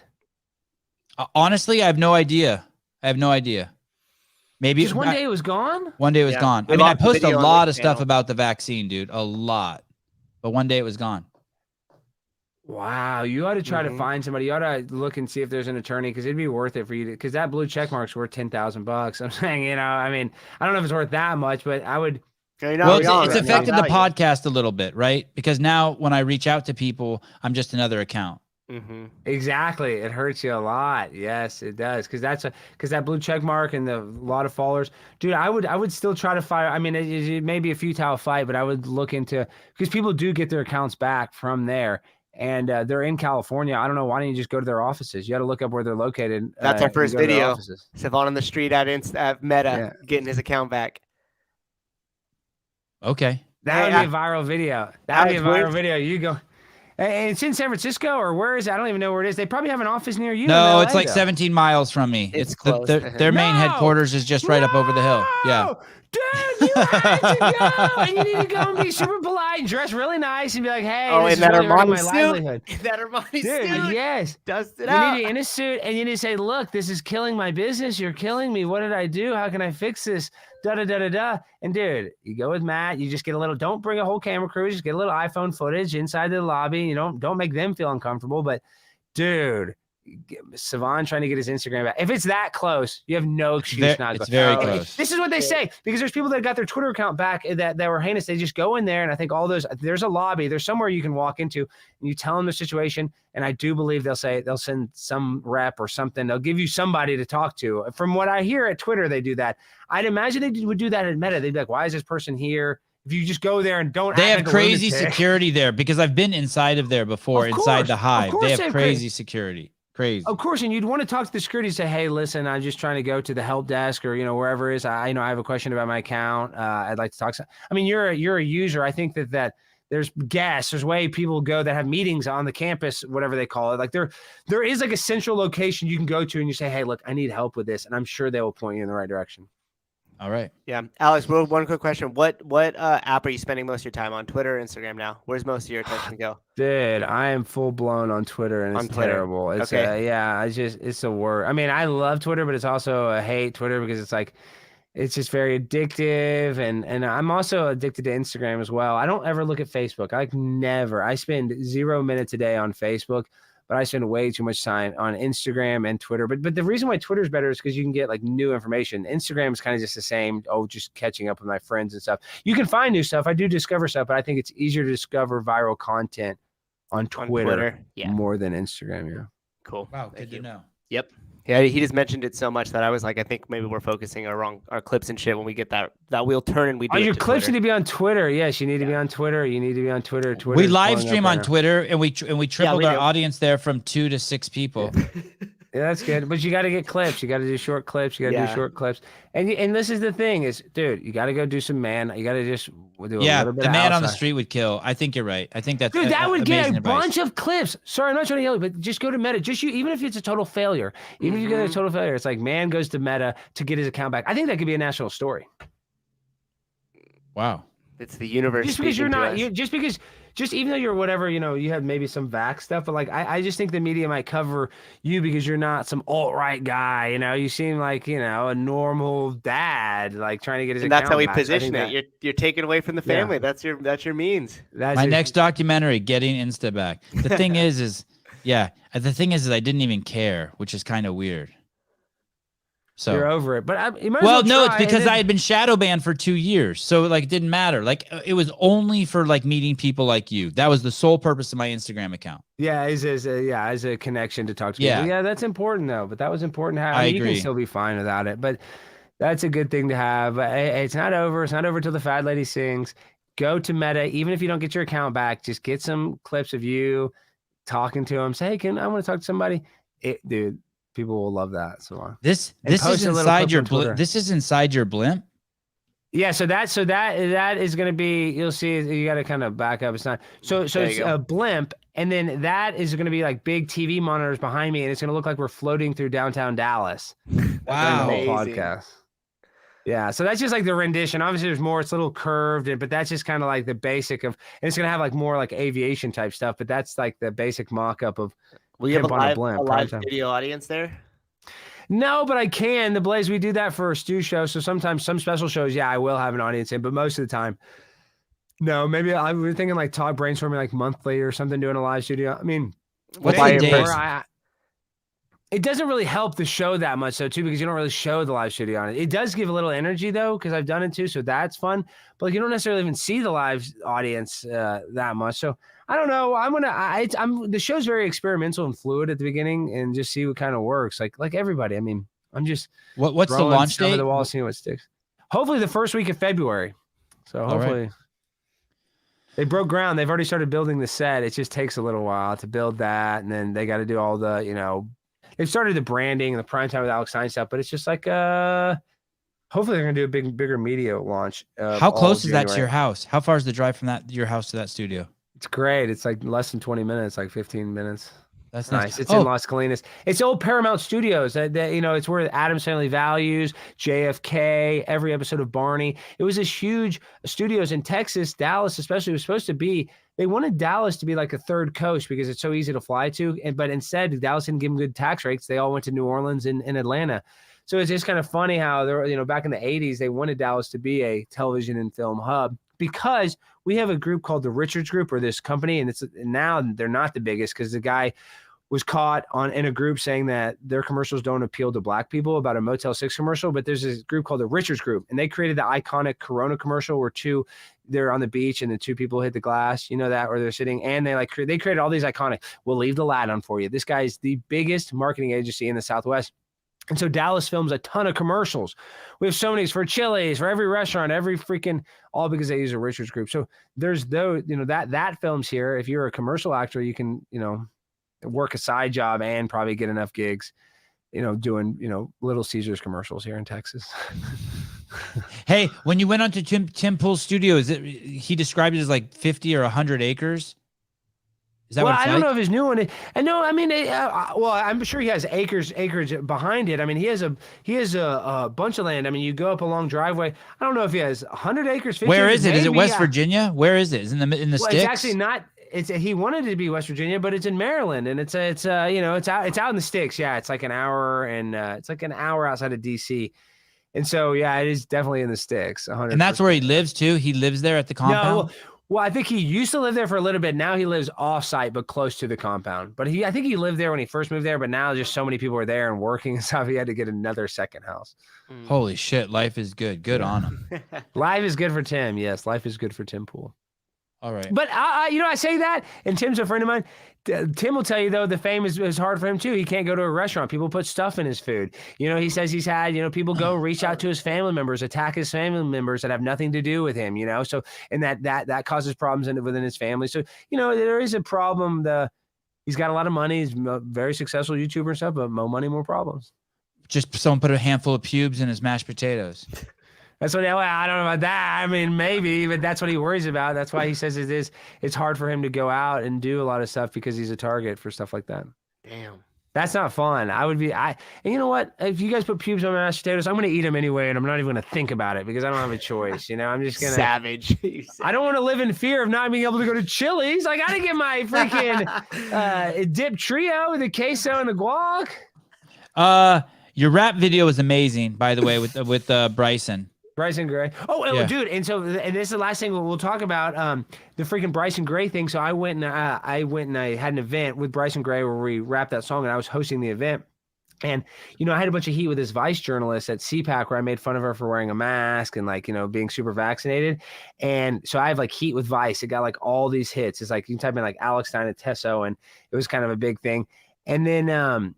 Honestly, I have no idea. Maybe just one day it was gone. One day it was gone. I mean, I post a lot of stuff about the vaccine, dude. A lot, but one day it was gone. Wow, you ought to try to find somebody. You ought to look and see if there's an attorney, because it'd be worth it for you to, because that blue check mark's worth $10,000. I'm saying, I mean, I don't know if it's worth that much, but I would. Well, it's affected the podcast a little bit, right? Because now when I reach out to people, I'm just another account. Mm-hmm. Exactly, it hurts you a lot. Yes, it does, because that blue check mark and a lot of followers, dude. I would still try to fire. I mean, it may be a futile fight, but I would look into, because people do get their accounts back from there. And they're in California. I don't know. Why don't you just go to their offices? You got to look up where they're located. That's our first video. Sevan on the street at Meta getting his account back. Okay. That would be a viral video. That would be a viral video. You go. And it's in San Francisco, or where is it? I don't even know where it is. They probably have an office near you. No, it's like 17 miles from me. It's close. Their main headquarters is just right up over the hill. Yeah. Dude, you have to go, and you need to go and be super polite and dress really nice and be like, "Hey, this is really hurting my livelihood." In that Armani suit, yes, dust it out. You need to in a suit, and you need to say, "Look, this is killing my business. You're killing me. What did I do? How can I fix this?" Da da da da da. And dude, you go with Matt. You just get a little. Don't bring a whole camera crew. Just get a little iPhone footage inside the lobby. You don't make them feel uncomfortable. But dude, Sevan trying to get his Instagram back. If it's that close, you have no excuse not to go. It's very close. This is what they say, because there's people that got their Twitter account back that were heinous. They just go in there, and I think there's a lobby, there's somewhere you can walk into, and you tell them the situation, and I do believe they'll send some rep or something. They'll give you somebody to talk to. From what I hear at Twitter, they do that. I'd imagine they would do that at Meta. They'd be like, why is this person here? If you just go there and don't, they have crazy security there, because I've been inside of there before, inside the hive. They have crazy security. Crazy. Of course, and you'd want to talk to the security and say, "Hey, listen, I'm just trying to go to the help desk, or wherever it is. I have a question about my account. I'd like to talk." I mean, you're a user. I think that there's guests. There's way people go that have meetings on the campus, whatever they call it. Like there is like a central location you can go to, and you say, "Hey, look, I need help with this," and I'm sure they will point you in the right direction. All right. Yeah, Alex. One quick question: What app are you spending most of your time on? Twitter or Instagram now? Where's most of your attention go? Dude, I am full blown on Twitter, and it's terrible. It's it's a word. I mean, I love Twitter, but it's also a hate Twitter, because it's like, it's just very addictive, and I'm also addicted to Instagram as well. I don't ever look at Facebook. I spend 0 minutes a day on Facebook, but I spend way too much time on Instagram and Twitter. But the reason why Twitter is better is because you can get like new information. Instagram is kind of just the same. Just catching up with my friends and stuff. You can find new stuff. I do discover stuff, but I think it's easier to discover viral content on Twitter. More than Instagram. Yeah. Cool. Wow. Good to know. Yep. Yeah, he just mentioned it so much that I was like, I think maybe we're focusing our clips and shit when we get that wheel turning. Your clips need to be on Twitter. Yes, you need to be on Twitter. You need to be on Twitter. We live stream on Twitter, and we tripled our audience there from 2 to 6 people. Yeah, that's good. But you got to get clips. You got to do short clips. You got to do short clips. And this is the thing is, dude, you got to go do some you got to just We'll do a Yeah, little bit the of man on the outside. street would kill. I think you're right. I think that's Dude, that would get amazing a advice. bunch of clips. Sorry, I'm not trying to yell, but just go to Meta. Just you, even if it's a total failure, even if you get a total failure, it's like man goes to Meta to get his account back. I think that could be a national story. Wow. It's the universe. Just because you're speaking to not, us. just even though you're whatever, you have maybe some vax stuff, but like I just think the media might cover you because you're not some alt-right guy. You seem like a normal dad, like trying to get his. And that's how we account back. So I position think it. You're taking away from the Yeah. family. That's your means. That's My it. next documentary, getting Insta back. The thing is the thing is I didn't even care, which is kind of weird. So You're over it, but you might as well, no, try, it's because and then- I had been shadow banned for 2 years, so like it didn't matter. Like it was only for like meeting people like you. That was the sole purpose of my Instagram account. Yeah, as a connection to talk to Yeah. people. Yeah, that's important though. But that was important to have. I You agree. can still be fine without it, but that's a good thing to have. Hey, it's not over. It's not over till the fat lady sings. Go to Meta, even if you don't get your account back. Just get some clips of you talking to them. Say, hey, I want to talk to somebody. Dude, people will love that. So This And is post a little inside clip your on Twitter. blimp. This is inside your blimp. yeah, so that is going to be. You'll see. You got to kind of back up. It's not so There you it's go. a blimp, and then that is going to be like big TV monitors behind me, and it's going to look like we're floating through downtown Dallas. Wow. The whole Amazing. podcast. Yeah, so that's just like the rendition. Obviously, there's more. It's a little curved, but that's just kind of like the basic of. And it's gonna have like more like aviation type stuff, but that's like the basic mock-up of. Will you have Pimp on a a blimp, live prime time. video audience there? No, but I can. The Blaze, we do that for a Stu show. So sometimes some special shows, yeah, I will have an audience in, but most of the time, no. Maybe we're thinking like talk brainstorming like monthly or something, doing a live studio. I mean, What's maybe the more, days? it doesn't really help the show that much though, too, because you don't really show the live studio on it. It does give a little energy though, because I've done it too, so that's fun. But like, you don't necessarily even see the live audience that much. So I don't know. The show's very experimental and fluid at the beginning, and just see what kind of works. Like everybody. I mean, I'm just What's the throwing launch stuff at date? the wall, seeing what sticks. Hopefully the first week of February. So All right. hopefully. They broke ground. They've already started building the set. It just takes a little while to build that, and then they got to do all the they've started the branding and the primetime with Alex Stein stuff, but it's just like hopefully they're gonna do a bigger media launch. How close is that to January. your house? How far is the drive from your house to that studio? It's great. It's like less than 20 minutes, like 15 minutes. That's Nice. It's Oh, in Las Colinas. It's old Paramount Studios. It's where Adam's Family Values, JFK, every episode of Barney. It was this huge studios in Texas, Dallas especially. It was supposed to be. They wanted Dallas to be like a third coast because it's so easy to fly to. But instead, Dallas didn't give them good tax rates. They all went to New Orleans and Atlanta. So it's just kind of funny how they're, back in the 80s, they wanted Dallas to be a television and film hub because we have a group called the Richards Group, or this company, and now they're not the biggest because the guy was caught in a group saying that their commercials don't appeal to black people about a Motel 6 commercial. But there's this group called the Richards Group, and they created the iconic Corona commercial where they're on the beach and the two people hit the glass, that, or they're sitting, and they created all these iconic, we'll leave the light on for you. This guy is the biggest marketing agency in the Southwest. And so Dallas films a ton of commercials. We have so many for Chili's, for every restaurant, every freaking, all because they use a Richards Group. So there's that films here. If you're a commercial actor, you can, work a side job and probably get enough gigs, doing, Little Caesars commercials here in Texas. Hey, when you went onto Tim Pool's studio, he described it as like 50 or 100 acres? Is that Well, what it's I don't like? know if his new one. I know. I mean, well, I'm sure he has acreage behind it. I mean, he has a bunch of land. I mean, you go up a long driveway. I don't know if he has 100 acres. 50 Where acres, is it? Is it maybe. West Virginia? Where is it? Is it in the Well, sticks? it's actually not. He wanted it to be West Virginia, but it's in Maryland, and it's out in the sticks. Yeah, it's like an hour, and it's like an hour outside of DC. And so, yeah, it is definitely in the sticks. 100%. And that's where he lives too. He lives there at the compound. No, well, I think he used to live there for a little bit. Now he lives off-site, but close to the compound. But I think he lived there when he first moved there. But now just so many people are there and working and stuff. He had to get another second house. Holy shit, life is good. Good on him. Life is good for Tim. Yes, life is good for Tim Pool. All right. But I say that, and Tim's a friend of mine. Tim will tell you though, the fame is hard for him too. He can't go to a restaurant. People put stuff in his food. He says he's had, people go reach out to his family members, attack his family members that have nothing to do with him. So, and that causes problems within his family. So, there is a problem. He's got a lot of money. He's a very successful YouTuber and stuff, but more money, more problems. Just someone put a handful of pubes in his mashed potatoes. That's what I don't know about that. I mean, maybe, but that's what he worries about. That's why he says it's hard for him to go out and do a lot of stuff because he's a target for stuff like that. Damn. That's not fun. And you know what? If you guys put pubes on my mashed potatoes, I'm going to eat them anyway, and I'm not even going to think about it because I don't have a choice. I'm just going to. Savage. I don't want to live in fear of not being able to go to Chili's. I got to get my freaking dip trio, the queso and the guac. Your rap video was amazing, by the way, with Bryson. Bryson Gray. Oh, Yeah. dude. And this is the last thing we'll talk about, the freaking Bryson Gray thing. So I went and I had an event with Bryson Gray where we rapped that song, and I was hosting the event. And, I had a bunch of heat with this Vice journalist at CPAC where I made fun of her for wearing a mask and being super vaccinated. And so I have heat with Vice. It got all these hits. It's you can type in Alex Stein and Tesso, and it was kind of a big thing. And then I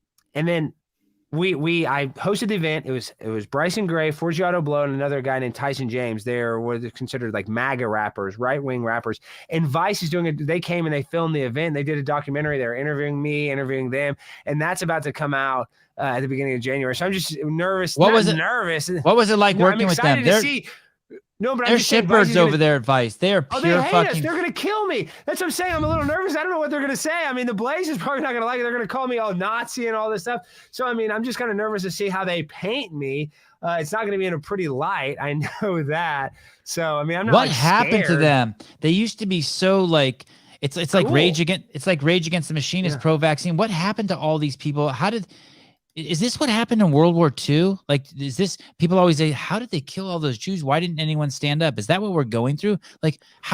hosted the event. It was Bryson Gray, Forgiato Blow, and another guy named Tyson James. They're what are considered MAGA rappers, right-wing rappers. And Vice is doing it. They came and they filmed the event. They did a documentary. They were interviewing me, interviewing them, and that's about to come out at the beginning of January. So I'm just nervous. What was it? Nervous. What was it like working with them? They're shitbirds over there at Vice. They are pure they hate fucking. us. They're gonna kill me. That's what I'm saying. I'm a little nervous. I don't know what they're gonna say. I mean, the Blaze is probably not gonna like it. They're gonna call me all Nazi and all this stuff. So I mean, I'm just kind of nervous to see how they paint me. It's not gonna be in a pretty light. I know that. So I mean, I'm not. What happened to scared. them? They used to be so it's like Cool. Rage Against the Machine is pro-vaccine. What happened to all these people? Is this what happened in World War II? Is this, people always say, how did they kill all those Jews? Why didn't anyone stand up? Is that what we're going through?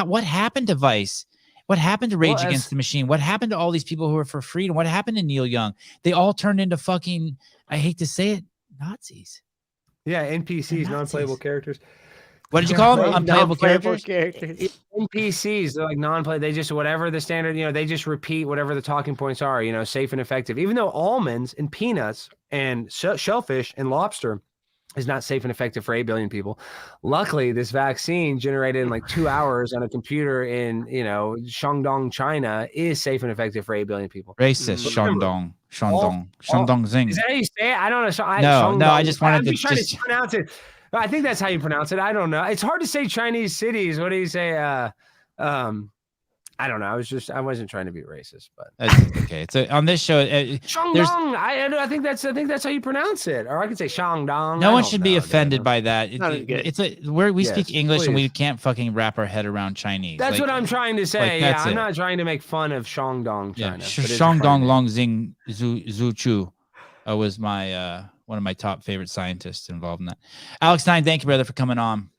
What happened to Vice? What happened to Rage Against the Machine? What happened to all these people who are for freedom? What happened to Neil Young? They all turned into fucking, I hate to say it, Nazis. Yeah, NPCs, non-playable characters. What did you call them? Unplayable characters? NPCs, they're non-play. They just, whatever the standard, they just repeat whatever the talking points are, safe and effective. Even though almonds and peanuts and shellfish and lobster is not safe and effective for 8 billion people. Luckily, this vaccine generated in 2 hours on a computer in, Shandong, China is safe and effective for 8 billion people. Racist. Shandong Zing. Is that how you say it? I don't know. No, I just wanted to try to pronounce it. I think that's how you pronounce it. I don't know. It's hard to say Chinese cities. What do you say? I don't know. I wasn't trying to be racist, but that's okay. So on this show, Shandong. I think that's how you pronounce it. Or I could say Shandong. No one should be offended by that. We speak English, please. and we can't fucking wrap our head around Chinese. That's what I'm trying to say. I'm not trying to make fun of Shandong, China. Shandong Longzing Zhu Chu was my one of my top favorite scientists involved in that. Alex Stein, thank you, brother, for coming on.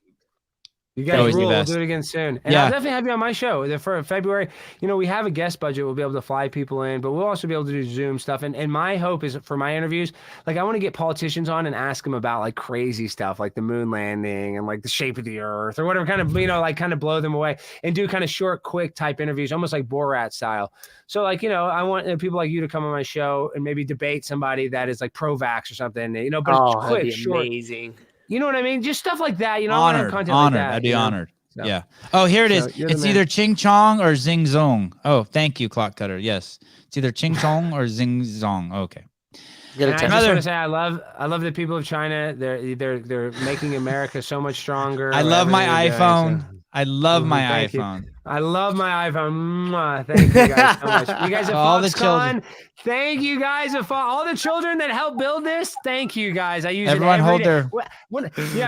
You guys rule. We'll do it again soon. And I'll definitely have you on my show. For February, we have a guest budget. We'll be able to fly people in, but we'll also be able to do Zoom stuff. And my hope is for my interviews, I want to get politicians on and ask them about crazy stuff, like the moon landing and the shape of the earth or whatever, kind of, kind of blow them away and do kind of short, quick type interviews, almost like Borat style. So I want people like you to come on my show and maybe debate somebody that is pro-vax or something, but it's quick, short. Amazing. You know what I mean? Just stuff like that. Honored. Content like that, I'd be honored. So. Yeah. Oh, here it is. It's either Ching Chong or Zing Zong. Oh, thank you, Clock Cutter. Yes. It's either Ching Chong or Zing Zong. Okay. I just want to say I love the people of China. They're making America so much stronger. I love my iPhone. I love my iPhone. I love my iPhone. Mwah. Thank you guys so much. You guys at all the children. Thank you guys at all the children that helped build this. Thank you guys. I use everyone it every hold day. their.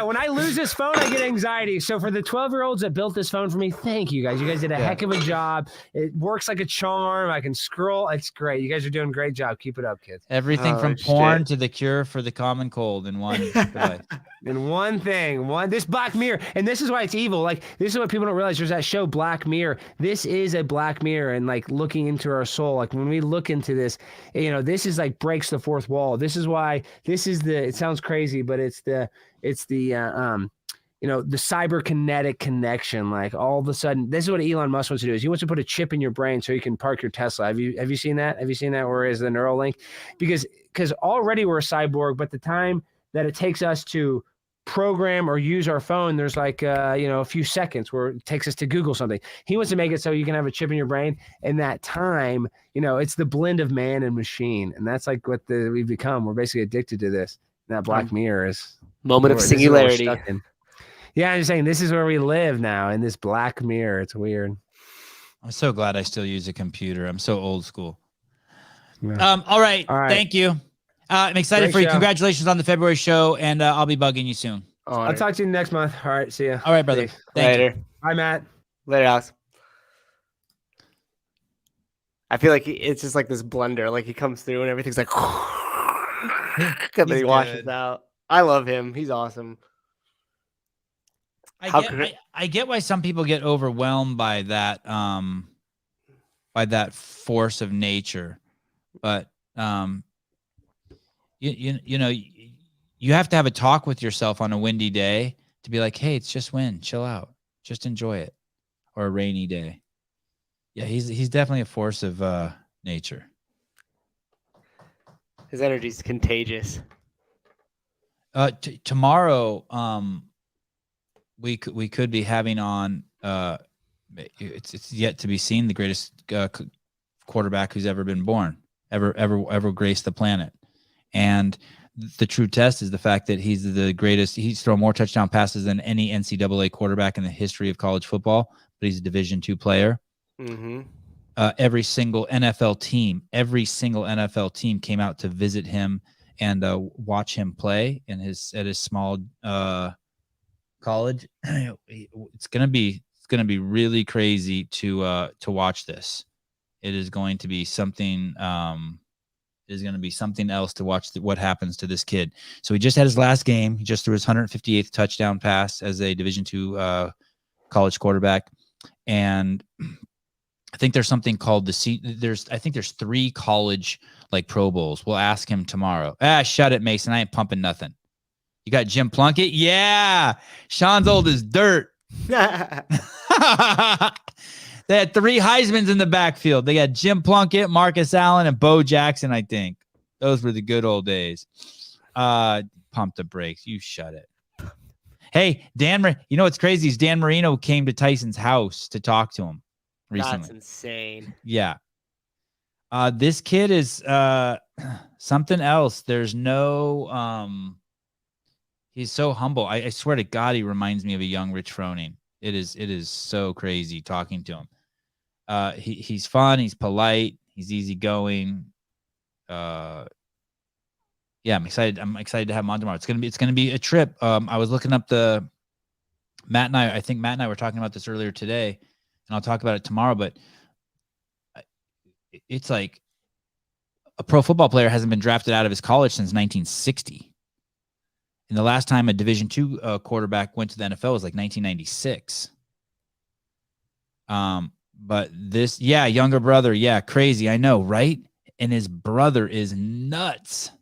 When I lose this phone, I get anxiety. So for the 12-year-olds that built this phone for me, thank you guys. You guys did a heck of a job. It works like a charm. I can scroll. It's great. You guys are doing a great job. Keep it up, kids. Everything from porn to the cure for the common cold in one device. And one thing, this Black Mirror, and this is why it's evil. This is what people don't realize. There's that show Black Mirror. This is a Black Mirror, and looking into our soul. When we look into this, this is breaks the fourth wall. This is why it sounds crazy, but it's the cyberkinetic connection. All of a sudden, this is what Elon Musk wants to do. Is he wants to put a chip in your brain so you can park your Tesla. Have you seen that? Have you seen that? Where is the Neuralink? Because already we're a cyborg, but the time that it takes us to program or use our phone, there's a few seconds where it takes us to Google something. He wants to make it so you can have a chip in your brain. And that time, it's the blend of man and machine. And that's what we've become. We're basically addicted to this. And that Black Mirror is moment of singularity. Yeah, I'm just saying this is where we live now in this black mirror. It's weird. I'm so glad I still use a computer. I'm so old school. Yeah. All right. All right. Thank you. I'm excited Great for you. show. Congratulations on the February show, and I'll be bugging you soon. I'll talk to you next month. All right. See ya. All right, brother. Peace. Thank you. Later. Bye, Matt. Later, Alex. I feel like it's just like this blender. Like he comes through and everything's like, and then he washes out. I love him. He's awesome. I get why some people get overwhelmed by that force of nature, but you know, you have to have a talk with yourself on a windy day to be like, hey, it's just wind, chill out, just enjoy it, or a rainy day. Yeah, he's definitely a force of nature. His energy is contagious. Tomorrow, we could be having on. It's yet to be seen, the greatest quarterback who's ever been born, ever graced the planet, and the true test is the fact that he's the greatest. He's thrown more touchdown passes than any NCAA quarterback in the history of college football, but he's a Division II player. Mm-hmm. Every single NFL team came out to visit him and watch him play in at his small college. It's gonna be really crazy to watch this. It is going to be something. It is going to be something else to watch what happens to this kid. So he just had his last game. He just threw his 158th touchdown pass as a Division II college quarterback, and I think there's something called I think there's 3 college like Pro Bowls. We'll ask him tomorrow. Shut it, Mason. I ain't pumping nothing. You got Jim Plunkett? Yeah. Sean's old as dirt. They had 3 Heismans in the backfield. They got Jim Plunkett, Marcus Allen, and Bo Jackson, I think. Those were the good old days. Pump the brakes. You shut it. Hey, you know what's crazy is Dan Marino came to Tyson's house to talk to him recently. That's insane. Yeah. This kid is something else. There's no he's so humble. I swear to God, he reminds me of a young Rich Froning. It is so crazy talking to him. He's fun, he's polite, he's easygoing. Yeah, I'm excited to have him on tomorrow. It's gonna be a trip. I was looking up Matt and I were talking about this earlier today, and I'll talk about it tomorrow, but it's like a pro football player hasn't been drafted out of his college since 1960. And the last time a Division II quarterback went to the NFL was like 1996. But this, younger brother, crazy, I know, right? And his brother is nuts.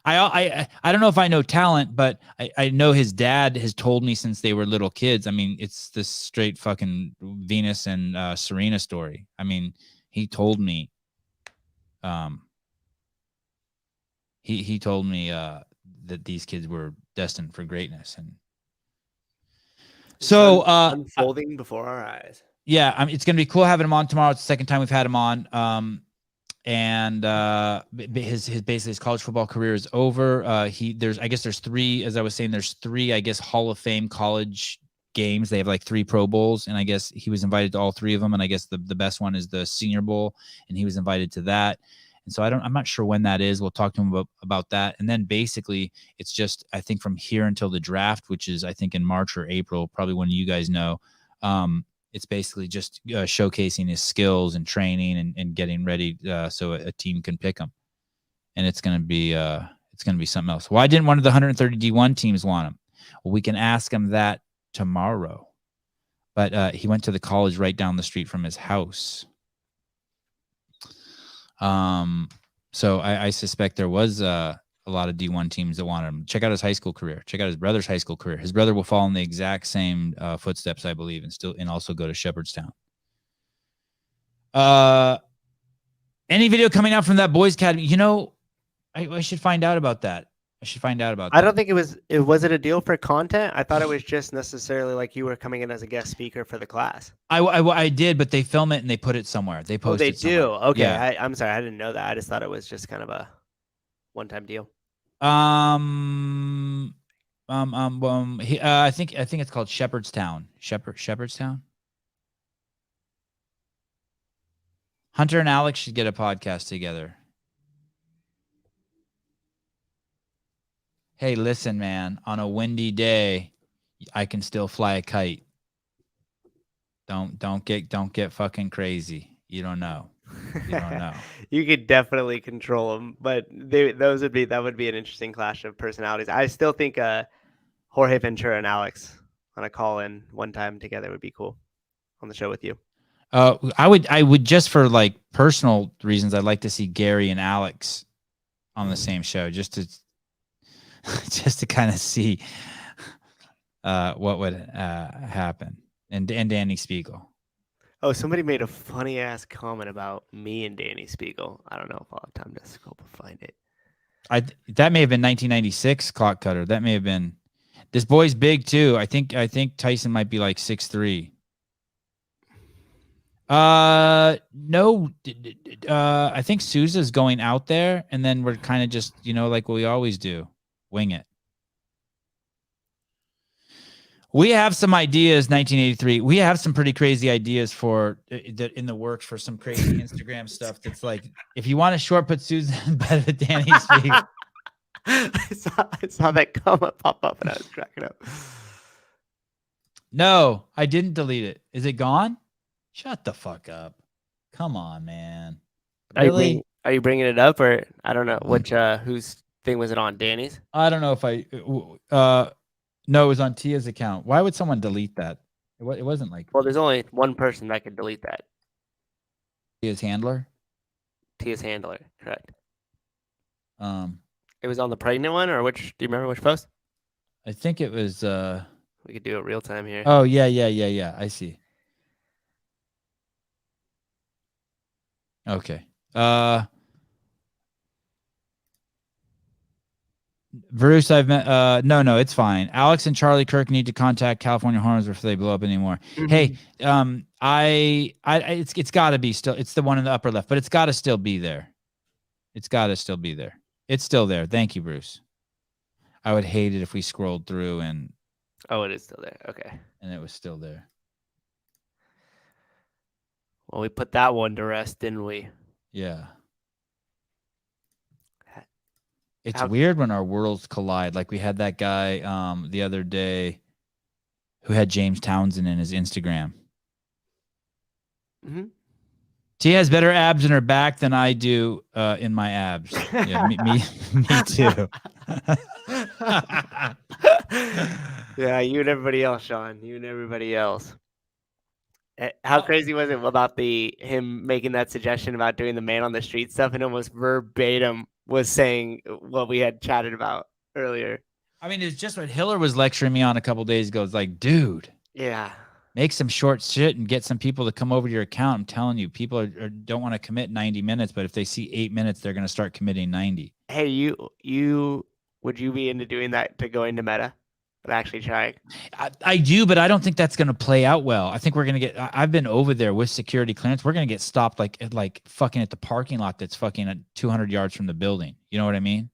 I don't know if I know talent, but I know his dad has told me since they were little kids. I mean, it's this straight fucking Venus and Serena story. I mean, he told me, he told me that these kids were destined for greatness, and so unfolding before our eyes. Yeah, it's gonna be cool having him on tomorrow. It's the second time we've had him on. And his college football career is over. There's 3, as I was saying, there's 3, I guess, Hall of Fame college games. They have like 3 Pro Bowls, and I guess he was invited to all 3 of them. And I guess the best one is the Senior Bowl, and he was invited to that. And so I'm not sure when that is. We'll talk to him about that. And then basically it's just, I think from here until the draft, which is I think in March or April, probably when you guys know, it's basically just showcasing his skills and training and getting ready so a team can pick him. And it's going to be something else. Why didn't one of the 130 D1 teams want him? Well, we can ask him that tomorrow. But he went to the college right down the street from his house. So I suspect there was a lot of D1 teams that wanted him. Check out his high school career. Check out his brother's high school career. His brother will follow in the exact same footsteps, I believe, and also go to Shepherdstown. Any video coming out from that boys' academy? You know, I should find out about that. I don't think was it a deal for content? I thought it was just necessarily like you were coming in as a guest speaker for the class. I did, but they film it and they put it somewhere. They post it somewhere. Do? Okay. Yeah. I'm sorry. I didn't know that. I just thought it was just kind of a one-time deal. I think it's called Shepherdstown. Shepherdstown. Hunter and Alex should get a podcast together. Hey, listen, man. On a windy day, I can still fly a kite. Don't get fucking crazy. You don't know. You don't know. You could definitely control them, but that would be an interesting clash of personalities. I still think Jorge Ventura and Alex on a call-in one time together would be cool on the show with you. I would just for like personal reasons. I'd like to see Gary and Alex on the same show, just to kind of see what would happen, and Danny Spiegel. Oh, somebody made a funny ass comment about me and Danny Spiegel. I don't know if I'll have time to scope and find it. That may have been 1996 Clock Cutter. That may have been. This boy's big too. I think Tyson might be like 6'3". No. I think Sousa's going out there, and then we're kind of just like what we always do, wing it. We have some ideas, 1983. We have some pretty crazy ideas for that in the works for some crazy Instagram stuff. That's like, if you want to short put Susan in bed with Danny Spiegel. I saw that comment pop up and I was cracking up. No, I didn't delete it. Is it gone? Shut the fuck up. Come on, man. Really? Are you bringing it up, or I don't know which whose thing was it on? Danny's? I don't know if no, it was on Tia's account. Why would someone delete that? It wasn't like. Well, there's only one person that could delete that. Tia's handler. Tia's handler, correct. It was on the pregnant one, or which? Do you remember which post? I think it was. We could do it real time here. Oh yeah. I see. Okay. Bruce, I've met. No, it's fine. Alex and Charlie Kirk need to contact California Hormones before they blow up anymore. Mm-hmm. Hey, it's got to be still. It's the one in the upper left, but it's got to still be there. It's got to still be there. It's still there. Thank you, Bruce. I would hate it if we scrolled through and. Oh, it is still there. Okay. And it was still there. Well, we put that one to rest, didn't we? Yeah. It's weird when our worlds collide. Like we had that guy the other day who had James Townsend in his Instagram. Mm-hmm. She has better abs in her back than I do in my abs. Yeah, me too. Yeah, you and everybody else, Sean. You and everybody else. How crazy was it about him making that suggestion about doing the man on the street stuff, and almost verbatim was saying what we had chatted about earlier? I mean, it's just what Hiller was lecturing me on a couple days ago. It's like, dude, yeah, make some short shit and get some people to come over to your account. I'm telling you, people don't want to commit 90 minutes, but if they see 8 minutes, they're going to start committing 90. Hey, you would you be into doing that, to go into Meta? But actually trying. I do, but I don't think that's going to play out well. I think we're going to get. I've been over there with security clearance. We're going to get stopped like fucking at the parking lot that's fucking at 200 yards from the building. You know what I mean?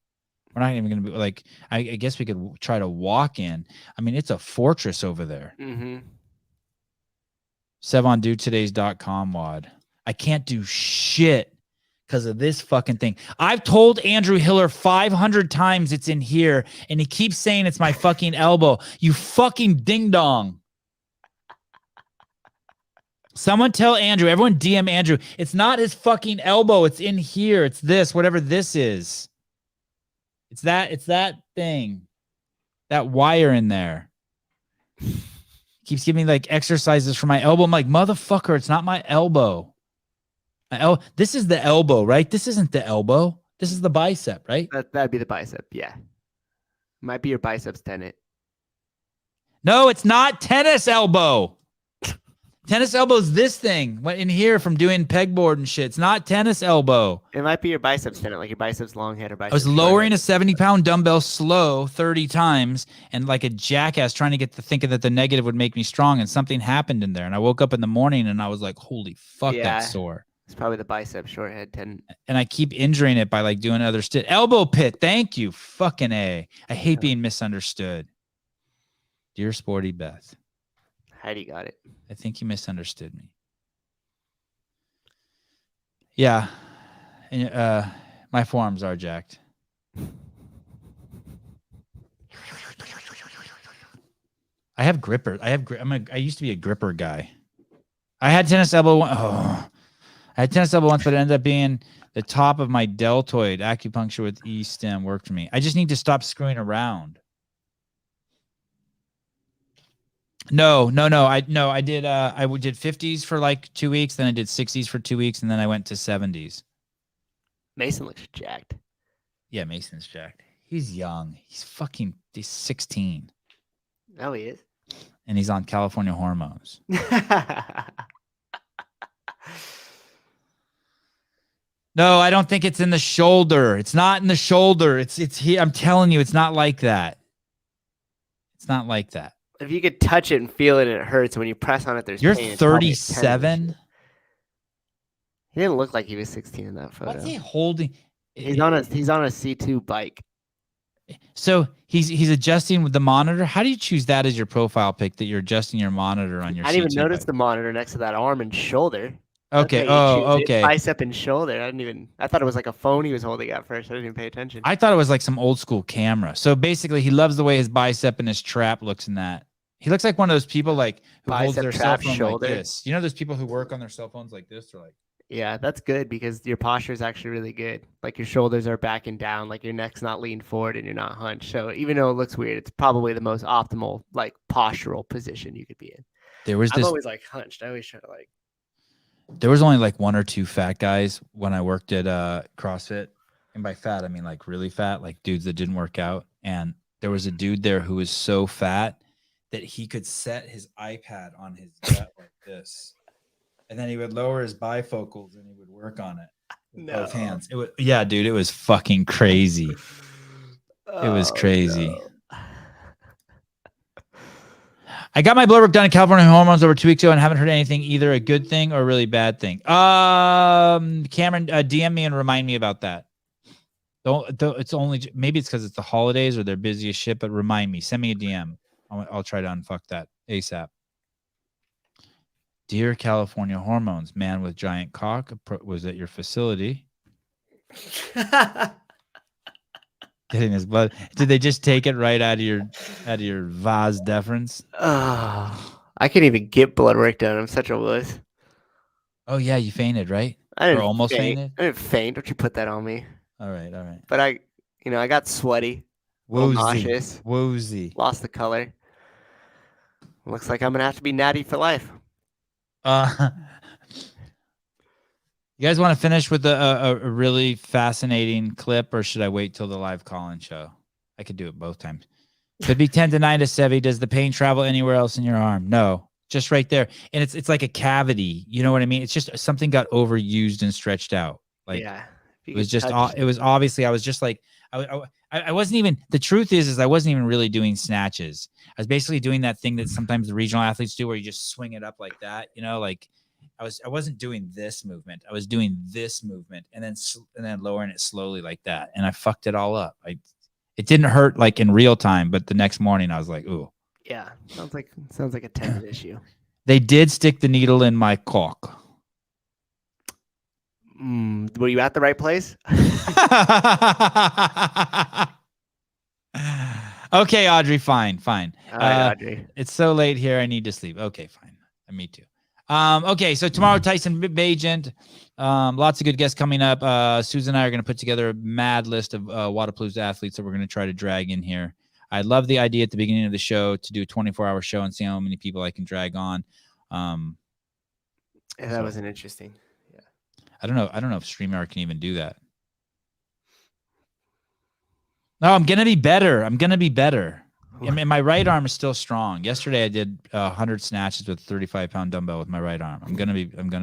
We're not even going to be like. I guess we could try to walk in. I mean, it's a fortress over there. Mm-hmm. SevonDoTodays.com wad. I can't do shit because of this fucking thing. I've told Andrew Hiller 500 times it's in here, and he keeps saying it's my fucking elbow. You fucking ding dong. Someone tell Andrew, everyone DM Andrew, it's not his fucking elbow. It's in here. It's this, whatever this is. It's that thing. That wire in there. Keeps giving me like exercises for my elbow. I'm like, motherfucker, it's not my elbow. This is the elbow, right? This isn't the elbow. This is the bicep, right? That'd be the bicep, yeah. Might be your biceps tendon. No, it's not tennis elbow. Tennis elbow is this thing. Went in here from doing pegboard and shit. It's not tennis elbow. It might be your biceps tendon, like your biceps long head or biceps. I was lowering a 70-pound dumbbell slow 30 times and like a jackass trying to get to thinking that the negative would make me strong, and something happened in there. And I woke up in the morning and I was like, holy fuck, that's sore. It's probably the bicep short head tendon. And I keep injuring it by like doing other elbow pit. Thank you. Fucking A. I hate being misunderstood. Dear Sporty Beth. Heidi got it. I think you misunderstood me. Yeah. And, my forearms are jacked. I have gripper. I used to be a gripper guy. I had tennis elbow. I had tennis elbow once, but it ended up being the top of my deltoid. Acupuncture with E-stem worked for me. I just need to stop screwing around. No. I did. I did 50s for like 2 weeks, then I did 60s for 2 weeks, and then I went to 70s. Mason looks jacked. Yeah, Mason's jacked. He's young. He's 16. Oh, he is. And he's on California hormones. No, I don't think it's in the shoulder. It's not in the shoulder. It's here. I'm telling you, it's not like that. It's not like that. If you could touch it and feel it, and it hurts. When you press on it, there's You're pain. It's probably 37. He didn't look like he was 16 in that photo. What's he holding? He's on a C2 bike. So he's adjusting with the monitor. How do you choose that as your profile pic, that you're adjusting your monitor on your I didn't even C2 notice bike? the monitor next to that arm and shoulder. Okay. That's how you Oh, choose it. okay. Bicep and shoulder. I thought it was like a phone he was holding at first. I didn't even pay attention. I thought it was like some old school camera. So basically, he loves the way his bicep and his trap looks in that. He looks like one of those people like who holds Bicep, their cell trap, phone shoulder. like this. You know those people who work on their cell phones like this, or like. Yeah, that's good because your posture is actually really good. Like your shoulders are backing down, like your neck's not leaned forward and you're not hunched. So even though it looks weird, it's probably the most optimal like postural position you could be in. There was I'm this. always like hunched. I always try to like. There was only like one or two fat guys when I worked at CrossFit, and by fat I mean like really fat, like dudes that didn't work out. And there was a dude there who was so fat that he could set his iPad on his gut like this. And then he would lower his bifocals and he would work on it with both hands. It was, yeah, dude, it was fucking crazy. It was crazy. No. I got my blood work done in California hormones over 2 weeks ago and haven't heard anything, either a good thing or a really bad thing. Cameron, DM me and remind me about that. It's only, maybe it's because it's the holidays or they're busy as shit, but remind me. Send me a DM. I'll try to unfuck that ASAP. Dear California hormones, man with giant cock was at your facility. Getting his blood. Did they just take it right out of your vas deferens? Oh, I can't even get blood work done. I'm such a wuss. Oh yeah, you fainted, right? I didn't Or almost faint. fainted. I didn't faint. Don't you put that on me? All right. But I got sweaty, a little nauseous, Woozy. lost the color. Looks like I'm gonna have to be natty for life. You guys want to finish with a really fascinating clip, or should I wait till the live call-in show? I could do it both times. Could be 10 to 9 to Sevi. Does the pain travel anywhere else in your arm? No, just right there. And it's like a cavity. You know what I mean? It's just something got overused and stretched out. Like Yeah. it was just, it was obviously, I was just like, I wasn't even, the truth is I wasn't even really doing snatches. I was basically doing that thing that sometimes the regional athletes do where you just swing it up like that, you know, like I wasn't doing this movement. I was doing this movement and then lowering it slowly like that. And I fucked it all up. It didn't hurt like in real time, but the next morning I was like, ooh. Yeah. Sounds like a tendon issue. They did stick the needle in my cock. Were you at the right place? Okay, Audrey, fine. All right, Audrey. It's so late here. I need to sleep. Okay, fine. Me too. Okay, so tomorrow, Tyson Bagent. Lots of good guests coming up. Susan and I are going to put together a mad list of Wadapalooza athletes that we're going to try to drag in here. I love the idea at the beginning of the show to do a 24-hour show and see how many people I can drag on. That was an interesting. Yeah. I don't know if StreamYard can even do that. No, I'm gonna be better. I mean, my right arm is still strong. Yesterday I did 100 snatches with a 35-pound dumbbell with my right arm. I'm gonna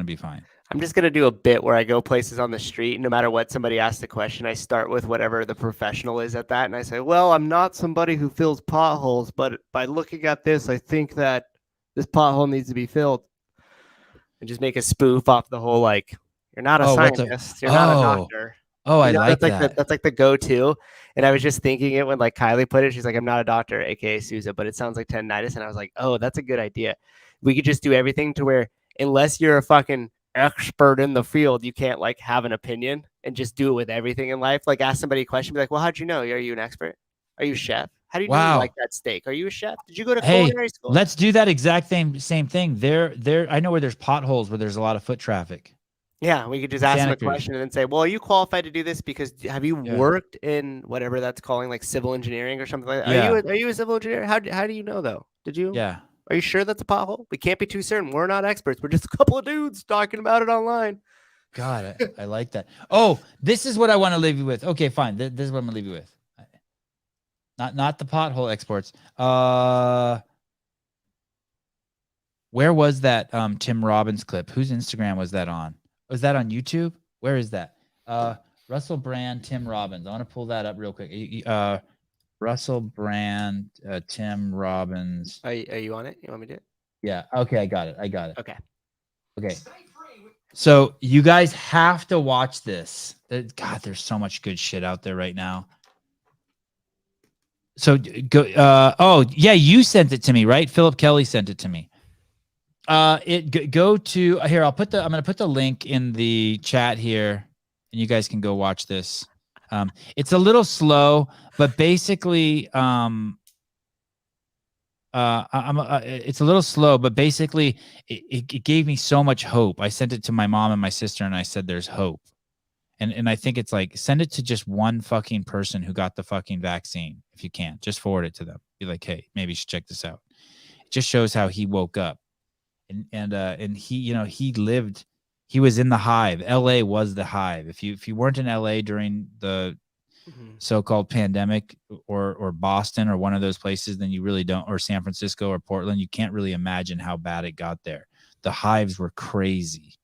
be fine. I'm just gonna do a bit where I go places on the street, and no matter what somebody asks the question, I start with whatever the professional is at that, and I say, "Well, I'm not somebody who fills potholes, but by looking at this, I think that this pothole needs to be filled." And just make a spoof off the whole like, "You're not a scientist, you're not a doctor." Oh, I like that. That's like the go-to. And I was just thinking it when like Kylie put it. She's like, I'm not a doctor, aka Sousa, but it sounds like tendinitis. And I was like, oh, that's a good idea. We could just do everything to where unless you're a fucking expert in the field, you can't like have an opinion and just do it with everything in life. Like ask somebody a question, be like, well, how'd you know? Are you an expert? Are you a chef? How do you know you like that steak? Are you a chef? Did you go to culinary school? Let's do that exact same thing. There. I know where there's potholes where there's a lot of foot traffic. Yeah, we could just ask them a question and then say, well, are you qualified to do this because have you worked in whatever that's calling like civil engineering or something like that? Yeah. Are you a civil engineer? How do you know though? Did you? Yeah. Are you sure that's a pothole? We can't be too certain. We're not experts. We're just a couple of dudes talking about it online. God, I like that. Oh, this is what I want to leave you with. Okay, fine. This is what I'm gonna leave you with. Not the pothole exports. Where was that Tim Robbins clip? Whose Instagram was that on? Was that on YouTube? Where is that? Russell Brand, Tim Robbins. I want to pull that up real quick. Russell Brand, Tim Robbins. Are you on it? You want me to do it? Yeah. Okay, I got it. Okay. Okay. So you guys have to watch this. God, there's so much good shit out there right now. So go. Oh yeah, you sent it to me, right? Philip Kelly sent it to me. Go to here. I'm gonna put the link in the chat here, and you guys can go watch this. It's a little slow, but basically, it's a little slow, but basically, it gave me so much hope. I sent it to my mom and my sister, and I said, "There's hope." And I think it's like, send it to just one fucking person who got the fucking vaccine. If you can, just forward it to them. Be like, hey, maybe you should check this out. It just shows how he woke up. And he, he lived, he was in the hive. LA was the hive. If you weren't in LA during the so-called pandemic or Boston or one of those places, then you really don't, or San Francisco or Portland, you can't really imagine how bad it got there. The hives were crazy.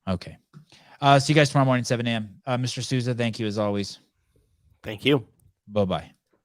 Okay. See you guys tomorrow morning, 7 a.m. Mr. Sousa, thank you as always. Thank you. Bye-bye.